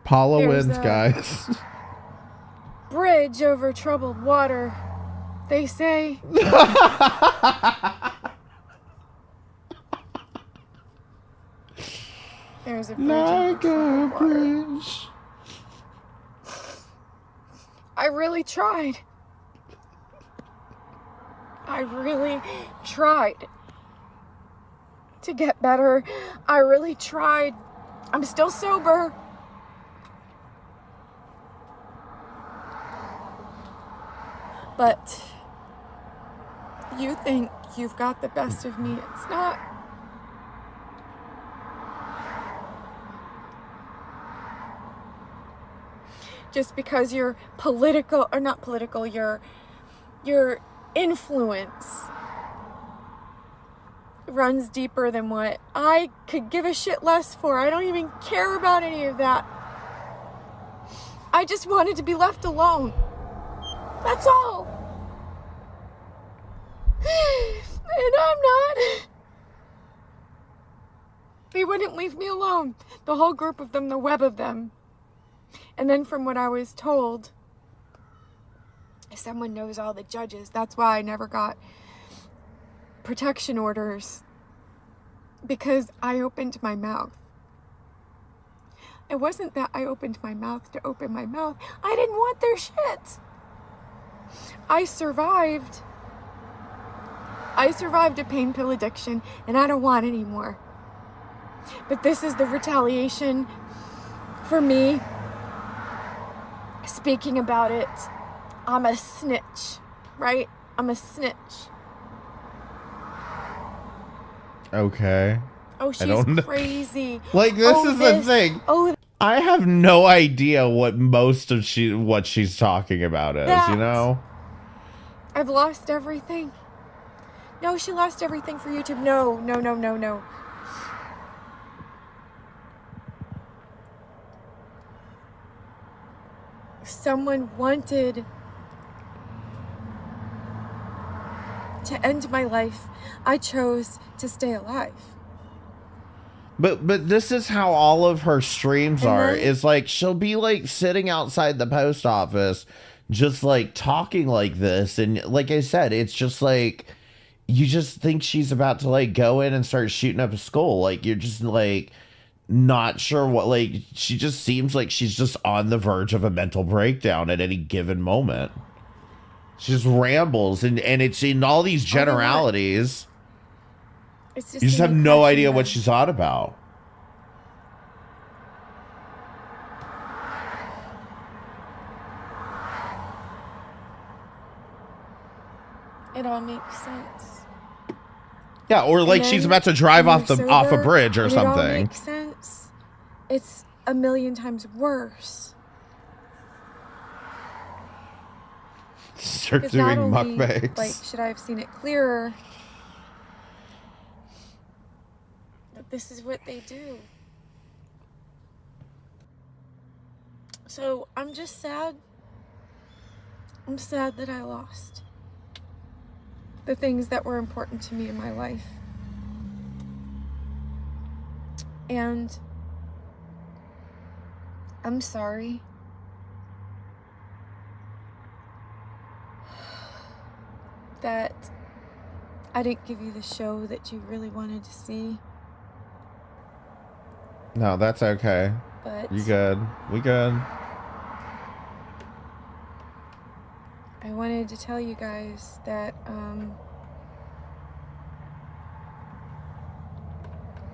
Paula There's wins, a guys. Bridge over troubled water, they say. There's a bridge Like over a troubled water. bridge. I really tried. I really tried to get better. I really tried. I'm still sober. But you think you've got the best of me. It's not. Just because you're political, or not political, your influence runs deeper than what I could give a shit less for. I don't even care about any of that. I just wanted to be left alone. That's all. And I'm not. They wouldn't leave me alone. The whole group of them, the web of them. And then from what I was told, someone knows all the judges. That's why I never got protection orders. Because I opened my mouth. It wasn't that I opened my mouth to open my mouth. I didn't want their shit. I survived. I survived a pain pill addiction, and I don't want any more. But this is the retaliation for me speaking about it. I'm a snitch, right? I'm a snitch. Okay. Oh, she's crazy. Like, this is the thing. Oh, I have no idea what most of what she's talking about is, you know? I've lost everything. No, she lost everything for YouTube. No, no, no, no, no. Someone wanted to end my life. I chose to stay alive. But this is how all of her streams And are. then- Is like she'll be like sitting outside the post office, just like talking like this, and like I said, it's just like you just think she's about to like go in and start shooting up a skull. Like you're just like not sure what. Like she just seems like she's just on the verge of a mental breakdown at any given moment. She just rambles, and it's in all these generalities. It's You just have no idea what she's on about. It all makes sense. Yeah, or like And she's then about to drive when off you're a sober bridge or and it all something. makes sense. It's a million times worse. Start Because doing not only, mukbangs. like, should I have seen it clearer? But this is what they do. So I'm just sad. I'm sad that I lost the things that were important to me in my life. And I'm sorry. That I didn't give you the show that you really wanted to see. No, that's okay. But You good. We good. I wanted to tell you guys that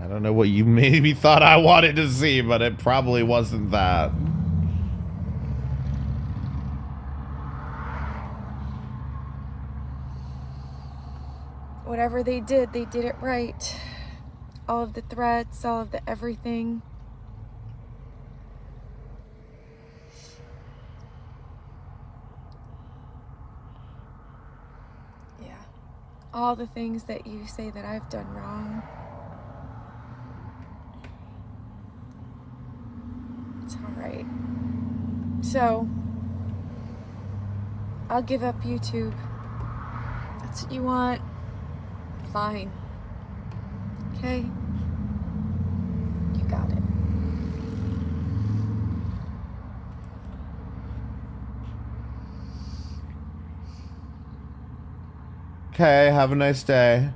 I don't know what you maybe thought I wanted to see, but it probably wasn't that. whatever they did it right. All of the threats, all of the everything. all the things that you say that I've done wrong. It's all right. So, I'll give up YouTube. That's what you want. Fine. Okay? You got it. Okay, have a nice day.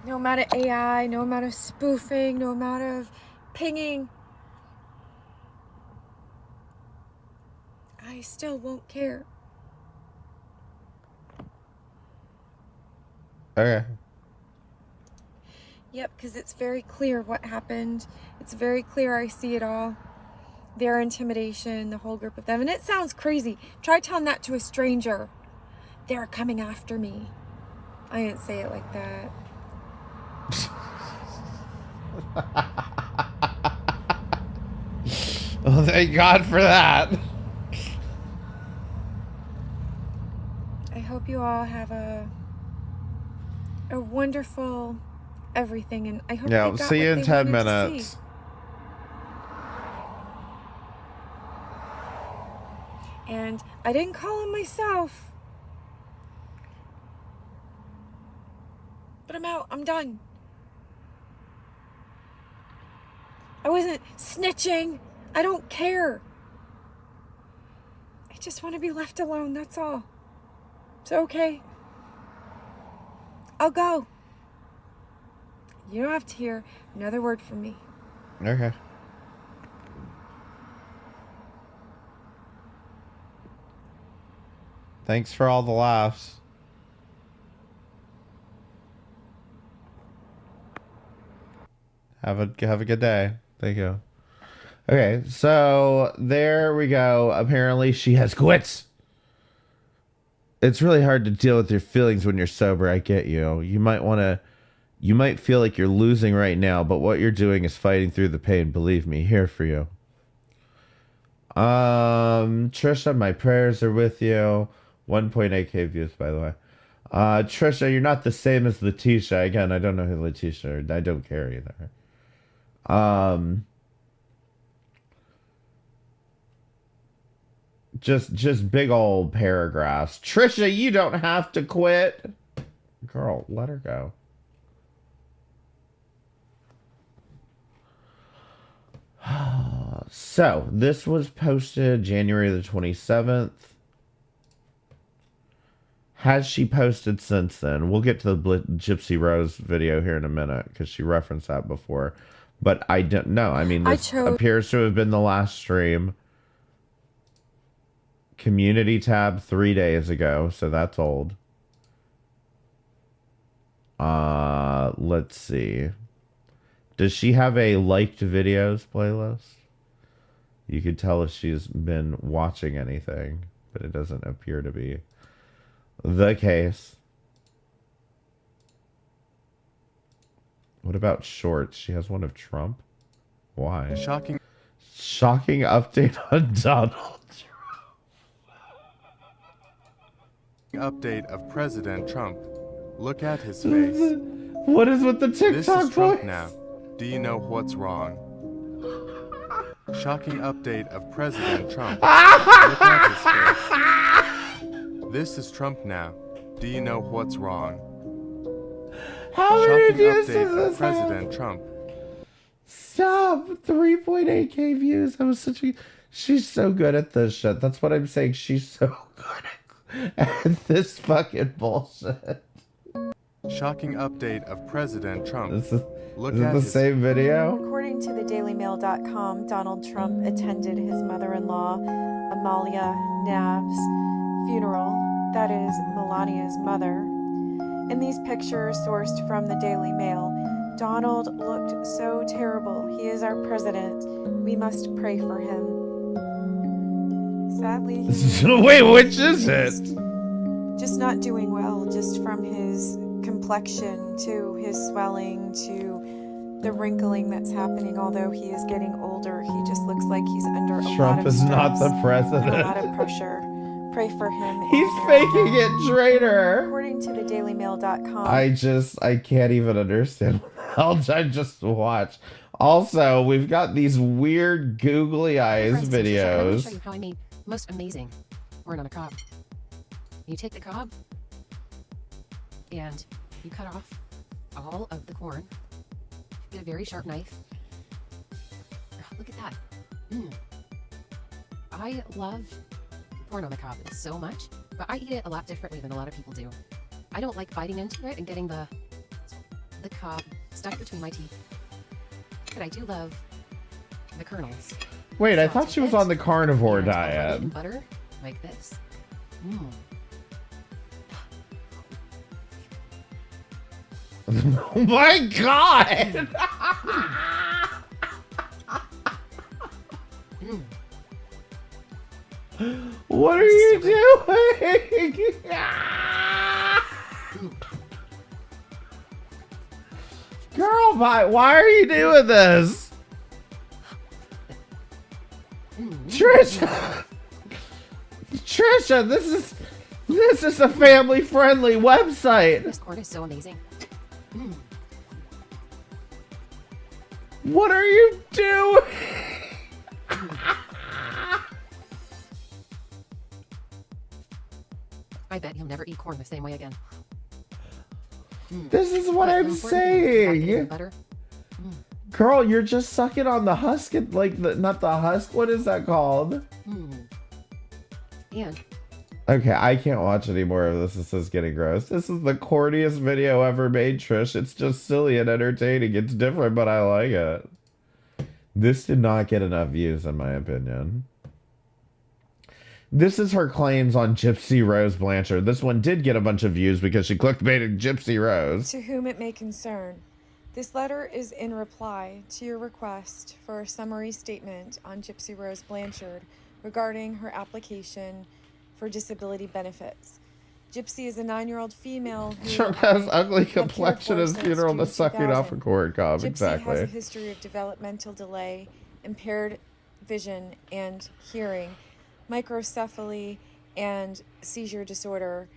No amount of AI, no amount of spoofing, no amount of pinging, I still won't care. Okay. Yep, because it's very clear what happened. It's very clear, I see it all. Their intimidation, the whole group of them. And it sounds crazy. Try telling that to a stranger. They're coming after me. I didn't say it like that. Well, thank God for that. I hope you all have a wonderful everything, and I hope Yeah, they got see you what in they 10 wanted to minutes. see. And I didn't call him myself. But I'm out. I'm done. I wasn't snitching. I don't care. I just want to be left alone, that's all. It's okay. I'll go. You don't have to hear another word from me. Okay. Thanks for all the laughs. Have a good day. Thank you. Okay, so there we go. Apparently she has quits. It's really hard to deal with your feelings when you're sober. I get you. You might feel like you're losing right now, but what you're doing is fighting through the pain. Believe me, here for you. Trisha, my prayers are with you. 1.8k views, by the way. Trisha, you're not the same as Letitia. Again, I don't know who Letitia is. I don't care either. Just big old paragraphs. Trisha, you don't have to quit. Girl, let her go. So, this was posted January the 27th. Has she posted since then? We'll get to the Gypsy Rose video here in a minute because she referenced that before. But I don't know. I mean, this appears to have been the last stream. Community tab 3 days ago, so that's old. Let's see. Does she have a liked videos playlist? You could tell if she's been watching anything, but it doesn't appear to be the case. What about shorts? She has one of Trump. Why? Shocking update on Donald Trump. Update of President Trump. Look at his face. What is with the TikTok This is Trump voice? now. Do you know what's wrong? Shocking update of President Trump. Look at his face. This is Trump now. Do you know what's wrong? How many Shocking views update does of this President have? Trump. Stop. 3.8k views. I was such a... She's so good at this shit. That's what I'm saying. She's so good at this fucking bullshit. Shocking update of President Trump. Look Is at it the his same video? According to thedailymail.com, Donald Trump attended his mother-in-law, Amalia Nav's funeral, that is, Melania's mother. In these pictures sourced from the Daily Mail, Donald looked so terrible. He is our president. We must pray for him. Sadly, Wait, which is it? just not doing well, just from his complexion to his swelling to the wrinkling that's happening. Although he is getting older, he just looks like he's under a lot Trump of is not stress the president. and a lot of pressure. Pray for him. He's faking it, traitor. According to the dailymail.com. I can't even understand what the hell I just watched. Also, we've got these weird googly eyes I'm going to videos. show you how I made the most amazing corn on the cob. You take the cob and you cut off all of the corn. Get a very sharp knife. Oh, look at that. I love corn on the cob so much, but I eat it a lot differently than a lot of people do. I don't like biting into it and getting the cob stuck between my teeth. But I do love the kernels. Wait, I thought she was on the carnivore diet. And butter like this. Oh my god! What are you doing? Girl, why are you doing this? Trisha! Trisha, this is a family-friendly website. This corn is so amazing. What are you doing? I bet he'll never eat corn the same way again. This is what I'm saying. Girl, you're just sucking on the husk, not the husk. What is that called? And okay, I can't watch any more of this. This is getting gross. This is the corniest video ever made, Trish. It's just silly and entertaining. It's different, but I like it. This did not get enough views, in my opinion. This is her claims on Gypsy Rose Blanchard. This one did get a bunch of views because she clickbaited Gypsy Rose. To whom it may concern. This letter is in reply to your request for a summary statement on Gypsy Rose Blanchard regarding her application for disability benefits. Gypsy is a 9-year-old female who Trump has ugly complexion as funeral to sucking off a corn cob. Gypsy Exactly. has a history of developmental delay, impaired vision and hearing, microcephaly, and seizure disorder,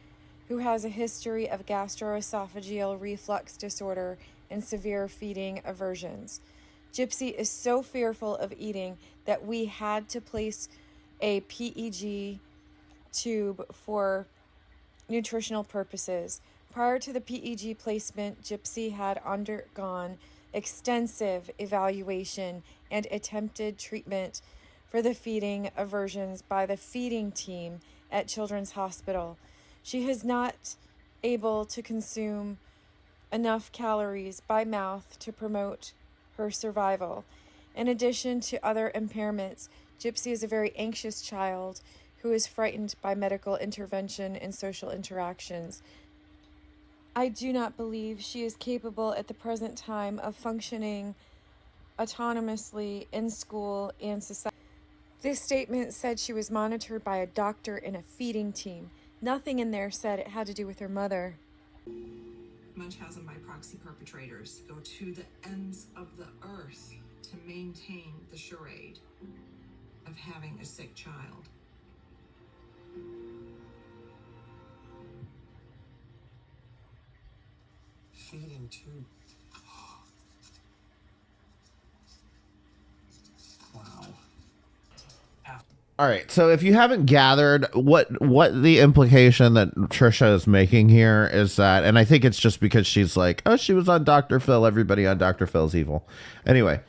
who has a history of gastroesophageal reflux disorder and severe feeding aversions. Gypsy is so fearful of eating that we had to place a PEG tube for nutritional purposes. Prior to the PEG placement, Gypsy had undergone extensive evaluation and attempted treatment for the feeding aversions by the feeding team at Children's Hospital. She is not able to consume enough calories by mouth to promote her survival. In addition to other impairments, Gypsy is a very anxious child who is frightened by medical intervention and social interactions. I do not believe she is capable at the present time of functioning autonomously in school and society. This statement said she was monitored by a doctor and a feeding team. Nothing in there said it had to do with her mother. Munchausen by proxy perpetrators go to the ends of the earth to maintain the charade of having a sick child. Feeding tube. Wow. All right, so if you haven't gathered what the implication that Trisha is making here is that, and I think it's just because she's like, oh, she was on Dr. Phil, everybody on Dr. Phil's evil. Anyway,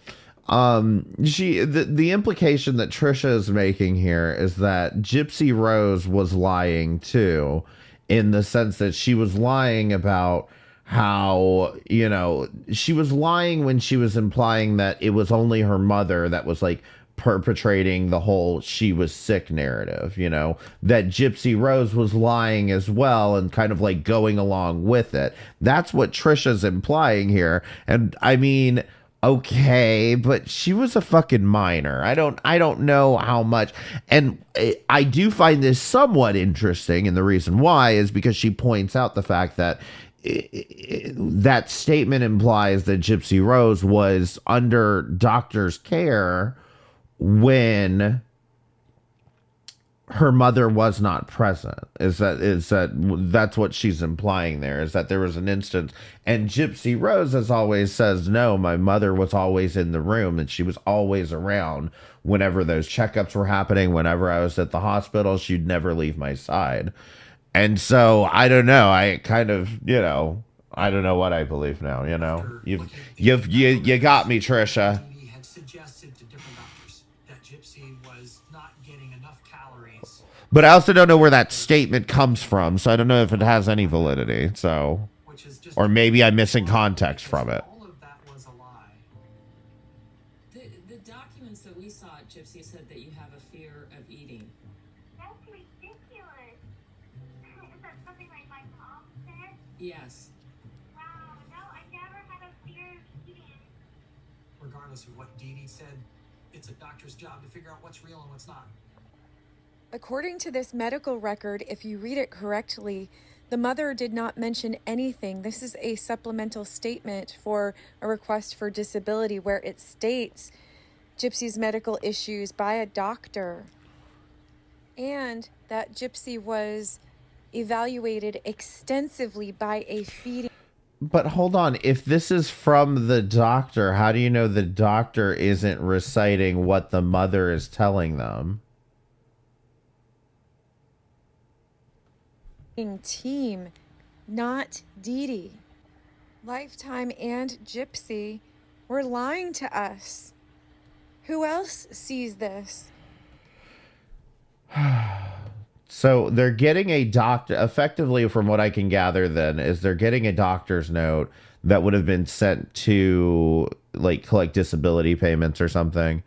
the implication that Trisha is making here is that Gypsy Rose was lying too, in the sense that she was lying about how, you know, she was lying when she was implying that it was only her mother that was like perpetrating the whole she was sick narrative, you know, that Gypsy Rose was lying as well and kind of like going along with it. That's what Trisha's implying here. And I mean, okay, but she was a fucking minor. I don't know how much. And I do find this somewhat interesting, and the reason why is because she points out the fact that that statement implies that Gypsy Rose was under doctor's care when her mother was not present. That's what she's implying there, is that there was an instance, and Gypsy Rose, as always, says, no, my mother was always in the room and she was always around whenever those checkups were happening. Whenever I was at the hospital, she'd never leave my side. And so I don't know, I kind of, I don't know what I believe now. You got me, Trisha. Had suggested to different doctors that Gypsy was not getting enough calories. But I also don't know where that statement comes from, so I don't know if it has any validity. So, or maybe I'm missing context from it. All of that was a lie. The documents that we saw, Gypsy said that you have a fear of eating. That's ridiculous. Is that something like my mom said? Yes. Wow, no, I never had a fear of eating. Regardless of what Dee Dee said, it's a doctor's job to figure out what's real and what's not. According to this medical record, if you read it correctly, the mother did not mention anything. This is a supplemental statement for a request for disability where it states Gypsy's medical issues by a doctor and that Gypsy was evaluated extensively by a feeding. But hold on, if this is from the doctor, how do you know the doctor isn't reciting what the mother is telling them? Team, not Dee Dee. Lifetime and Gypsy were lying to us. Who else sees this? So they're getting a doctor, effectively, from what I can gather then, is they're getting a doctor's note that would have been sent to like collect disability payments or something.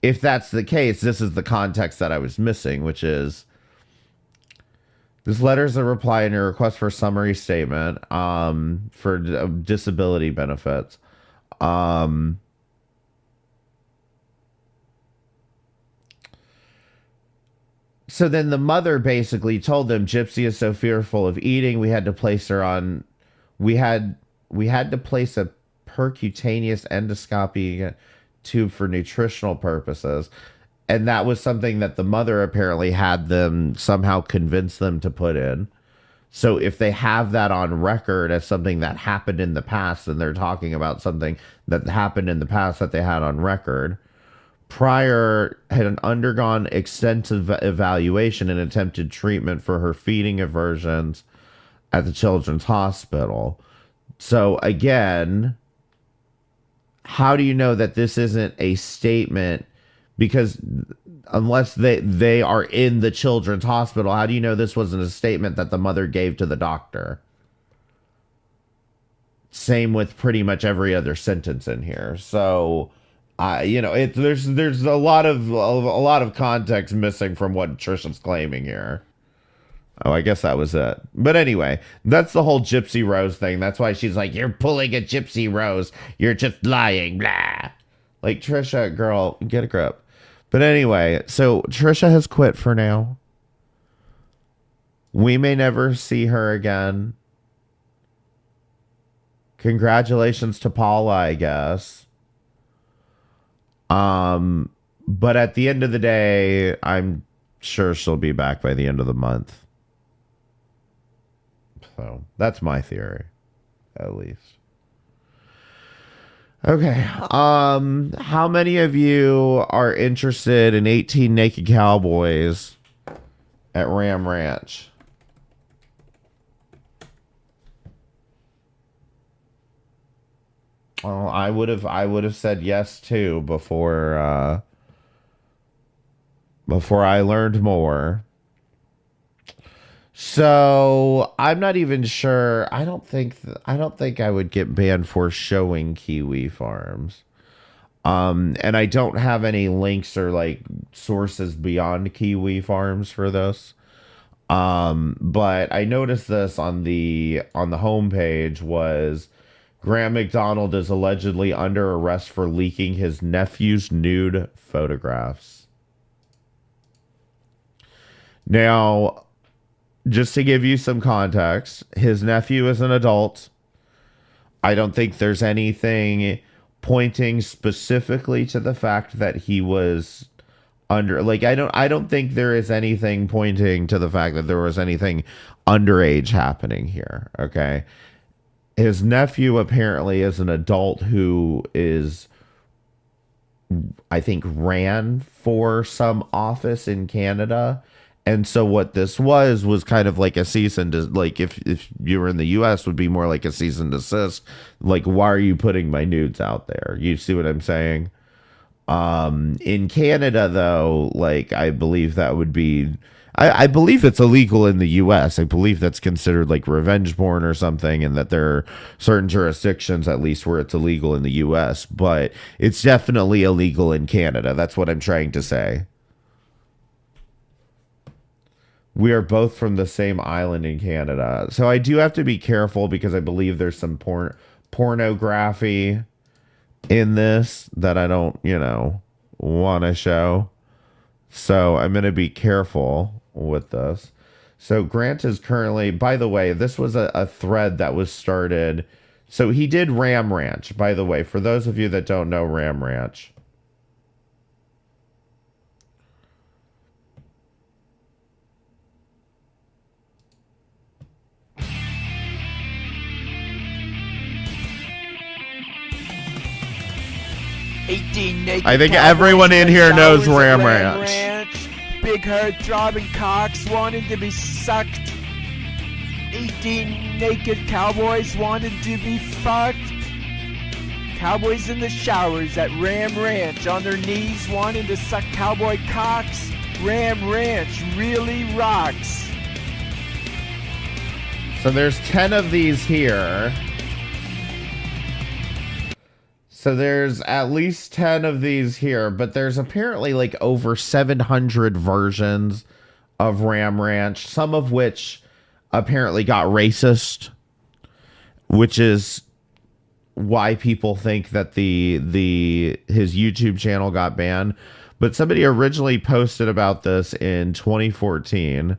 If that's the case, this is the context that I was missing, which is this letter is a reply and a request for a summary statement for disability benefits. So then the mother basically told them, Gypsy is so fearful of eating, we had to place her on, we had to place a percutaneous endoscopy tube for nutritional purposes. And that was something that the mother apparently had them somehow convince them to put in. So if they have that on record as something that happened in the past, and they're talking about something that happened in the past that they had on record, Pryor had undergone extensive evaluation and attempted treatment for her feeding aversions at the Children's Hospital. So again, how do you know that this isn't a statement? Because unless they are in the Children's Hospital, how do you know this wasn't a statement that the mother gave to the doctor? Same with pretty much every other sentence in here. So, there's a lot of context missing from what Trisha's claiming here. Oh, I guess that was it. But anyway, that's the whole Gypsy Rose thing. That's why she's like, you're pulling a Gypsy Rose. You're just lying. Blah. Like, Trisha, girl, get a grip. But anyway, so Trisha has quit for now. We may never see her again. Congratulations to Paula, I guess. But at the end of the day, I'm sure she'll be back by the end of the month. So that's my theory, at least. Okay. How many of you are interested in 18 Naked Cowboys at Ram Ranch? Well, I would have said yes too before I learned more. So I'm not even sure. I don't think I would get banned for showing Kiwi Farms. And I don't have any links or like sources beyond Kiwi Farms for this. But I noticed this on the homepage was Graham Mcdonald is allegedly under arrest for leaking his nephew's nude photographs. Now, just to give you some context, his nephew is an adult. I don't think there's anything pointing specifically to the fact that he was under, like, I don't think there is anything pointing to the fact that there was anything underage happening here. Okay. His nephew apparently is an adult who is, I think, ran for some office in Canada. And so what this was kind of like a cease and like, if you were in the US, would be more like a cease and desist. Like, why are you putting my nudes out there? You see what I'm saying? In Canada, though, like, I believe that would be, I believe it's illegal in the US. I believe that's considered like revenge porn or something, and that there are certain jurisdictions, at least, where it's illegal in the US, but it's definitely illegal in Canada. That's what I'm trying to say. We are both from the same island in Canada. So I do have to be careful because I believe there's some pornography in this that I don't, want to show. So I'm going to be careful with this. So Grant is currently, by the way, this was a thread that was started. So he did Ram Ranch, by the way, for those of you that don't know Ram Ranch. I think everyone in here knows Ram Ranch. Big herd throbbing cocks wanted to be sucked. 18 naked cowboys wanted to be fucked. Cowboys in the showers at Ram Ranch on their knees wanting to suck cowboy cocks. Ram Ranch really rocks. So there's 10 of these here. So there's at least 10 of these here, but there's apparently like over 700 versions of Ram Ranch, some of which apparently got racist, which is why people think that his YouTube channel got banned. But somebody originally posted about this in 2014,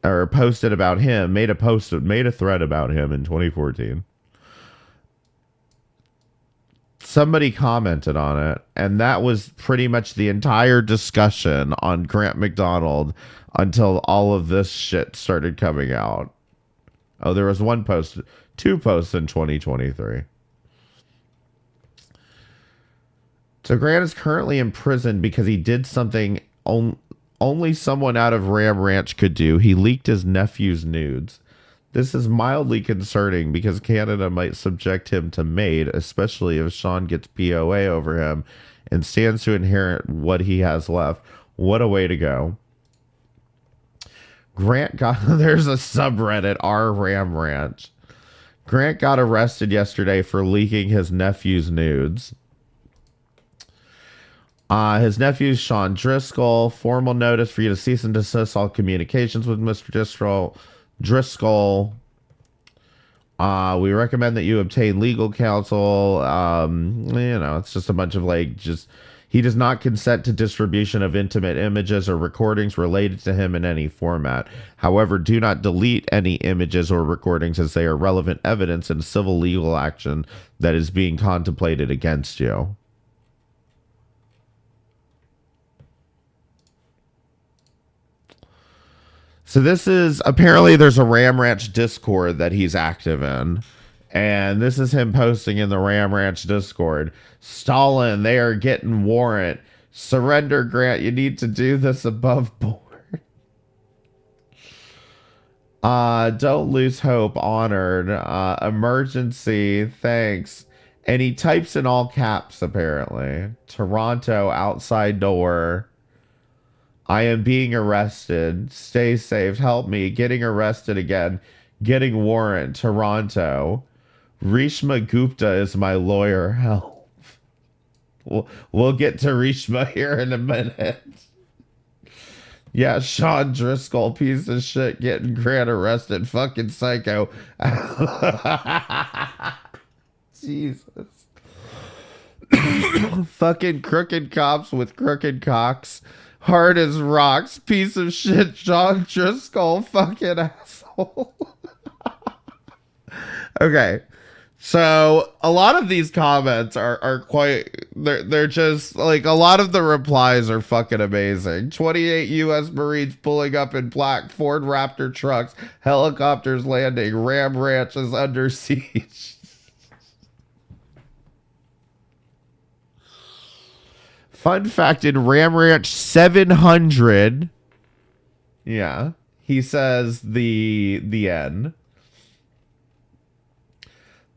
or posted about him, made a thread about him in 2014. Somebody commented on it, and that was pretty much the entire discussion on Grant Mcdonald until all of this shit started coming out. Oh, there was two posts in 2023. So Grant is currently in prison because he did something only someone out of Ram Ranch could do. He leaked his nephew's nudes. This is mildly concerning because Canada might subject him to MAID, especially if Sean gets POA over him and stands to inherit what he has left. What a way to go. There's a subreddit, r Ram Ranch. Grant got arrested yesterday for leaking his nephew's nudes. His nephew, Sean Driscoll, formal notice for you to cease and desist all communications with Mr. Driscoll. We recommend that you obtain legal counsel. It's just a bunch of he does not consent to distribution of intimate images or recordings related to him in any format. However, do not delete any images or recordings as they are relevant evidence in civil legal action that is being contemplated against you. So this is, apparently there's a Ram Ranch Discord that he's active in. And this is him posting in the Ram Ranch Discord. Stalin, they are getting warrant. Surrender, Grant. You need to do this above board. Don't lose hope. Honored. Emergency. Thanks. And he types in all caps, apparently. Toronto, outside door. I am being arrested. Stay safe. Help me. Getting arrested again. Getting warrant. Toronto. Rishma Gupta is my lawyer. Help. We'll get to Rishma here in a minute. Yeah, Sean Driscoll, piece of shit, getting Grant arrested. Fucking psycho. Jesus. Fucking crooked cops with crooked cocks. Hard as rocks, piece of shit, John Driscoll, fucking asshole. Okay. So a lot of these comments are quite, they're just like, a lot of the replies are fucking amazing. 28 U.S. Marines pulling up in black Ford Raptor trucks, helicopters landing, Ram Ranch is under siege. Fun fact, in Ram Ranch 700, yeah, he says the end.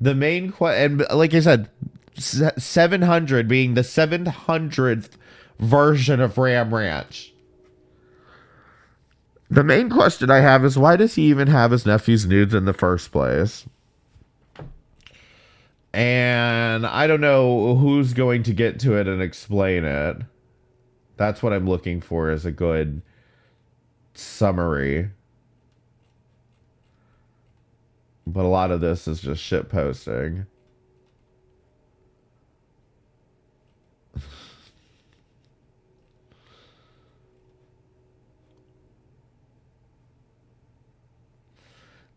The main and like I said, 700 being the 700th version of Ram Ranch. The main question I have is, why does he even have his nephew's nudes in the first place? And I don't know who's going to get to it and explain it. That's what I'm looking for, is a good summary. But a lot of this is just shit posting.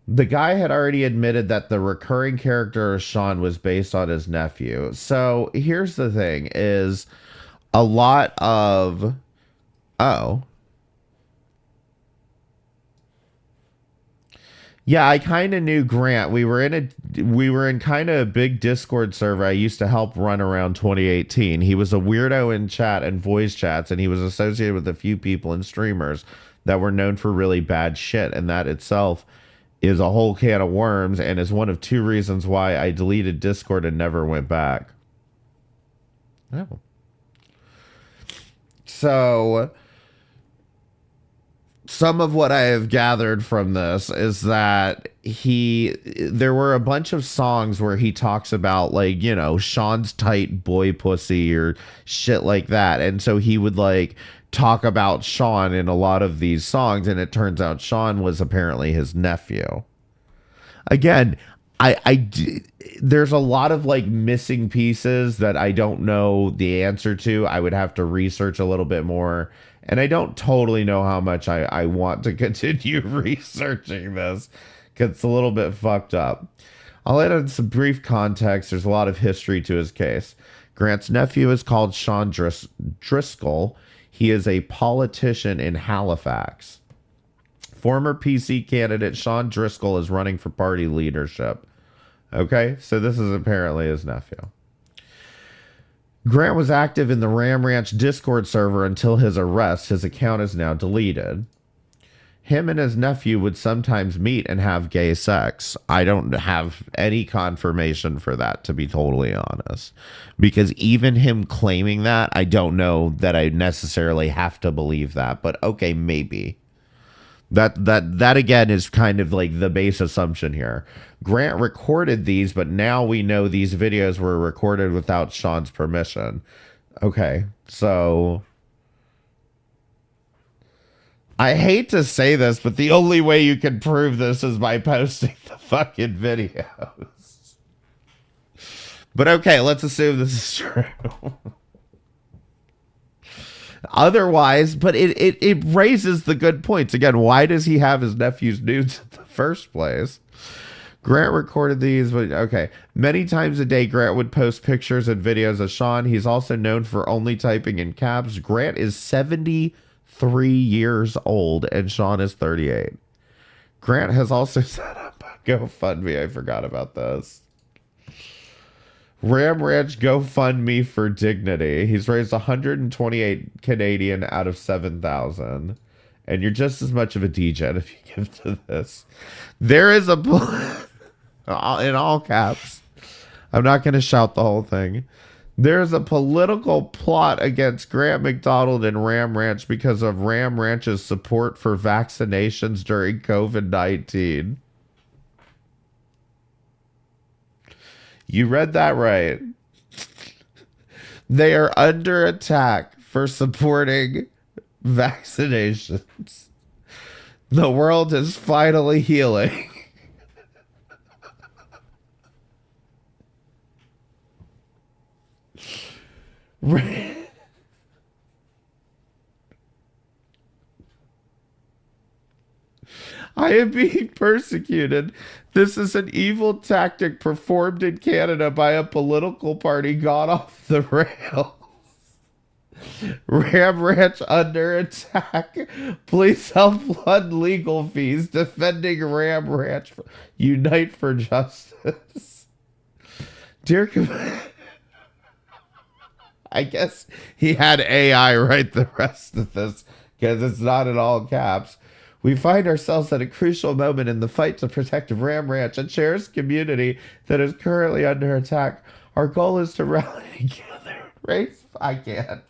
The guy had already admitted that the recurring character of Sean was based on his nephew. So here's the thing, is a lot of... Oh. Yeah, I kind of knew Grant. We were in kind of a big Discord server I used to help run around 2018. He was a weirdo in chat and voice chats, and he was associated with a few people and streamers that were known for really bad shit, and that itself is a whole can of worms and is one of two reasons why I deleted Discord and never went back. Oh. So some of what I have gathered from this is that there were a bunch of songs where he talks about, like, you know, Sean's tight boy pussy or shit like that. And so he would like talk about Sean in a lot of these songs, and it turns out Sean was apparently his nephew. Again, there's a lot of like missing pieces that I don't know the answer to. I would have to research a little bit more, and I don't totally know how much I want to continue researching this, because it's a little bit fucked up. I'll add in some brief context. There's a lot of history to his case. Grant's nephew is called Sean Driscoll. He is a politician in Halifax. Former PC candidate Sean Driscoll is running for party leadership. Okay, so this is apparently his nephew. Grant was active in the Ram Ranch Discord server until his arrest. His account is now deleted. Him and his nephew would sometimes meet and have gay sex. I don't have any confirmation for that, to be totally honest. Because even him claiming that, I don't know that I necessarily have to believe that. But okay, maybe. That again is kind of like the base assumption here. Grant recorded these, but now we know these videos were recorded without Sean's permission. Okay, so I hate to say this, but the only way you can prove this is by posting the fucking videos. But okay, let's assume this is true. Otherwise, but it raises the good points. Again, why does he have his nephew's nudes in the first place? Grant recorded these, but okay. Many times a day, Grant would post pictures and videos of Sean. He's also known for only typing in caps. Grant is 73 years old and Sean is 38. Grant has also set up a GoFundMe. I forgot about this. Ram Ranch GoFundMe for dignity. He's raised 128 Canadian out of 7,000. And you're just as much of a degen if you give to this. There is a... in all caps. I'm not going to shout the whole thing. There's a political plot against Grant Mcdonald and Ram Ranch because of Ram Ranch's support for vaccinations during COVID-19. You read that right. They are under attack for supporting vaccinations. The world is finally healing. I am being persecuted. This is an evil tactic performed in Canada by a political party gone off the rails. Ram Ranch under attack. Please help fund legal fees. Defending Ram Ranch. Unite for justice. Dear I guess he had AI write the rest of this because it's not in all caps. We find ourselves at a crucial moment in the fight to protect Ram Ranch, a cherished community that is currently under attack. Our goal is to rally together. Race? I can't.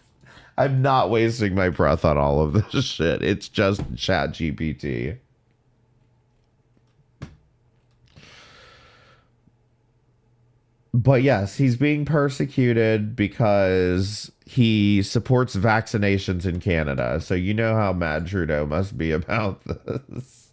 I'm not wasting my breath on all of this shit. It's just ChatGPT. But yes, he's being persecuted because he supports vaccinations in Canada. So you know how mad Trudeau must be about this.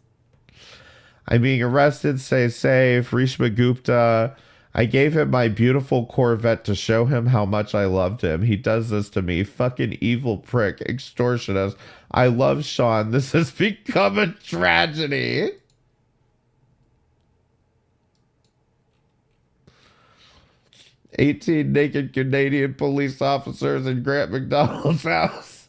I'm being arrested. Stay safe. Rishma Gupta. I gave him my beautiful Corvette to show him how much I loved him. He does this to me. Fucking evil prick. Extortionist. I love Sean. This has become a tragedy. "18 naked Canadian police officers in Grant Mcdonald's house."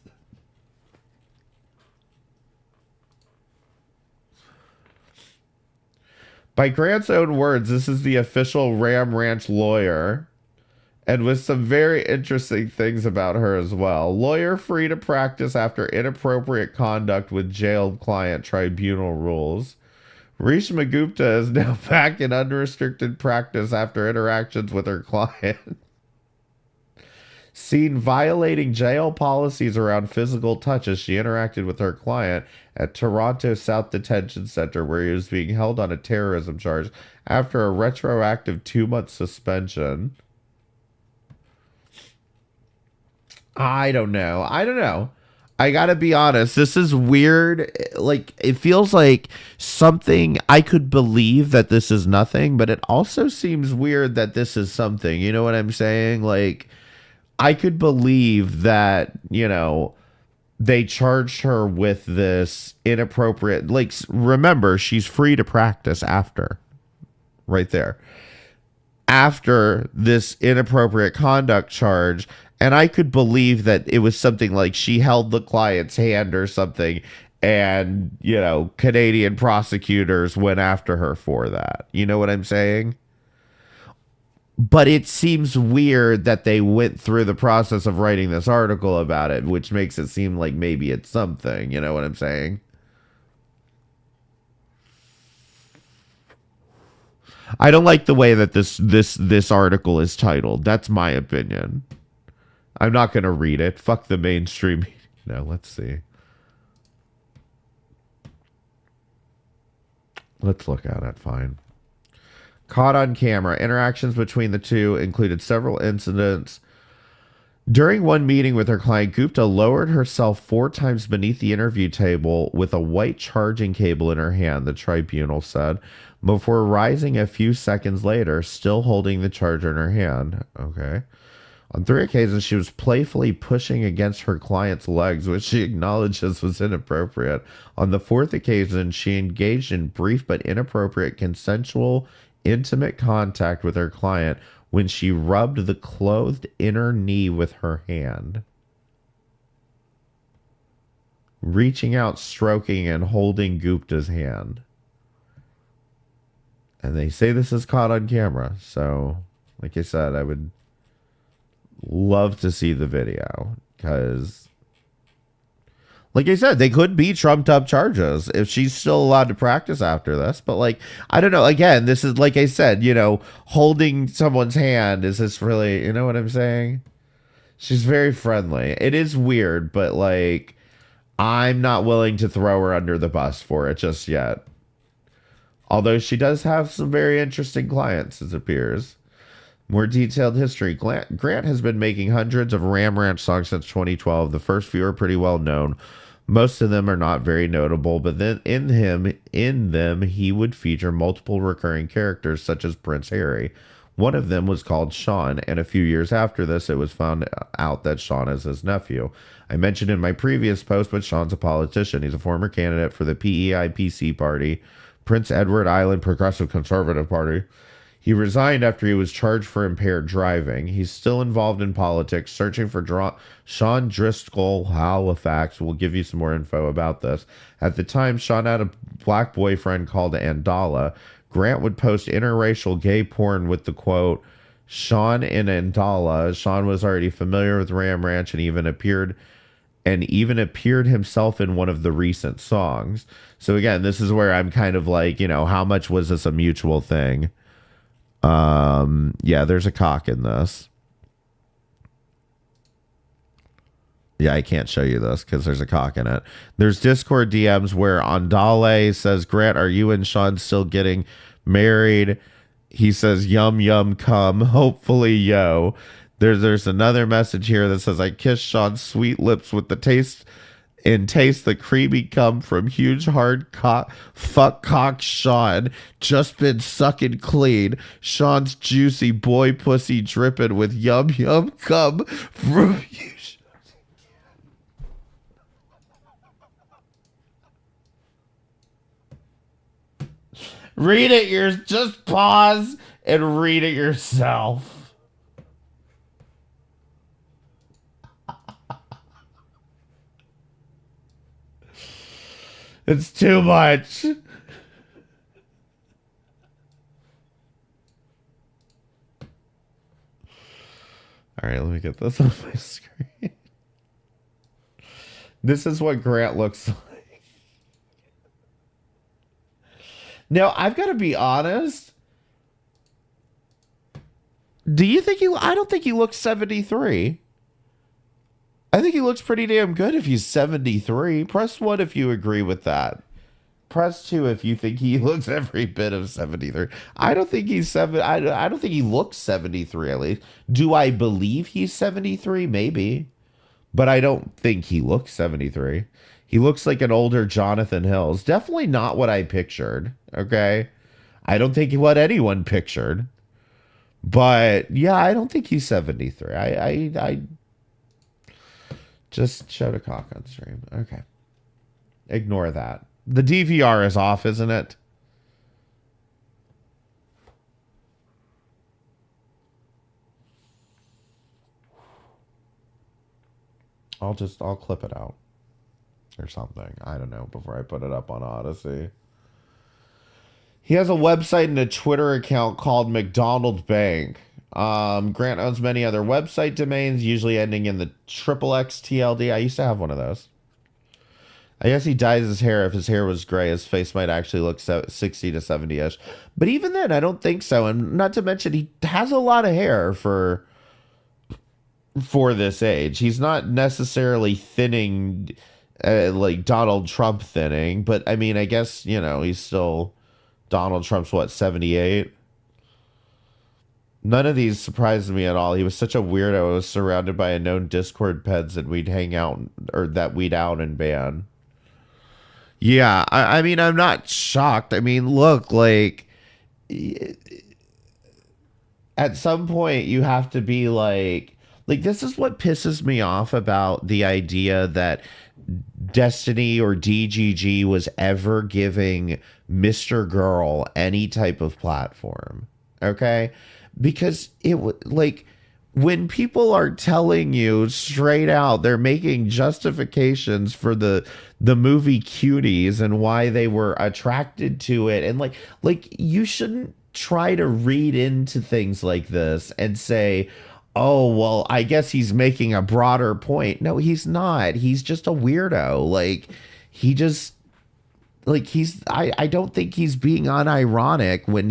By Grant's own words, this is the official Ram Ranch lawyer, and with some very interesting things about her as well. Lawyer free to practice after inappropriate conduct with jailed client, tribunal rules. Rishma Gupta is now back in unrestricted practice after interactions with her client. Seen violating jail policies around physical touch as she interacted with her client at Toronto South Detention Center, where he was being held on a terrorism charge after a retroactive 2-month suspension. I don't know. I gotta be honest, this is weird. Like, it feels like something I could believe that this is nothing, but it also seems weird that this is something. You know what I'm saying? Like, I could believe that, you know, they charged her with this inappropriate, like, remember, she's free to practice after, right there, after this inappropriate conduct charge. And I could believe that it was something like she held the client's hand or something, and, you know, Canadian prosecutors went after her for that. You know what I'm saying? But it seems weird that they went through the process of writing this article about it, which makes it seem like maybe it's something. You know what I'm saying? I don't like the way that this article is titled. That's my opinion. I'm not going to read it. Fuck the mainstream. No, let's see. Let's look at it. Fine. Caught on camera. Interactions between the two included several incidents. During one meeting with her client, Gupta lowered herself 4 times beneath the interview table with a white charging cable in her hand, the tribunal said, before rising a few seconds later, still holding the charger in her hand. Okay. On 3 occasions, she was playfully pushing against her client's legs, which she acknowledges was inappropriate. On the 4th occasion, she engaged in brief but inappropriate consensual, intimate contact with her client when she rubbed the clothed inner knee with her hand, reaching out, stroking, and holding Gupta's hand. And they say this is caught on camera. So, like I said, I would love to see the video, because, like I said, they could be trumped up charges if she's still allowed to practice after this. But, like, I don't know. Again, this is, like I said, you know, holding someone's hand. Is this really, you know what I'm saying? She's very friendly. It is weird, but, like, I'm not willing to throw her under the bus for it just yet. Although she does have some very interesting clients, it appears. More detailed history. Grant has been making hundreds of Ram Ranch songs since 2012. The first few are pretty well known. Most of them are not very notable, but then in them, he would feature multiple recurring characters such as Prince Harry. One of them was called Sean, and a few years after this, it was found out that Sean is his nephew. I mentioned in my previous post, but Sean's a politician. He's a former candidate for the PEI-PC party, Prince Edward Island Progressive Conservative Party. He resigned after he was charged for impaired driving. He's still involved in politics, searching for Sean Driscoll Halifax. We'll give you some more info about this. At the time, Sean had a black boyfriend called Andala. Grant would post interracial gay porn with the quote, Sean and Andala. Sean was already familiar with Ram Ranch and even appeared himself in one of the recent songs. So again, this is where I'm kind of like, you know, how much was this a mutual thing? Yeah, there's a cock in this. Yeah, I can't show you this because there's a cock in it. There's Discord DMs where Andale says, Grant, are you and Sean still getting married? He says, yum, yum, come. Hopefully, yo. There's another message here that says, I kissed Sean's sweet lips with the taste the creamy cum from huge hard fuck cock Sean. Just been sucking clean. Sean's juicy boy pussy dripping with yum yum cum from huge. Read it just pause and read it yourself. It's too much. All right, let me get this on my screen. This is what Grant looks like. Now, I've got to be honest. Do you think I don't think he looks 73. I think he looks pretty damn good if he's 73. Press 1 if you agree with that. Press 2 if you think he looks every bit of 73. I don't think he's I don't think he looks 73 at least. Do I believe he's 73? Maybe. But I don't think he looks 73. He looks like an older Jonathan Hills. Definitely not what I pictured. Okay? I don't think what anyone pictured. But yeah, I don't think he's 73. I just showed a cock on stream. Okay. Ignore that. The DVR is off, isn't it? I'll clip it out. Or something. I don't know, before I put it up on Odyssey. He has a website and a Twitter account called Mcdonald Bank. Grant owns many other website domains, usually ending in the XXXTLD. I used to have one of those. I guess he dyes his hair. If his hair was gray, his face might actually look 60 to 70-ish. But even then, I don't think so. And not to mention, he has a lot of hair for this age. He's not necessarily thinning like Donald Trump thinning. But, I mean, I guess, you know, he's still... Donald Trump's, what, 78? None of these surprised me at all. He was such a weirdo. I was surrounded by a known Discord peds that we'd hang out, or that we'd out and ban. Yeah, I mean, I'm not shocked. I mean, look, like, at some point you have to be like, this is what pisses me off about the idea that Destiny or DGG was ever giving Mr. Girl any type of platform. Okay? Because it would, like, when people are telling you straight out, they're making justifications for the movie Cuties and why they were attracted to it, and like you shouldn't try to read into things like this and say, oh, well, I guess he's making a broader point. No, he's not. He's just a weirdo. Like, he just, like, I don't think he's being unironic when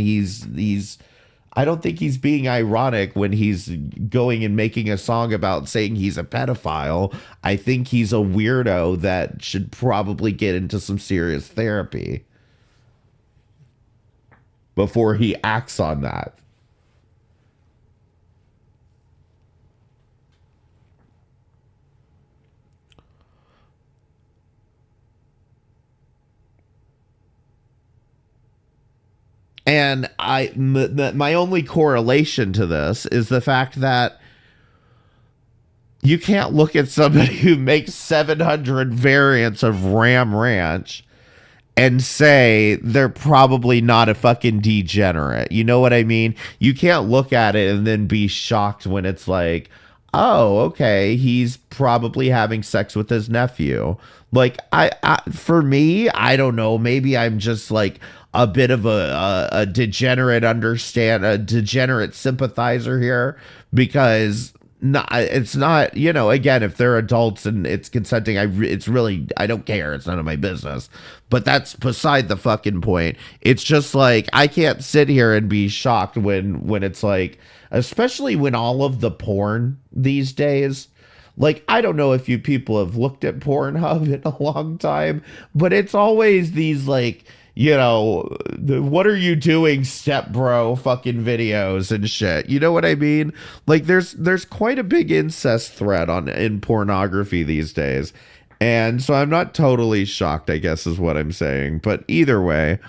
I don't think he's being ironic when he's going and making a song about saying he's a pedophile. I think he's a weirdo that should probably get into some serious therapy before he acts on that. And my only correlation to this is the fact that you can't look at somebody who makes 700 variants of Ram Ranch and say they're probably not a fucking degenerate. You know what I mean? You can't look at it and then be shocked when it's like, oh, okay, he's probably having sex with his nephew. Like, for me, I don't know. Maybe I'm just like a bit of a degenerate a degenerate sympathizer here, because it's not, you know, again, if they're adults and it's consenting, it's really, I don't care. It's none of my business. But that's beside the fucking point. It's just like, I can't sit here and be shocked when it's like, especially when all of the porn these days, like, I don't know if you people have looked at Pornhub in a long time, but it's always these, like, you know, what are you doing, step bro fucking videos and shit. You know what I mean? Like, there's quite a big incest threat in pornography these days. And so I'm not totally shocked, I guess is what I'm saying. But either way,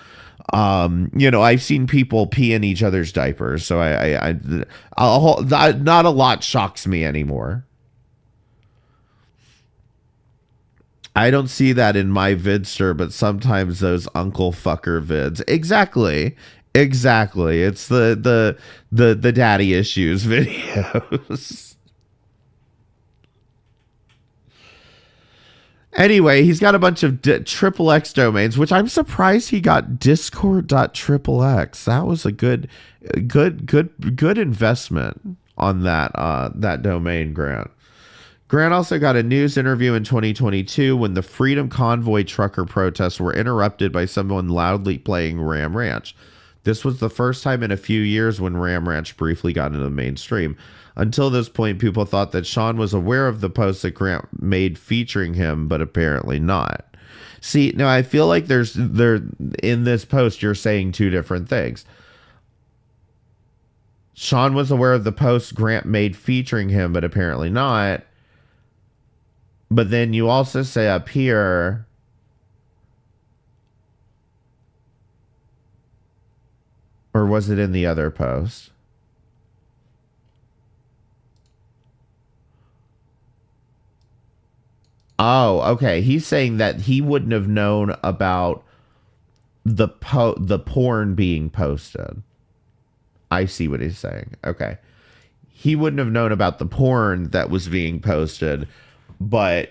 you know, I've seen people pee in each other's diapers. So not a lot shocks me anymore. I don't see that in my vidster, but sometimes those uncle fucker vids. Exactly. It's the daddy issues videos. Anyway, he's got a bunch of XXX domains, which I'm surprised he got discord.xxx. That was a good investment on that domain, Grant. Grant also got a news interview in 2022 when the Freedom Convoy trucker protests were interrupted by someone loudly playing Ram Ranch. This was the first time in a few years when Ram Ranch briefly got into the mainstream. Until this point, people thought that Sean was aware of the post that Grant made featuring him, but apparently not. See, now I feel like in this post, you're saying two different things. Sean was aware of the post Grant made featuring him, but apparently not. But then you also say up here, or was it in the other post? Oh, okay. He's saying that he wouldn't have known about the porn being posted. I see what he's saying. Okay. He wouldn't have known about the porn that was being posted. But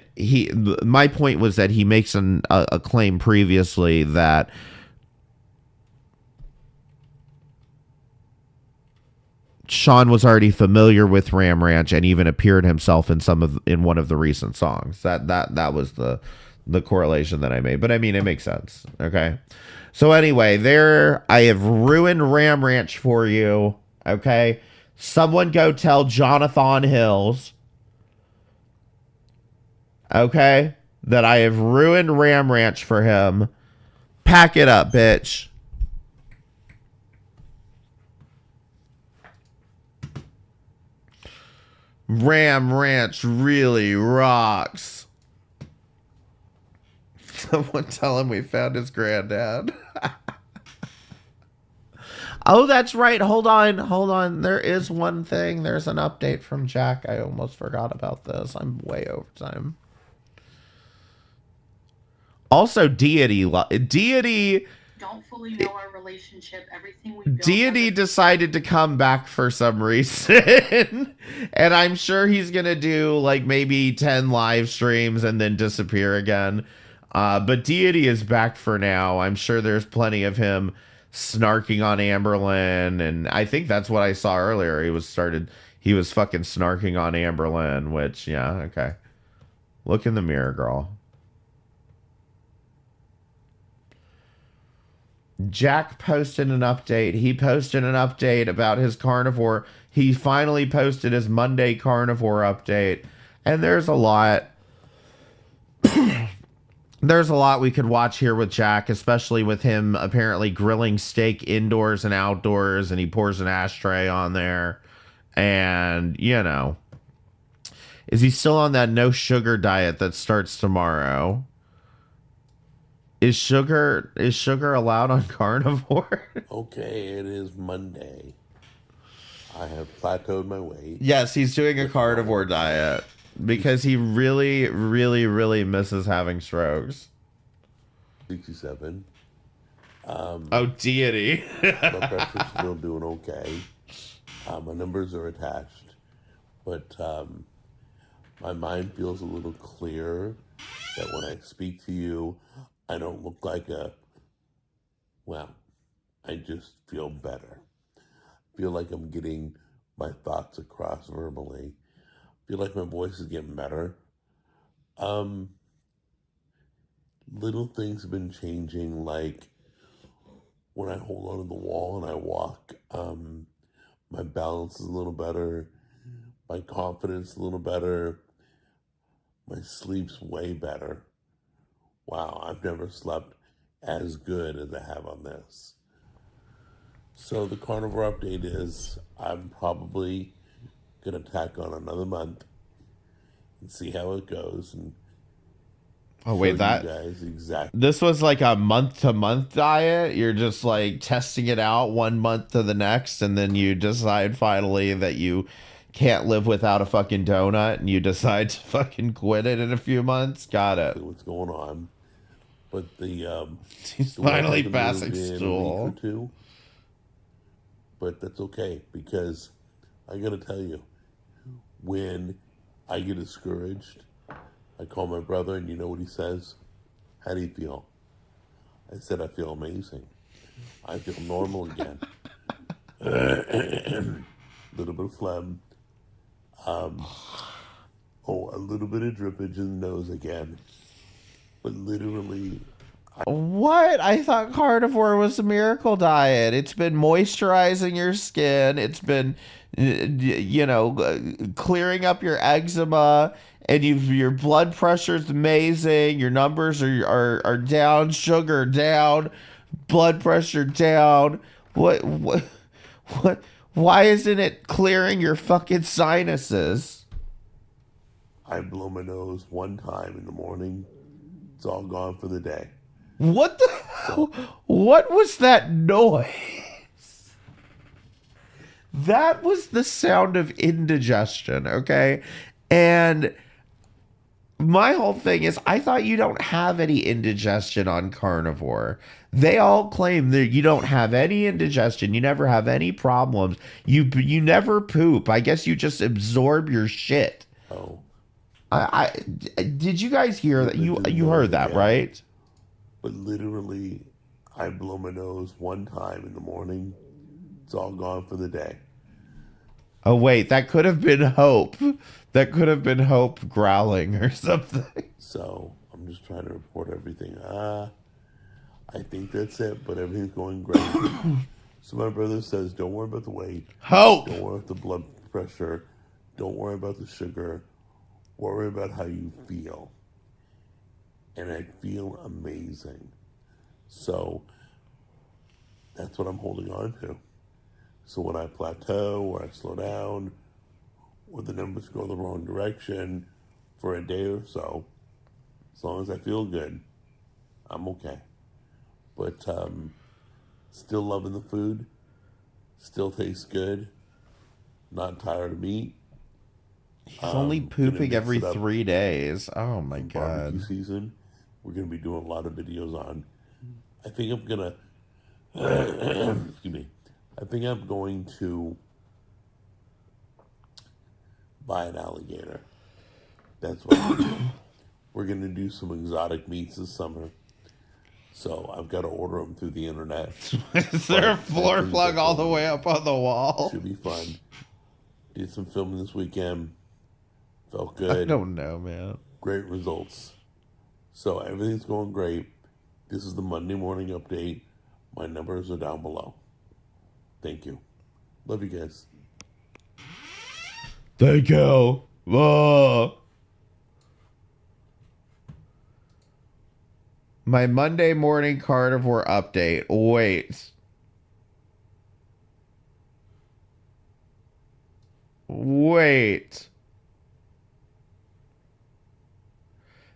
my point was that he makes a claim previously that Sean was already familiar with Ram Ranch and even appeared himself in one of the recent songs. That was the correlation that I made. But I mean, it makes sense. Okay. So anyway, I have ruined Ram Ranch for you. Okay. Someone go tell Jonathan Hills. Okay, that I have ruined Ram Ranch for him. Pack it up, bitch. Ram Ranch really rocks. Someone tell him we found his granddad. Oh, that's right. Hold on. There is one thing. There's an update from Jack. I almost forgot about this. I'm way over time. Also, Deity don't fully know our relationship. Everything we built. Deity decided to come back for some reason. And I'm sure he's gonna do like maybe 10 live streams and then disappear again. But Deity is back for now. I'm sure there's plenty of him snarking on Amberlynn, and I think that's what I saw earlier. He was fucking snarking on Amberlynn, which, yeah, okay. Look in the mirror, girl. Jack posted an update. He posted an update about his carnivore. He finally posted his Monday carnivore update. And there's a lot. There's a lot we could watch here with Jack, especially with him apparently grilling steak indoors and outdoors, and he pours an ashtray on there. And, you know. Is he still on that no sugar diet that starts tomorrow? Is sugar allowed on carnivore? Okay, it is Monday. I have plateaued my weight. Yes, he's doing a carnivore diet because he really, really, really misses having strokes. 67. Oh, deity. My pressure's still doing okay. My numbers are attached, but my mind feels a little clearer that when I speak to you, I don't look like I just feel better. Feel like I'm getting my thoughts across verbally. Feel like my voice is getting better. Little things have been changing, like when I hold onto the wall and I walk, my balance is a little better, my confidence a little better, my sleep's way better. Wow, I've never slept as good as I have on this. So the carnivore update is I'm probably going to tack on another month and see how it goes. And oh, wait, show you guys exactly. This was like a month-to-month diet? You're just like testing it out 1 month to the next, and then you decide finally that you can't live without a fucking donut, and you decide to fucking quit it in a few months? Got it. What's going on. But the he's the weight finally hasn't passing moved in stool. a week or two. But that's okay, because I gotta tell you, when I get discouraged, I call my brother, and you know what he says? How do you feel? I said, I feel amazing. I feel normal again. Little bit of phlegm. A little bit of drippage in the nose again. But literally... What? I thought carnivore was a miracle diet. It's been moisturizing your skin. It's been, clearing up your eczema, and your blood pressure's amazing. Your numbers are down, sugar down, blood pressure down. What? Why isn't it clearing your fucking sinuses? I blow my nose one time in the morning. It's all gone for the day. What the hell? What was that noise? That was the sound of indigestion, okay? And my whole thing is, I thought you don't have any indigestion on carnivore. They all claim that you don't have any indigestion. You never have any problems. You never poop. I guess you just absorb your shit. Oh. Did you guys hear that? You heard that, right? But literally, I blow my nose one time in the morning. It's all gone for the day. Oh, wait, that could have been Hope. That could have been Hope growling or something. So, I'm just trying to report everything. I think that's it, but everything's going great. So my brother says, don't worry about the weight. Hope! Don't worry about the blood pressure. Don't worry about the sugar. Worry about how you feel. And I feel amazing. So that's what I'm holding on to. So when I plateau, or I slow down, or the numbers go the wrong direction for a day or so, as long as I feel good, I'm okay. But still loving the food, still tastes good, not tired of meat. He's only pooping every 3 days. Oh my god. Barbecue season. We're going to be doing a lot of videos on. I think I'm going to... excuse me. I think I'm going to buy an alligator. That's what I'm doing. We're going to do some exotic meats this summer. So I've got to order them through the internet. Is there a floor plug all the way up on the wall? Should be fun. Did some filming this weekend. Felt good. I don't know, man. Great results. So everything's going great. This is the Monday morning update. My numbers are down below. Thank you. Love you guys. Thank you. My Monday morning carnivore update. Wait.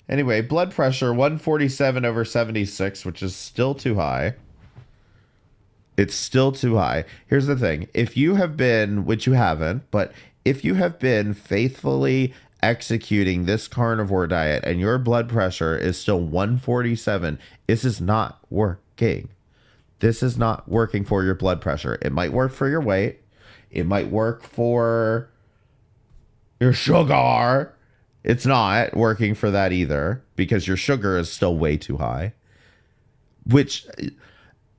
Anyway, blood pressure 147/76, which is still too high. It's still too high. Here's the thing. If you have been, which you haven't, but if you have been faithfully executing this carnivore diet and your blood pressure is still 147, this is not working. This is not working for your blood pressure. It might work for your weight. It might work for your sugar. It's not working for that either because your sugar is still way too high. Which,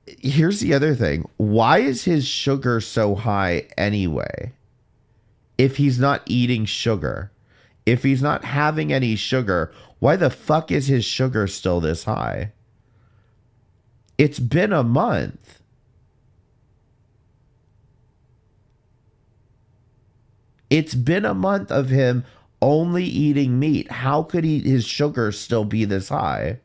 here's the other thing. Why is his sugar so high anyway? If he's not eating sugar, if he's not having any sugar, why the fuck is his sugar still this high? It's been a month. It's been a month of him only eating meat. How could his sugar still be this high?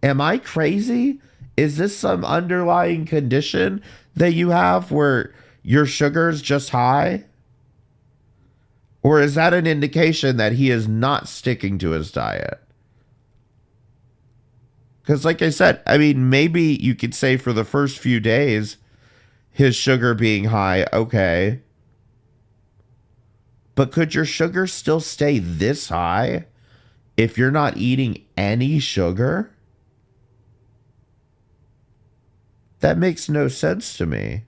Am I crazy? Is this some underlying condition that you have where your sugar's just high? Or is that an indication that he is not sticking to his diet? Because like I said, I mean, maybe you could say for the first few days, his sugar being high, okay. But could your sugar still stay this high if you're not eating any sugar? That makes no sense to me.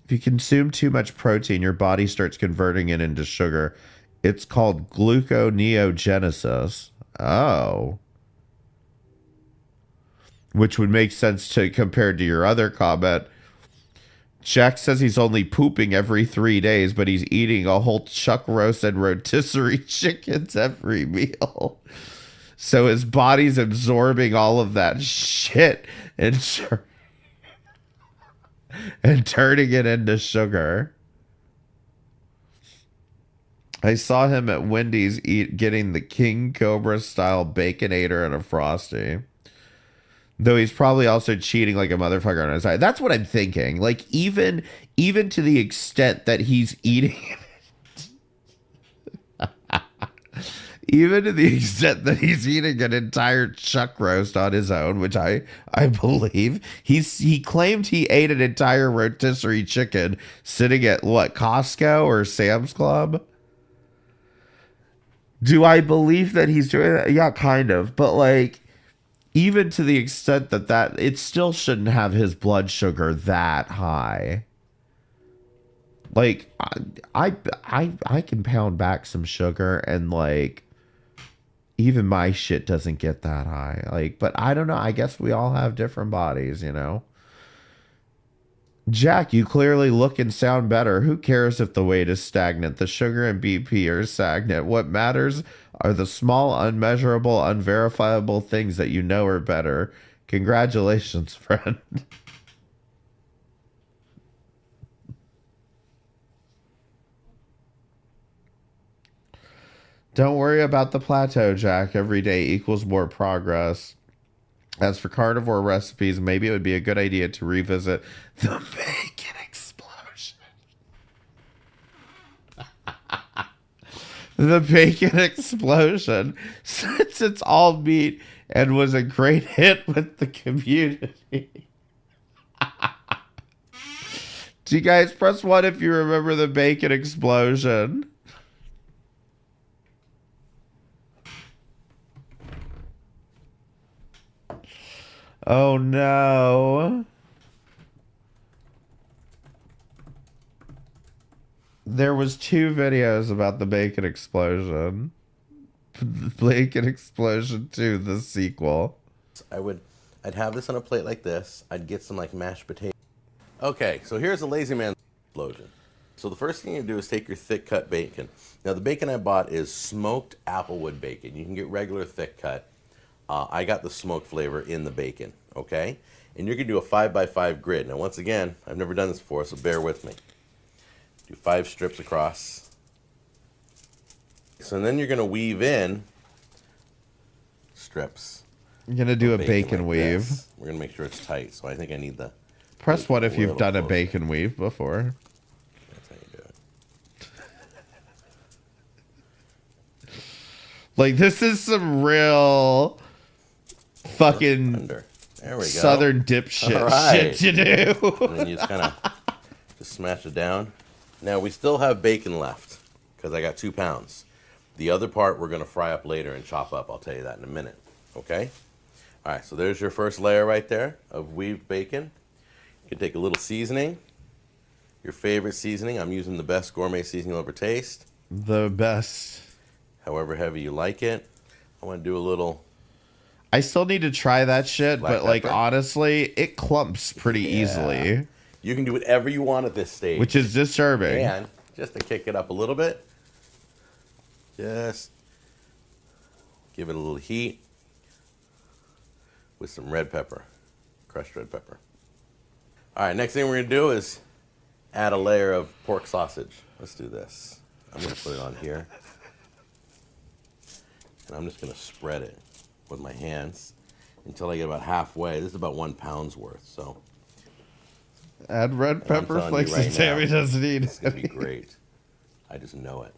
If you consume too much protein, your body starts converting it into sugar. It's called gluconeogenesis. Oh. Which would make sense to compared to your other comment. Jack says he's only pooping every 3 days, but he's eating a whole chuck roast and rotisserie chickens every meal. So his body's absorbing all of that shit and turning it into sugar. I saw him at Wendy's getting the King Cobra style Baconator and a Frosty. Though he's probably also cheating like a motherfucker on his side. That's what I'm thinking. Like even to the extent that he's eating even to the extent that he's eating an entire chuck roast on his own, which I believe. He claimed he ate an entire rotisserie chicken sitting at what, Costco or Sam's Club? Do I believe that he's doing that? Yeah, kind of. But like, even to the extent that it still shouldn't have his blood sugar that high. Like, I can pound back some sugar and like, even my shit doesn't get that high. Like, but I don't know. I guess we all have different bodies, you know? Jack, you clearly look and sound better. Who cares if the weight is stagnant? The sugar and BP are stagnant. What matters are the small, unmeasurable, unverifiable things that you know are better. Congratulations, friend. Don't worry about the plateau, Jack. Every day equals more progress. As for carnivore recipes, maybe it would be a good idea to revisit the bacon explosion. The bacon explosion, since it's all meat and was a great hit with the community. Do you guys press 1 if you remember the bacon explosion? Oh no. There was 2 videos about the bacon explosion. Bacon Explosion 2, the sequel. I'd have this on a plate like this. I'd get some like mashed potatoes. Okay, so here's a lazy man explosion. So the first thing you do is take your thick cut bacon. Now the bacon I bought is smoked applewood bacon. You can get regular thick cut. I got the smoke flavor in the bacon, okay? And you're gonna do a 5x5 grid. Now once again, I've never done this before, so bear with me. Do 5 strips across. So then you're gonna weave in strips. You're gonna do a bacon like weave. This. We're gonna make sure it's tight, so I think I need the... Press 1 if you've done a bacon weave before. That's how you do Like, this is some real fucking There we go. southern dipshit shit to do. And then you just kind of just smash it down. Now, we still have bacon left because I got 2 pounds. The other part we're going to fry up later and chop up. I'll tell you that in a minute. Okay? All right, so there's your first layer right there of weaved bacon. You can take a little seasoning, your favorite seasoning. I'm using the best gourmet seasoning you'll ever taste. The best. However heavy you like it. I want to do a little... I still need to try that shit, black but like pepper. honestly, it clumps pretty easily. You can do whatever you want at this stage. Which is disturbing. And just to kick it up a little bit, just give it a little heat with some red pepper, crushed red pepper. All right, next thing we're going to do is add a layer of pork sausage. Let's do this. I'm going to put it on here. And I'm just going to spread it with my hands until I get about halfway. This is about 1 pound's worth, so. Add red pepper flakes and Tammy doesn't eat. It's going to be great. I just know it.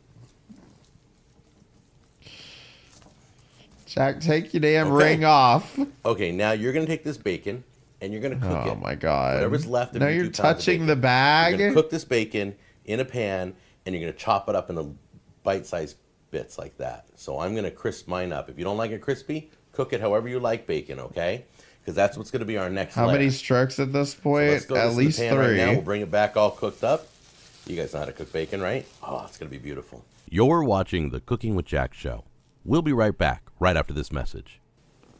Jack, take your damn ring off. Okay, now you're going to take this bacon and you're going to cook it. Oh my God. Whatever's left of now your you're 2 pounds of touching bacon. the bag. You're going to cook this bacon in a pan and you're going to chop it up into bite-sized bits like that. So I'm going to crisp mine up. If you don't like it crispy, cook it however you like bacon, okay? Because that's what's going to be our next How layer. many strokes at this point? Let's throw At this in the least pan 3. Right now. We'll bring it back all cooked up. You guys know how to cook bacon, right? Oh, it's going to be beautiful. You're watching the Cooking with Jack show. We'll be right back right after this message.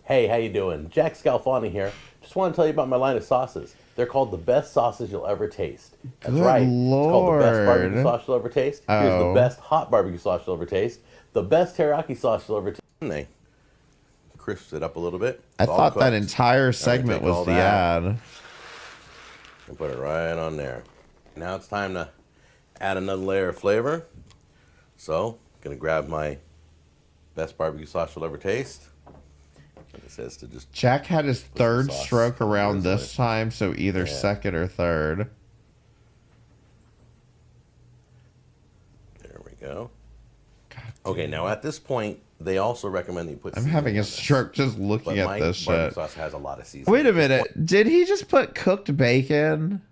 Hey, how you doing? Jack Scalfani here. Just want to tell you about my line of sauces. They're called the best sauces you'll ever taste. That's Good right. It's called the best barbecue Lord. sauce you'll ever taste. Here's the Oh. best hot barbecue sauce you'll ever taste. The best teriyaki sauce you'll ever taste. And they crisped it up a little bit. I It's all thought that cooked. entire Now we segment take all was the that ad. and put it right on there. Now it's time to add another layer of flavor. So, I'm going to grab my best barbecue sauce you'll ever taste. And it says to just Jack had his third sauce stroke around this this time, so either Yeah. second or third. There we go. Okay, now at this point, they also recommend that you put I'm seasoning having a on this. stroke just looking But at my this barbecue shit. sauce has a lot of seasoning. Wait a At this minute. Did he just put cooked bacon?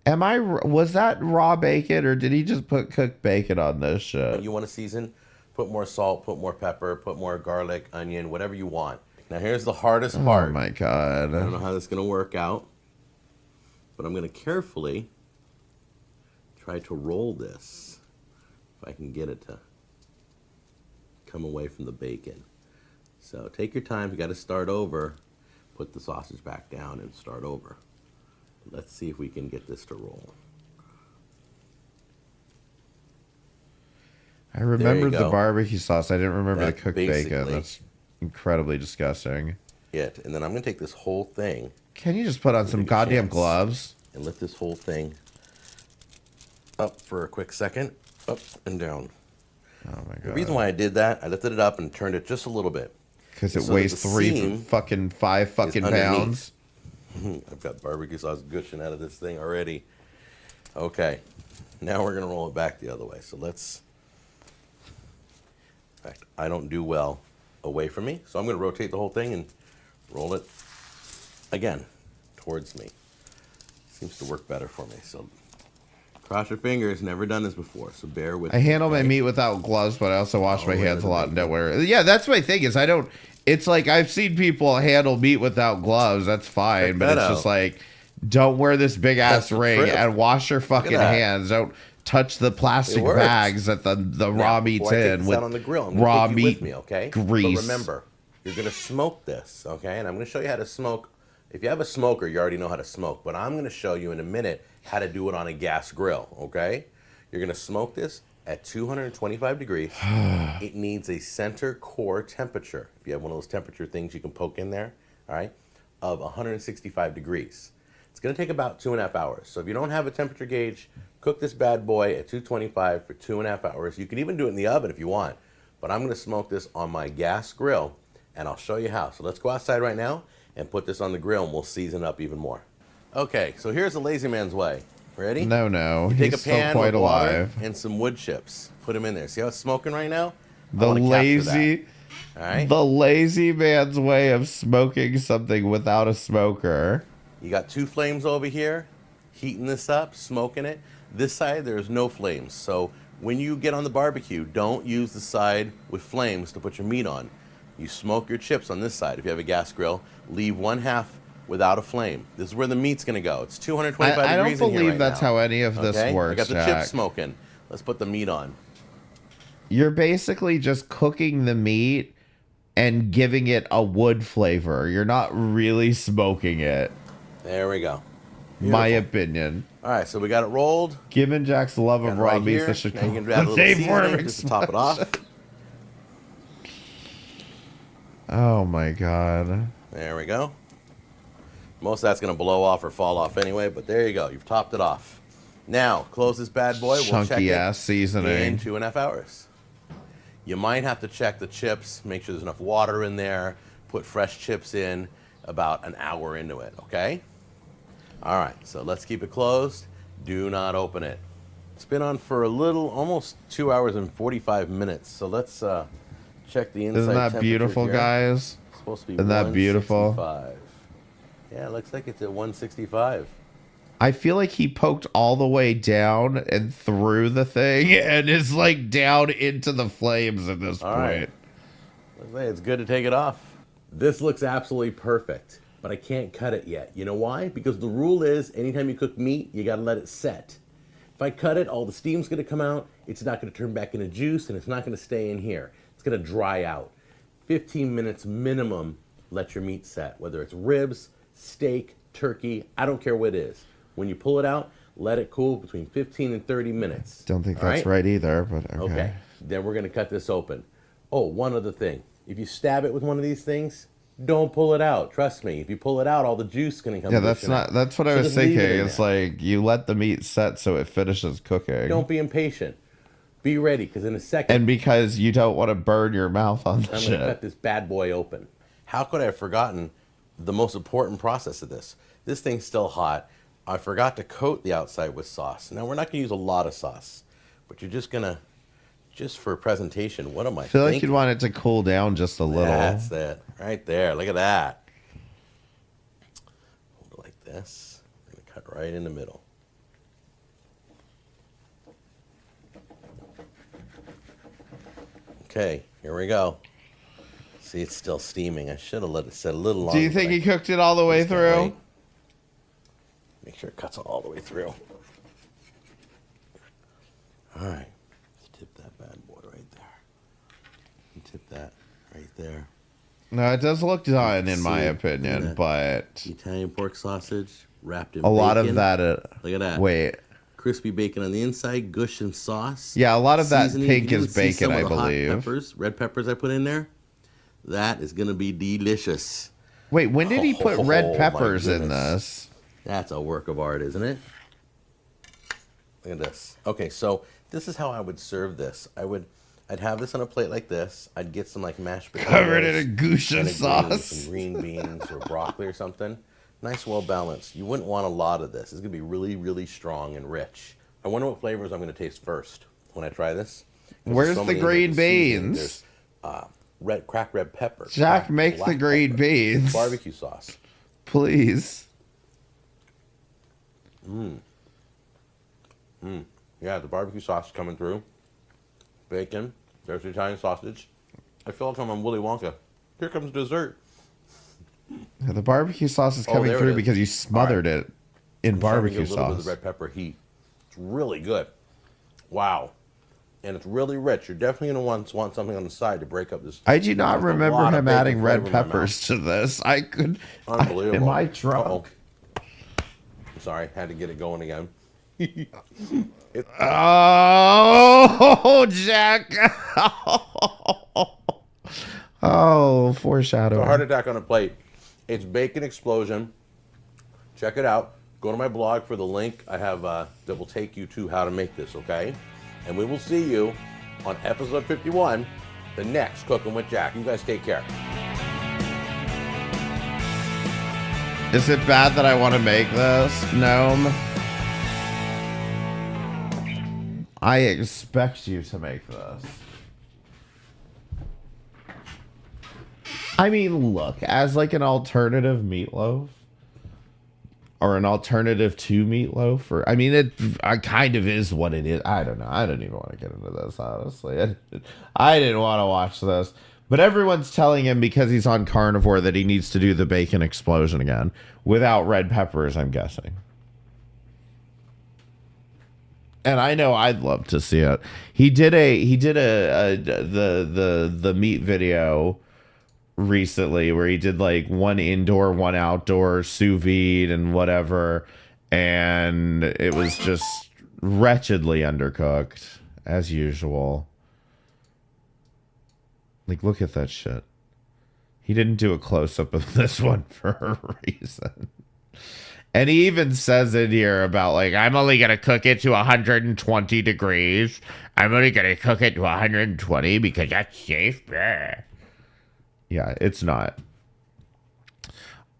Was that raw bacon, or did he just put cooked bacon on this shit? point, you want to season, put more salt, put more pepper, put more garlic, onion, whatever you want. Now here's the hardest part. Oh my God. I don't know how this is going to work out, but I'm going to carefully try to roll this, if I can get it to come away from the bacon. So take your time. If you got to start over, put the sausage back down and start over. Let's see if we can get this to roll. I remembered the go. barbecue sauce. I didn't remember the That's cooked bacon. basically That's incredibly disgusting. It. And then I'm going to take this whole thing. Can you just put on some goddamn chance. gloves? And lift this whole thing up for a quick second. Up and down. Oh my The God. reason why I did that, I lifted it up and turned it just a little bit. Because it so that weighs the 3 seam fucking 5 is fucking underneath. pounds. I've got barbecue sauce gushing out of this thing already. Okay, now we're gonna roll it back the other way. So let's, in fact, I don't do well away from me. So I'm gonna rotate the whole thing and roll it again towards me. Seems to work better for me. So cross your fingers, never done this before. So bear with I me. handle my okay? meat without gloves, but I also wash my Oh, hands a yeah, lot and don't wear. Yeah, that's my thing. Is I don't. It's like I've seen people handle meat without gloves. That's fine, Check but that it's just out. like, don't wear this big ass That's the ring trip. and wash your fucking that. hands. Don't touch the plastic works. bags that the Now, raw meat's before I take in this with out on the grill, I'm gonna raw take you meat with me, okay? grease. But remember, you're gonna smoke this, okay? And I'm gonna show you how to smoke. If you have a smoker, you already know how to smoke. But I'm gonna show you in a minute how to do it on a gas grill, okay? You're gonna smoke this at 225 degrees. It needs a center core temperature. If you have one of those temperature things you can poke in there, all right, of 165 degrees. It's gonna take about 2.5 hours. So if you don't have a temperature gauge, cook this bad boy at 225 for 2.5 hours. You can even do it in the oven if you want, but I'm gonna smoke this on my gas grill and I'll show you how. So let's go outside right now and put this on the grill and we'll season up even more. Okay, so here's the lazy man's way. Ready? No, You take he's a still pan quite with water alive. and some wood chips. Put them in there. See how it's smoking right now? The lazy, All right. the lazy man's way of smoking something without a smoker. You got 2 flames over here, heating this up, smoking it. This side, there's no flames. So when you get on the barbecue, don't use the side with flames to put your meat on. You smoke your chips on this side. If you have a gas grill, leave 1/2 without a flame. This is where the meat's going to go. It's 225 I degrees don't in here believe right that's now. how any of this works, I got the Jack. chips smoking. Let's put the meat on. You're basically just cooking the meat and giving it a wood flavor. You're not really smoking it. There we go. My opinion. All right, so we got it rolled. Given Jack's love of raw meats, that should now you come can add a with little a seasoning warm just to top it off. Oh my god. There we go. Most of that's going to blow off or fall off anyway, but there you go. You've topped it off. Now, close this bad boy. We'll check Chunky it ass seasoning. in 2.5 hours. You might have to check the chips, make sure there's enough water in there, put fresh chips in about an hour into it, okay? All right, so let's keep it closed. Do not open it. It's been on for a little, almost 2 hours and 45 minutes. So let's check the inside. Isn't that temperature beautiful, here. guys? It's supposed to be Isn't that beautiful? 165. Yeah, it looks like it's at 165. I feel like he poked all the way down and through the thing and is like down into the flames at this All point. right. Looks like it's good to take it off. This looks absolutely perfect, but I can't cut it yet. You know why? Because the rule is anytime you cook meat, you got to let it set. If I cut it, all the steam's going to come out. It's not going to turn back into juice, and it's not going to stay in here. It's going to dry out. 15 minutes minimum, let your meat set, whether it's ribs, steak, turkey, I don't care what it is. When you pull it out, let it cool between 15 and 30 minutes. Don't think All that's right either, but okay. Okay, then we're going to cut this open. Oh, one other thing. If you stab it with one of these things, don't pull it out. Trust me. If you pull it out, all the juice is going to come Yeah, that's gushing out. that's what I So was just leave thinking. it in It's there. like you let the meat set so it finishes cooking. Don't be impatient. Be ready, because in a second, And because you don't want to burn your mouth on the I'm going to shit. cut this bad boy open. How could I have forgotten the most important process of this? This thing's still hot. I forgot to coat the outside with sauce. Now, we're not going to use a lot of sauce, but you're just going to, just for presentation, what am I I feel like thinking? you'd want it to cool down just a little. That's it. Right there. Look at that. Hold it like this. We're going to cut right in the middle. Okay, here we go. See, it's still steaming. I should have let it set a little longer. Do you think he cooked it all the way through? Make sure it cuts all the way through. All right. Tip that bad boy right there. And tip that right there. No, it does look done in my See, opinion, look at but Italian pork sausage wrapped in a lot bacon. of that. Look at that. Wait. Crispy bacon on the inside, gush and sauce. Yeah, a lot of that Seasoning. pink You is can see bacon, some of I the hot believe. peppers, red peppers I put in there. That is going to be delicious. Wait, when did he put red Oh, my peppers in goodness. this? That's a work of art, isn't it? Look at this. Okay, so this is how I would serve this. I'd have this on a plate like this. I'd get some like mashed potatoes. Covered in a goose and and sauce. Some green beans or broccoli or something. Nice, well balanced. You wouldn't want a lot of this. It's gonna be really, really strong and rich. I wonder what flavors I'm gonna taste first when I try this. 'Cause there's Where's so the many green different seasonings. beans? There's cracked red pepper. Jack, cracked make the black green pepper, beans. barbecue sauce. Please. Yeah, the barbecue sauce is coming through. Bacon. There's the Italian sausage. I feel like I'm on Willy Wonka. Here comes dessert. Yeah, the barbecue sauce is Oh, coming there it through is. because you smothered it in I'm starting to barbecue get a little bit of sauce. the red pepper heat. It's really good. Wow. And it's really rich. You're definitely going to want something on the side to break up this. I do not There's a remember lot of him bacon adding red flavor in my mouth. peppers to this. I could. Unbelievable. In my trunk. I'm sorry, had to get it going again. Oh, Jack. Oh, It's foreshadowing. a heart attack on a plate. It's Bacon Explosion. Check it out. Go to my blog for the link I have that will take you to how to make this, okay? And we will see you on episode 51, the next Cooking with Jack. You guys take care. Is it bad that I want to make this, Gnome? I expect you to make this. I mean, look, as like an alternative meatloaf or an alternative to meatloaf, or I mean, it kind of is what it is. I don't know. I don't even want to get into this, honestly. I didn't want to watch this, but everyone's telling him because he's on carnivore that he needs to do the bacon explosion again without red peppers, I'm guessing. And I know I'd love to see it. He did the meat video recently where he did like one indoor, one outdoor sous vide and whatever, and it was just wretchedly undercooked as usual. Like, look at that shit. He didn't do a close-up of this one for a reason. And he even says in here about, like, I'm only going to cook it to 120 degrees. I'm only going to cook it to 120 because that's safe. Bleh. Yeah, it's not.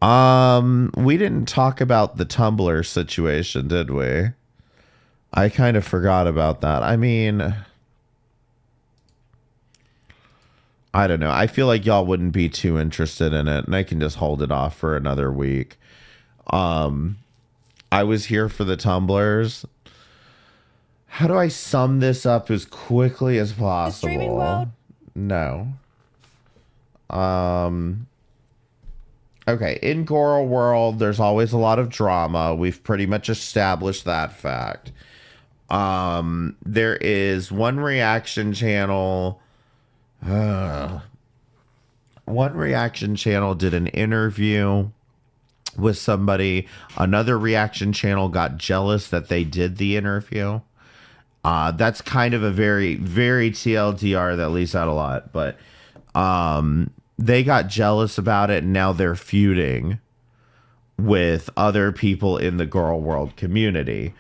We didn't talk about the Tumblr situation, did we? I kind of forgot about that. I mean, I don't know. I feel like y'all wouldn't be too interested in it, and I can just hold it off for another week. I was here for the Tumblrs. How do I sum this up as quickly as possible? Streaming mode? No. Okay, in Goral World, there's always a lot of drama. We've pretty much established that fact. There is one reaction channel. One reaction channel did an interview with somebody. Another reaction channel got jealous that they did the interview. That's kind of a very, very TLDR that leaves out a lot, but they got jealous about it, and now they're feuding with other people in the Girl World community.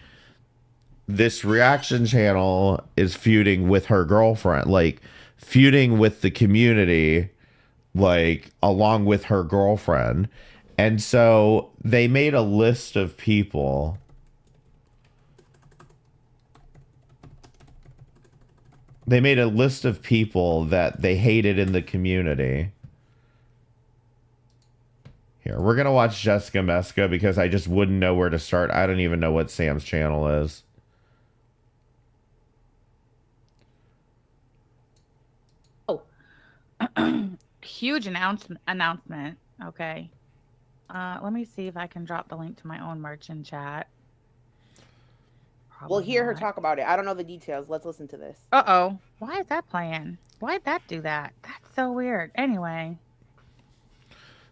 This reaction channel is feuding with her girlfriend, like feuding with the community, like along with her girlfriend. And so they made a list of people. They made a list of people that they hated in the community. Here, we're going to watch Jessica Meska because I just wouldn't know where to start. I don't even know what Sam's channel is. Oh. Huge announcement. Okay. Let me see if I can drop the link to my own merch in chat. We'll hear her talk about it. I don't know the details. Let's listen to this. Uh-oh. Why is that playing? Why'd that do that? That's so weird. Anyway.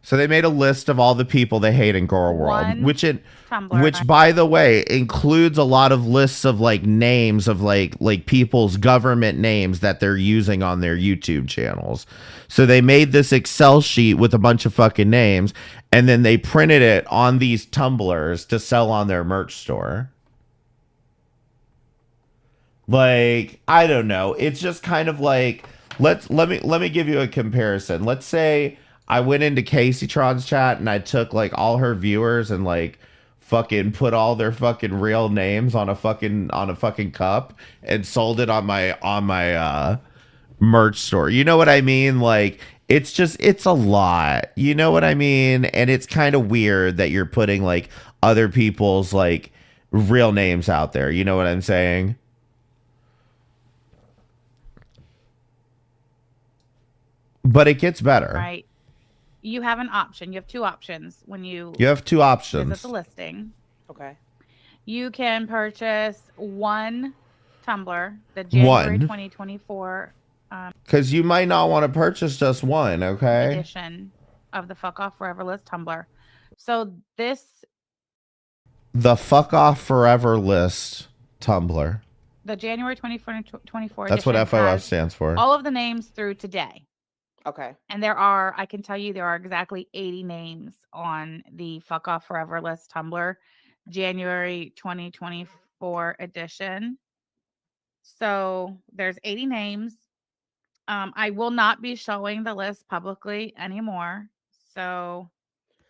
So they made a list of all the people they hate in Girl World, which Tumblr. by the way, includes a lot of lists of like names of like people's government names that they're using on their YouTube channels. So they made this Excel sheet with a bunch of fucking names, and then they printed it on these tumblers to sell on their merch store. Like, I don't know. It's just kind of like, let me give you a comparison. Let's say I went into Casey Tron's chat and I took like all her viewers and like fucking put all their fucking real names on a fucking cup and sold it on my merch store. You know what I mean? Like, it's a lot. You know what I mean? And it's kind of weird that you're putting like other people's like real names out there. You know what I'm saying? But it gets better. Right. You have an option. You have two options when you have two options. visit the listing. Okay. You can purchase one Tumblr, the January 2024 because you might not want to purchase just one, okay? edition of the Fuck Off Forever List Tumblr. So the Fuck Off Forever List Tumblr. The January 2024 That's what FOF stands for. All of the names through today. Okay. And I can tell you there are exactly 80 names on the Fuck Off Forever List Tumblr, January 2024 edition. So there's 80 names. I will not be showing the list publicly anymore. So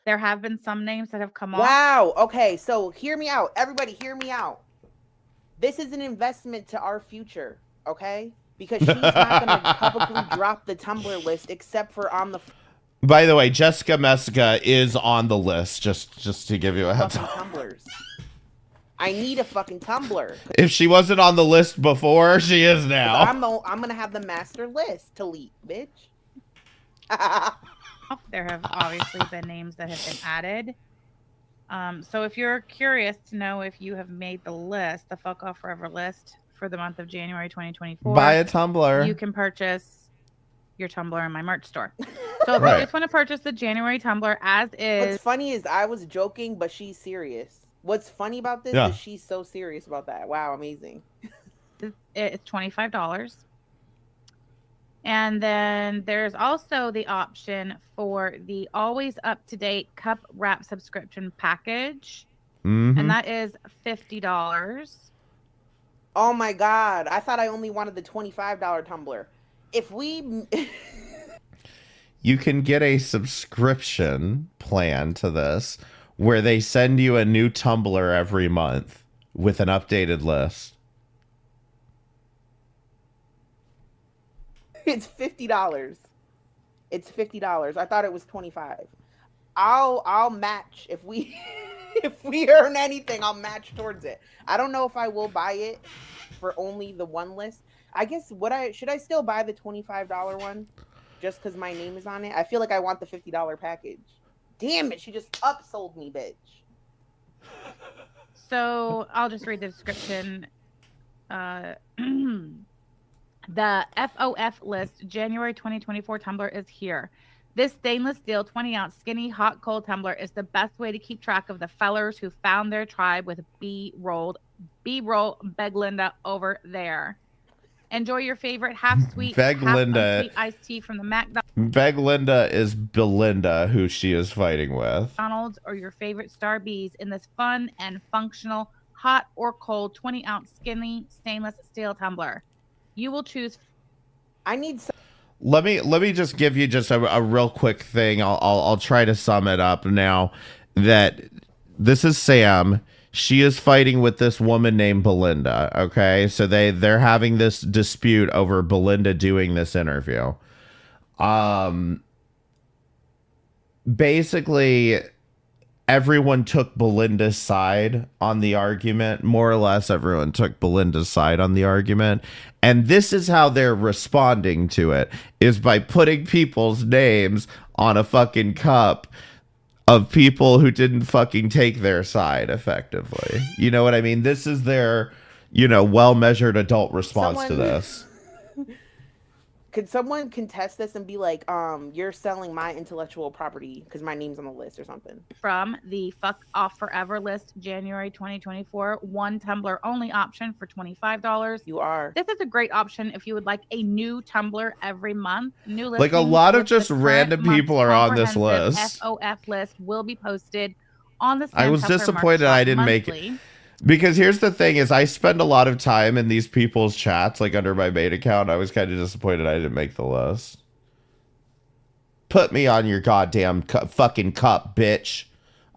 there have been some names that have come off. Wow. Okay. So hear me out. Everybody hear me out. This is an investment to our future. Okay. Because she's not going to publicly drop the Tumblr list except for on the... By the way, Jessica Messica is on the list, just to give you a heads up. Tumblers. I need a fucking Tumblr. If she wasn't on the list before, she is now. I'm gonna have the master list to leak, bitch. There have obviously been names that have been added. So if you're curious to know if you have made the list, the Fuck Off Forever list for the month of January 2024, buy a Tumblr. You can purchase your Tumblr in my merch store. So if you just want to purchase the January Tumblr as is. What's funny is I was joking, but she's serious. What's funny about this is she's so serious about that. Wow, amazing. It's $25. And then there's also the option for the always up-to-date cup wrap subscription package. And that is $50. Oh my God. I thought I only wanted the $25 Tumblr. If we... You can get a subscription plan to this where they send you a new Tumblr every month with an updated list. It's $50. It's $50. I thought it was $25. I'll match if we if we earn anything, I'll match towards it. I don't know if I will buy it for only the one list. I guess should I still buy the $25 one just because my name is on it? I feel like I want the $50 package. Damn it, she just upsold me, bitch. So I'll just read the description. The FOF list January 2024 Tumblr is here. This stainless steel 20-ounce skinny hot cold tumbler is the best way to keep track of the fellers who found their tribe with B-roll Beglinda over there. Enjoy your favorite half-sweet, half-unsweet iced tea from the Beglinda is Belinda, who she is fighting with. McDonald's or your favorite Star Bees in this fun and functional hot or cold 20-ounce skinny stainless steel tumbler. You will choose. I need some. Let me just give you just a real quick thing. I'll try to sum it up now. That this is Sam. She is fighting with this woman named Belinda. Okay, so they're having this dispute over Belinda doing this interview. Basically, everyone took Belinda's side on the argument. More or less, everyone took Belinda's side on the argument. And this is how they're responding to it, is by putting people's names on a fucking cup of people who didn't fucking take their side effectively. You know what I mean? This is their, well-measured adult response to this. Could someone contest this and be like, you're selling my intellectual property because my name's on the list or something? From the Fuck Off Forever list, January 2024, one Tumblr only option for $25. You are. This is a great option if you would like a new Tumblr every month. New like a lot of just random people are on this list. FOF list will be posted on the I was disappointed I didn't make it. Because here's the thing is I spend a lot of time in these people's chats, like under my main account. I was kind of disappointed I didn't make the list. Put me on your goddamn fucking cup, bitch.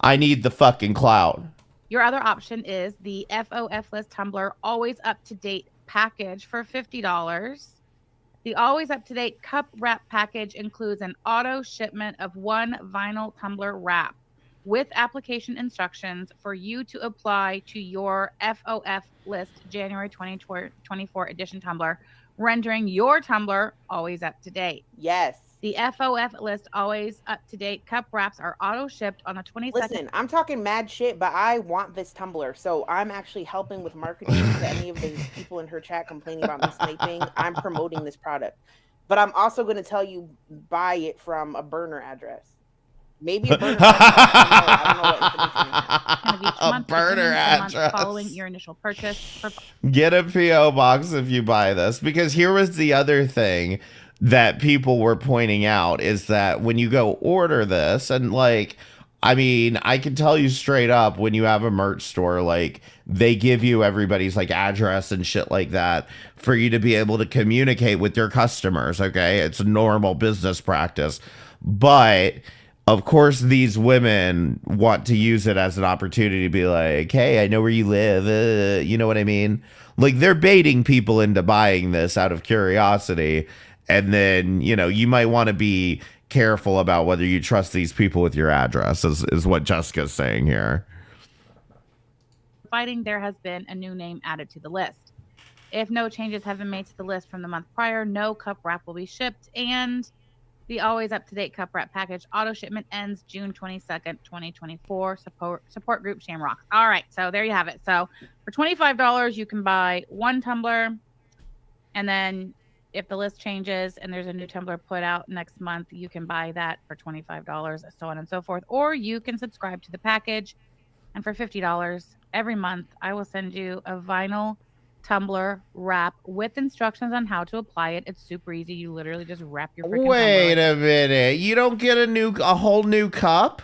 I need the fucking clout. Your other option is the FOF list Tumblr always up-to-date package for $50. The always up-to-date cup wrap package includes an auto shipment of one vinyl tumbler wrap with application instructions for you to apply to your FOF list January 2024 edition Tumblr, rendering your Tumblr always up to date. Yes. The FOF list always up to date cup wraps are auto shipped on the 22nd. Listen, I'm talking mad shit, but I want this Tumblr, so I'm actually helping with marketing to any of the people in her chat complaining about me sniping. I'm promoting this product, but I'm also going to tell you buy it from a burner address. Maybe a burner address. I don't know what information. A burner address. Following your initial purchase. Get a P.O. box if you buy this. Because here was the other thing that people were pointing out is that when you go order this, and I can tell you straight up, when you have a merch store, they give you everybody's address and shit like that for you to be able to communicate with your customers. Okay. It's a normal business practice, but of course, these women want to use it as an opportunity to be like, hey, I know where you live. You know what I mean? They're baiting people into buying this out of curiosity. And then, you might want to be careful about whether you trust these people with your address, is what Jessica's saying here. Fighting, there has been a new name added to the list. If no changes have been made to the list from the month prior, no cup wrap will be shipped, and the always up-to-date cup wrap package auto shipment ends June 22nd, 2024. Support group Shamrock. All right, so there you have it. So for $25, you can buy one tumbler, and then if the list changes and there's a new tumbler put out next month, you can buy that for $25, so on and so forth. Or you can subscribe to the package, and for $50 every month, I will send you a vinyl tumbler wrap with instructions on how to apply it. It's super easy. You literally just wrap your freaking Wait tumbler. a minute. You don't get a whole new cup?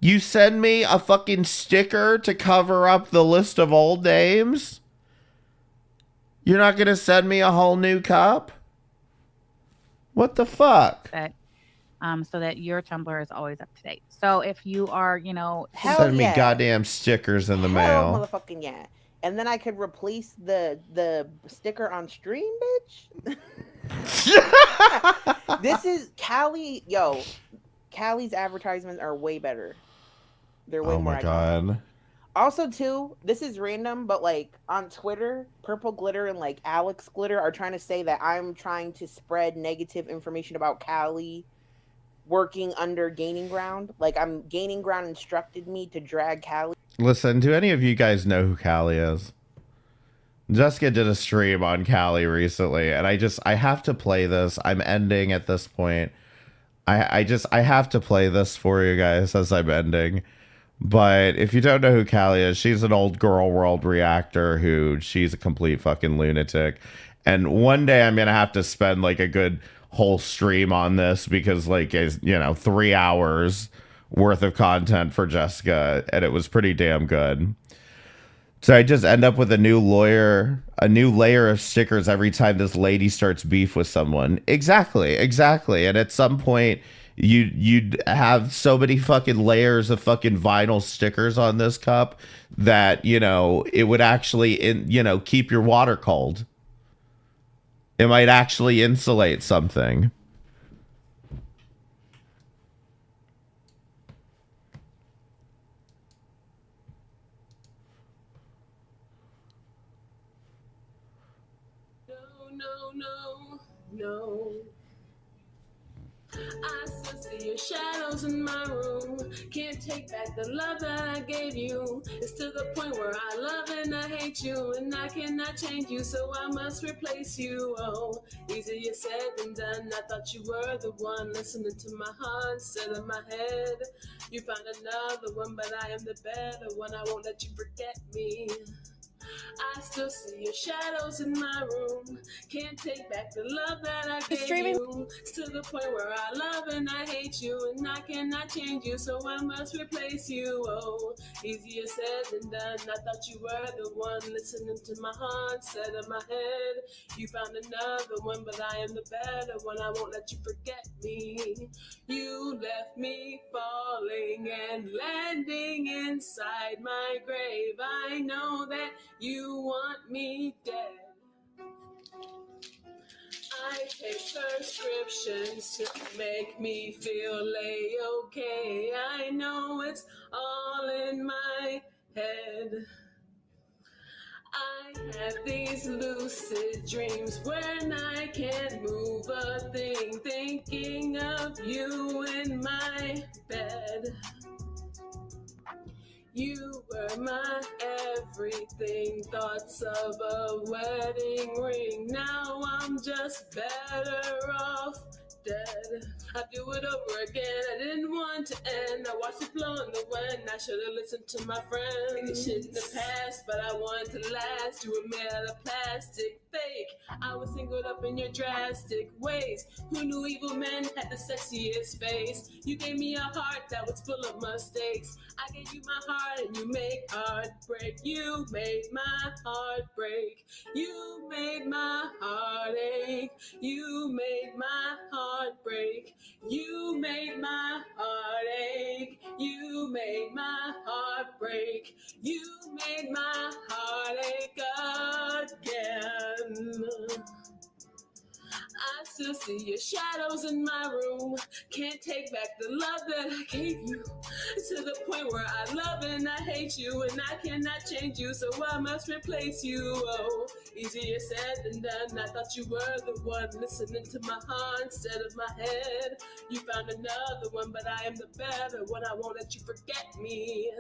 You send me a fucking sticker to cover up the list of old names? You're not going to send me a whole new cup? What the fuck? So that your tumbler is always up to date. So if you are, Send me goddamn stickers in the Hell, mail. motherfucking yeah. And then I could replace the sticker on stream, bitch. This is Callie. Yo, Callie's advertisements are way better. They're way Oh more my iconic. god. Also, too, this is random, but like on Twitter, Purple Glitter and like Alex Glitter are trying to say that I'm trying to spread negative information about Callie working under Gaining Ground. Like Gaining Ground instructed me to drag Callie. Listen, do any of you guys know who Callie is? Jessica did a stream on Callie recently, and I have to play this. I'm ending at this point. I have to play this for you guys as I'm ending. But if you don't know who Callie is, she's an old Girl World reactor she's a complete fucking lunatic. And one day I'm going to have to spend like a good whole stream on this because 3 hours worth of content for Jessica, and it was pretty damn good. So I just end up with a new layer of stickers every time this lady starts beef with someone. Exactly. And at some point you'd have so many fucking layers of fucking vinyl stickers on this cup that, it would actually keep your water cold. It might actually insulate something. No. I still see your shadows in my room. Can't take back the love that I gave you. It's to the point where I love and I hate you, and I cannot change you, so I must replace you. Oh, easier said than done. I thought you were the one listening to my heart instead of my head. You found another one, but I am the better one. I won't let you forget me. I still see your shadows in my room. Can't take back the love that I gave you. It's to the point where I love and I hate you, and I cannot change you, so I must replace you. Oh, easier said than done. I thought you were the one listening to my heart instead of my head. You found another one, but I am the better one. I won't let you forget me. You left me falling and landing inside my grave. I know that you want me dead. I take prescriptions to make me feel okay. I know it's all in my head. I have these lucid dreams when I can't move a thing, thinking of you in my bed. You were my everything, thoughts of a wedding ring. Now I'm just better off dead. I do it over again, I didn't want to end. I watched it blow in the wind, I should have listened to my friends. This shit in the past, but I wanted to last. You were made out of plastic, fake. I was singled up in your drastic ways. Who knew evil men had the sexiest face? You gave me a heart that was full of mistakes. I gave you my heart and you made heart break. You made my heart break. You made my heart ache. You made my heart break. You made my heart ache. You made my heart break. You made my heart ache again. I still see your shadows in my room. Can't take back the love that I gave you. To the point where I love and I hate you, and I cannot change you, so I must replace you. Oh, easier said than done. I thought you were the one listening to my heart instead of my head. You found another one, but I am the better one. I won't let you forget me.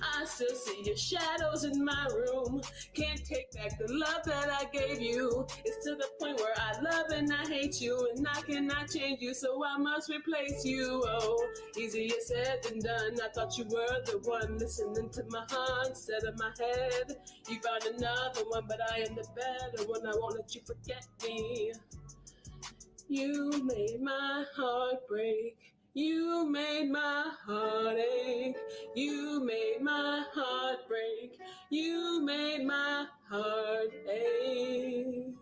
I still see your shadows in my room. Can't take back the love that I gave you. It's to the point where I love and I hate you, and I cannot change you, so I must replace you. Oh, easier said than done. I thought you were the one listening to my heart instead of my head. You found another one, but I am the better one. I won't let you forget me. You made my heart break. You made my heart ache. You made my heart break. You made my heart ache.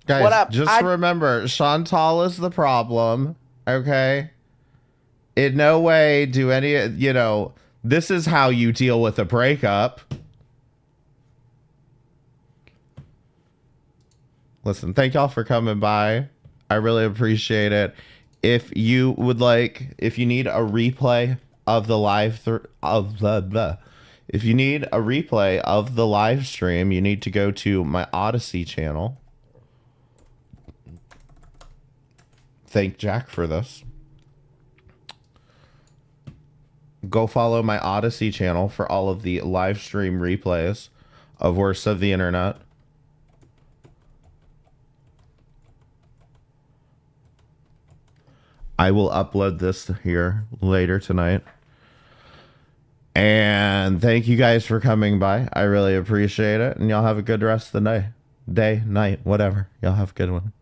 Guys, What up? just remember, Chantal is the problem, okay? In no way do any, you know, this is how you deal with a breakup. Listen, thank y'all for coming by. I really appreciate it. If you would like, if you need a replay of the if you need a replay of the live stream, you need to go to my Odyssey channel. Thank Jack for this. Go follow my Odyssey channel for all of the live stream replays of Worst of the Internet. I will upload this here later tonight. And thank you guys for coming by. I really appreciate it. And y'all have a good rest of the night. Day, night, whatever. Y'all have a good one.